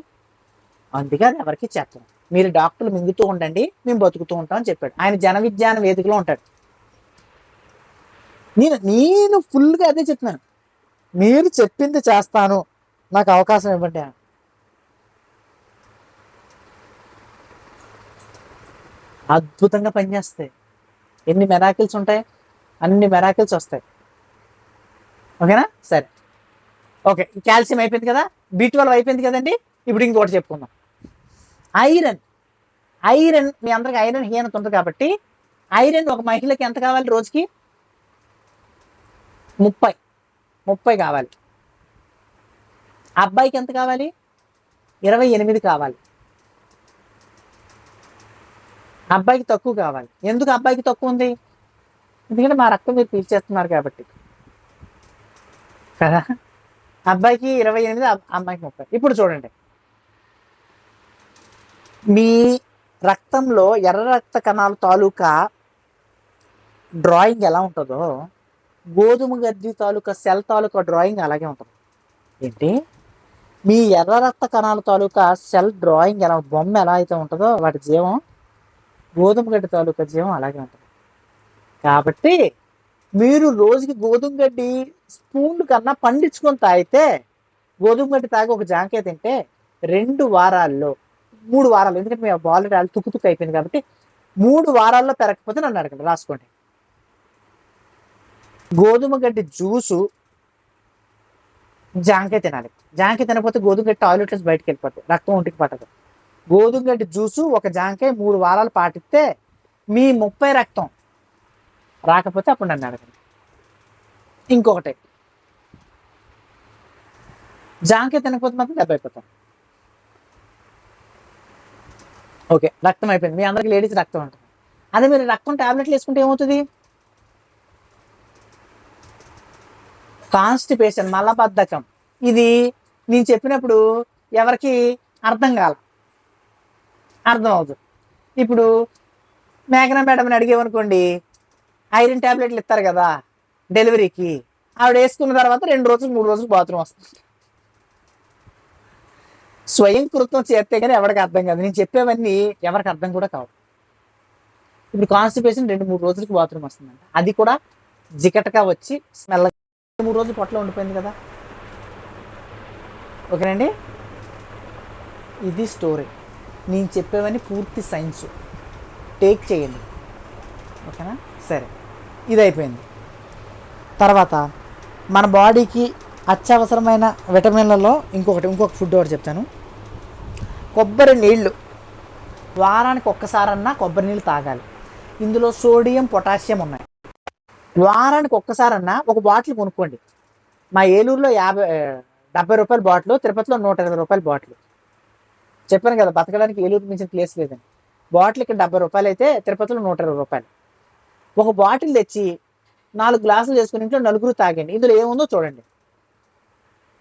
అందుకే అది ఎవరికి చెప్పను. మీరు డాక్టర్లు మింగుతూ ఉండండి, మేము బతుకుతూ ఉంటాం అని చెప్పాడు. ఆయన జన విజ్ఞాన వేదికలో ఉంటాడు. నేను ఫుల్గా అదే చెప్తున్నాను, మీరు చెప్పింది చేస్తాను, నాకు అవకాశం ఇవ్వండి. అద్భుతంగా పనిచేస్తాయి. ఎన్ని మెరాకిల్స్ ఉంటాయి, అన్ని మెరాకిల్స్ వస్తాయి. ఓకేనా? సరే, ఓకే, కాల్షియం అయిపోయింది కదా, B12 అయిపోయింది కదండి. ఇప్పుడు ఇంకోటి చెప్పుకుందాం. ఐరన్. ఐరన్ మీ అందరికి ఐరన్ హీనత ఉంటుంది కాబట్టి ఐరన్ ఒక మహిళకి ఎంత కావాలి రోజుకి? 30 కావాలి. అబ్బాయికి ఎంత కావాలి? 28 కావాలి. అబ్బాయికి తక్కువ కావాలి. ఎందుకు అబ్బాయికి తక్కువ ఉంది? ఎందుకంటే మా రక్తం మీరు పీల్చేస్తున్నారు కాబట్టి కదా. అబ్బాయికి 28, అమ్మాయికి 30. ఇప్పుడు చూడండి, మీ రక్తంలో ఎర్ర రక్త కణాల తాలూకా డ్రాయింగ్ ఎలా ఉంటుందో గోధుమ గడ్డి తాలూకా సెల్ తాలూకా డ్రాయింగ్ అలాగే ఉంటుంది. ఏంటి, మీ ఎర్ర రక్త కణాల తాలూకా సెల్ డ్రాయింగ్ ఎలా, బొమ్మ ఎలా అయితే ఉంటుందో వాటి జీవం గోధుమ గడ్డి తాలూకా జీవం అలాగే ఉంటుంది. కాబట్టి మీరు రోజుకి గోధుమ గడ్డి స్పూన్లు కన్నా పండించుకొని తాగితే, గోధుమ గడ్డి తాగి ఒక జాంకాయ తింటే 2 వారాల్లో 3 వారాలు, ఎందుకంటే మీ ఆల్రెడీ తుక్కు అయిపోయింది కాబట్టి 3 వారాల్లో పెరగకపోతే నన్ను అడగండి, రాసుకోండి. గోధుమ గడ్డి జ్యూసు జాంకాయ తినాలి. జాంకాయ తినకపోతే గోధుమ గడ్డి టాయిలెట్స్ బయటకు వెళ్ళిపోతాయి, రక్తం ఒంటికి పట్టదు. గోధుమ గడ్డి జ్యూసు ఒక జాంకాయ 3 వారాలు పాటిస్తే మీ 30 రక్తం రాకపోతే అప్పుడు నన్ను అడగండి. ఇంకొకటి, జాంకాయ తినకపోతే మాత్రం 70 అయిపోతాం. ఓకే, రక్తం అయిపోయింది. మీ అందరికి లేడీస్ రక్తం ఉంటుంది. అదే మీరు రక్తం టాబ్లెట్లు వేసుకుంటే ఏమవుతుంది? కాన్స్టిపేషన్, మలబద్ధకం. ఇది నేను చెప్పినప్పుడు ఎవరికి అర్థం అవుతుంది. ఇప్పుడు మేఘనా మేడంని అడిగేవనుకోండి, ఐరన్ టాబ్లెట్లు ఇస్తారు కదా డెలివరీకి, ఆవిడ వేసుకున్న తర్వాత 2 రోజులు 3 రోజులు బాత్రూమ్ వస్తుంది. స్వయం కృతం చేస్తే కానీ ఎవరికి అర్థం కాదు. నేను చెప్పేవన్నీ ఎవరికి అర్థం కూడా కావు. ఇప్పుడు కాన్స్టిపేషన్ 2-3 రోజులకి బాత్రూమ్ వస్తుందంట. అది కూడా జికటగా వచ్చి స్మెల్ 3 రోజులు పొట్టలో ఉండిపోయింది కదా. ఓకేనండి, ఇది స్టోరీ. నేను చెప్పేవన్నీ పూర్తి సైన్స్, టేక్ చేయండి. ఓకేనా? సరే, ఇది అయిపోయింది. తర్వాత మన బాడీకి అత్యవసరమైన విటమిన్లలో ఇంకొక ఫుడ్ ఒకటి చెప్తాను. కొబ్బరి నీళ్ళు వారానికి ఒక్కసారన్నా కొబ్బరి నీళ్ళు తాగాలి. ఇందులో సోడియం, పొటాషియం ఉన్నాయి. వారానికి ఒక్కసారన్నా ఒక బాటిల్ కొనుక్కోండి. మా ఏలూరులో 70 రూపాయల బాటిల్, తిరుపతిలో 120 రూపాయల బాటిల్. చెప్పాను కదా, బతకడానికి ఏలూరు మించిన ప్లేస్ లేదని. బాటిల్ ఇక్కడ 70 రూపాయలు అయితే తిరుపతిలో 120 రూపాయలు. ఒక బాటిల్ తెచ్చి 4 గ్లాసులు చేసుకుని ఇంట్లో నలుగురు తాగండి. ఇందులో ఏముందో చూడండి.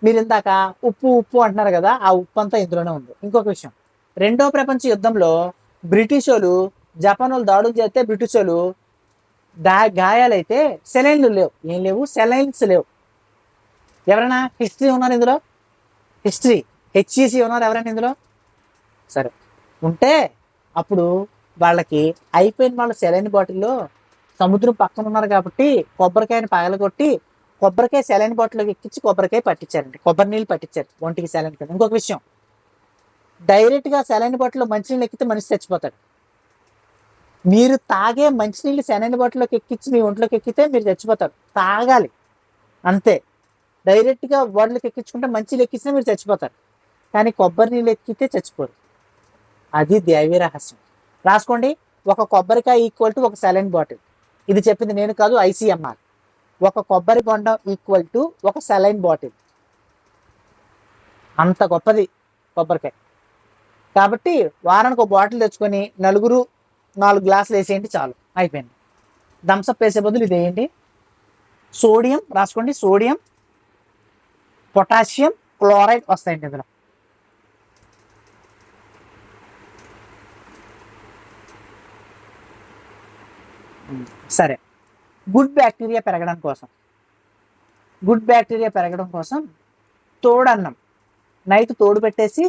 మీరు ఇందాక ఉప్పు అంటున్నారు కదా, ఆ ఉప్పు అంతా ఇందులోనే ఉంది. ఇంకొక విషయం, 2వ ప్రపంచ యుద్ధంలో బ్రిటిష్ వాళ్ళు జపాన్ వాళ్ళు దాడులు చేస్తే బ్రిటిష్ వాళ్ళు గాయాలైతే సెలైన్లు లేవు. ఏం లేవు? సెలైన్స్ లేవు. ఎవరైనా హిస్టరీ ఉన్నారు ఇందులో? హెచ్ఈసి ఉన్నారు ఎవరైనా ఇందులో? సరే, ఉంటే అప్పుడు వాళ్ళకి అయిపోయిన వాళ్ళ సెలైన్ బాటిల్లో సముద్రం పక్కన ఉన్నారు కాబట్టి కొబ్బరికాయని పగలగొట్టి కొబ్బరికాయ సెలైన్ బాటిల్లోకి ఎక్కించి కొబ్బరికాయ పట్టించారండి. కొబ్బరి నీళ్ళు పట్టించారు ఒంటికి సెలైన్ కింద. ఇంకొక విషయం, డైరెక్ట్గా సెలైన్ బాటిల్లో మంచినీళ్ళు ఎక్కితే మనిషి చచ్చిపోతాడు. మీరు తాగే మంచినీళ్ళు సెలైన్ బాటిల్లోకి ఎక్కించి మీ ఒంట్లోకి ఎక్కితే మీరు చచ్చిపోతారు. తాగాలి అంతే. డైరెక్ట్గా బాటిల్కి ఎక్కించుకుంటే మంచినీళ్ళు ఎక్కించినా మీరు చచ్చిపోతారు, కానీ కొబ్బరి నీళ్ళు ఎక్కితే చచ్చిపోరు. అది దైవీ రహస్యం. రాసుకోండి, ఒక కొబ్బరికాయ ఈక్వల్ టు ఒక సెలైన్ బాటిల్. ఇది చెప్పింది నేను కాదు, ICMR. ఒక కొబ్బరి బొండం ఈక్వల్ టు ఒక సెలైన్ బాటిల్. అంత గొప్పది కొబ్బరికాయ. కాబట్టి వారానికి ఒక బాటిల్ తెచ్చుకొని నలుగురు 4 గ్లాసులు వేసేయండి, చాలు, అయిపోయింది. థమ్స్అప్ వేసే బదులు ఇది వేయండి. సోడియం రాసుకోండి, సోడియం, పొటాషియం, క్లోరైడ్ వస్తాయండి ఇందులో. సరే, గుడ్ బ్యాక్టీరియా పెరగడం కోసం తోడన్నం నైట్ తోడు పెట్టేసి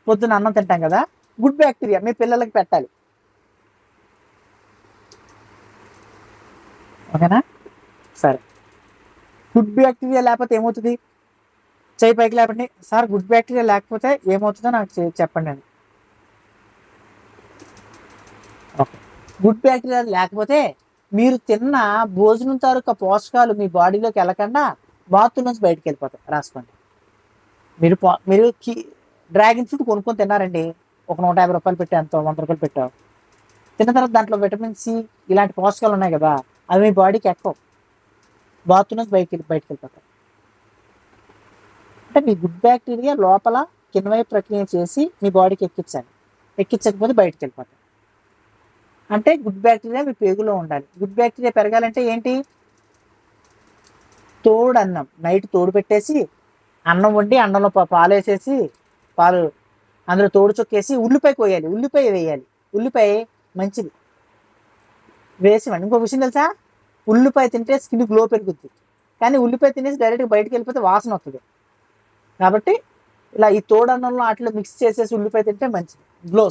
పొద్దున అన్నం తింటాం కదా, గుడ్ బ్యాక్టీరియా మీ పిల్లలకి పెట్టాలి. ఓకేనా? సరే, గుడ్ బ్యాక్టీరియా లేకపోతే ఏమవుతుంది? చేయి పైకి లేపండి. సార్, గుడ్ బ్యాక్టీరియా లేకపోతే ఏమవుతుందో నాకు చెప్పండి అని. ఓకే, గుడ్ బ్యాక్టీరియా లేకపోతే మీరు తిన్న భోజనం తాలూకా పోషకాలు మీ బాడీలోకి వెళ్ళకుండా బాత్రూమ్ నుంచి బయటకు వెళ్ళిపోతాయి. రాసుకోండి. మీరు డ్రాగన్ ఫ్రూట్ కొనుక్కొని తిన్నారండి, ఒక 150 రూపాయలు పెట్టి ఎంతో 100 రూపాయలు పెట్టావు. తిన్న తర్వాత దాంట్లో విటమిన్ సి ఇలాంటి పోషకాలు ఉన్నాయి కదా, అవి మీ బాడీకి ఎక్కువ బాత్రూమ్ నుంచి బయటికి వెళ్ళిపోతాయి. అంటే మీ గుడ్ బ్యాక్టీరియా లోపల కిణ్వయ ప్రక్రియ చేసి మీ బాడీకి ఎక్కించాలి, ఎక్కించకపోతే బయటికి వెళ్ళిపోతాయి. అంటే గుడ్ బ్యాక్టీరియా మీ పేగులో ఉండాలి. గుడ్ బ్యాక్టీరియా పెరగాలంటే ఏంటి? తోడు అన్నం నైట్ తోడు పెట్టేసి అన్నం వండి అన్నంలో పాలు వేసేసి పాలు అందులో తోడు చొక్కేసి ఉల్లిపాయ కోయాలి, ఉల్లిపాయ వేయాలి. ఉల్లిపాయ మంచిది వేసివ్వండి. ఇంకో విషయం తెలుసా, ఉల్లిపాయ తింటే స్కిన్ గ్లో పెరుగుద్ది, కానీ ఉల్లిపాయ తినేసి డైరెక్ట్గా బయటకు వెళ్ళిపోతే వాసన వస్తుంది. కాబట్టి ఇలా ఈ తోడన్నంలో వాటిలో మిక్స్ చేసేసి ఉల్లిపాయ తింటే మంచిది,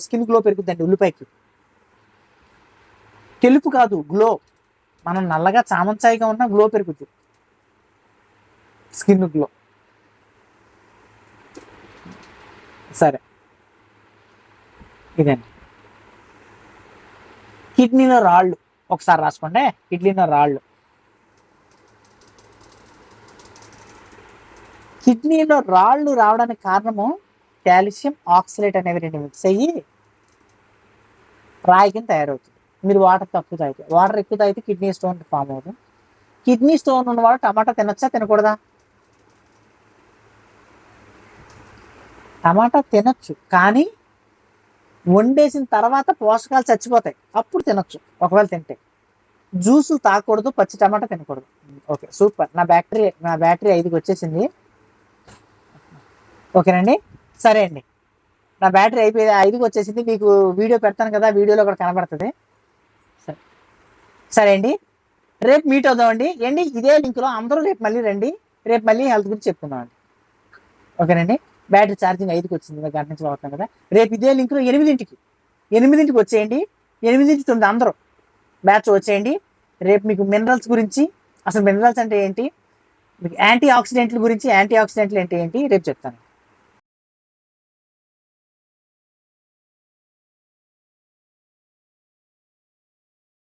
స్కిన్ గ్లో పెరుగుద్దండి. ఉల్లిపాయకి తెలుపు కాదు, గ్లో. మనం నల్లగా చామంచాయిగా ఉన్న గ్లో పెరుగుద్ది, స్కిన్ గ్లో. సరే, ఇదండి. కిడ్నీలో రాళ్ళు ఒకసారి రాసుకోండి. కిడ్నీలో రాళ్ళు, కిడ్నీలో రాళ్ళు రావడానికి కారణము కాల్షియం ఆక్సలేట్ అనేవి 2 మిక్స్ అయ్యి రాయి కింద తయారవుతుంది. మీరు వాటర్ తక్కువ తాగితే, వాటర్ ఎక్కువ తాగితే కిడ్నీ స్టోన్ ఫామ్ అవుతుంది. కిడ్నీ స్టోన్ ఉన్నవాడు టమాటా తినొచ్చా తినకూడదా? టమాటా తినొచ్చు, కానీ వండేసిన తర్వాత పోషకాలు చచ్చిపోతాయి, అప్పుడు తినొచ్చు ఒకవేళ తింటే. జ్యూసులు తాగకూడదు, పచ్చి టమాటా తినకూడదు. Okay, super. నా బ్యాటరీ 5కి వచ్చేసింది. ఓకేనండి, సరే అండి. నా బ్యాటరీ 5కి వచ్చేసింది. మీకు వీడియో పెడతాను కదా, వీడియోలో కూడా కనబడుతుంది. సరే అండి, రేపు మీట్ అవుదామండి. ఇదే లింక్లో అందరూ రేపు మళ్ళీ రండి. రేపు మళ్ళీ హెల్త్ గురించి చెప్పుకుందాం అండి. ఓకేనండి, బ్యాటరీ ఛార్జింగ్ 5కి వచ్చింది, గంట నుంచి అవుతాం కదా. రేపు ఇదే లింక్లో 8ంటికి వచ్చేయండి. 8 నుంచి 9 అందరూ బ్యాచ్ వచ్చేయండి. రేపు మీకు మినరల్స్ గురించి, అసలు మినరల్స్ అంటే ఏంటి, మీకు యాంటీ ఆక్సిడెంట్ల గురించి, యాంటీ ఆక్సిడెంట్లు అంటే ఏంటి రేపు చెప్తాను.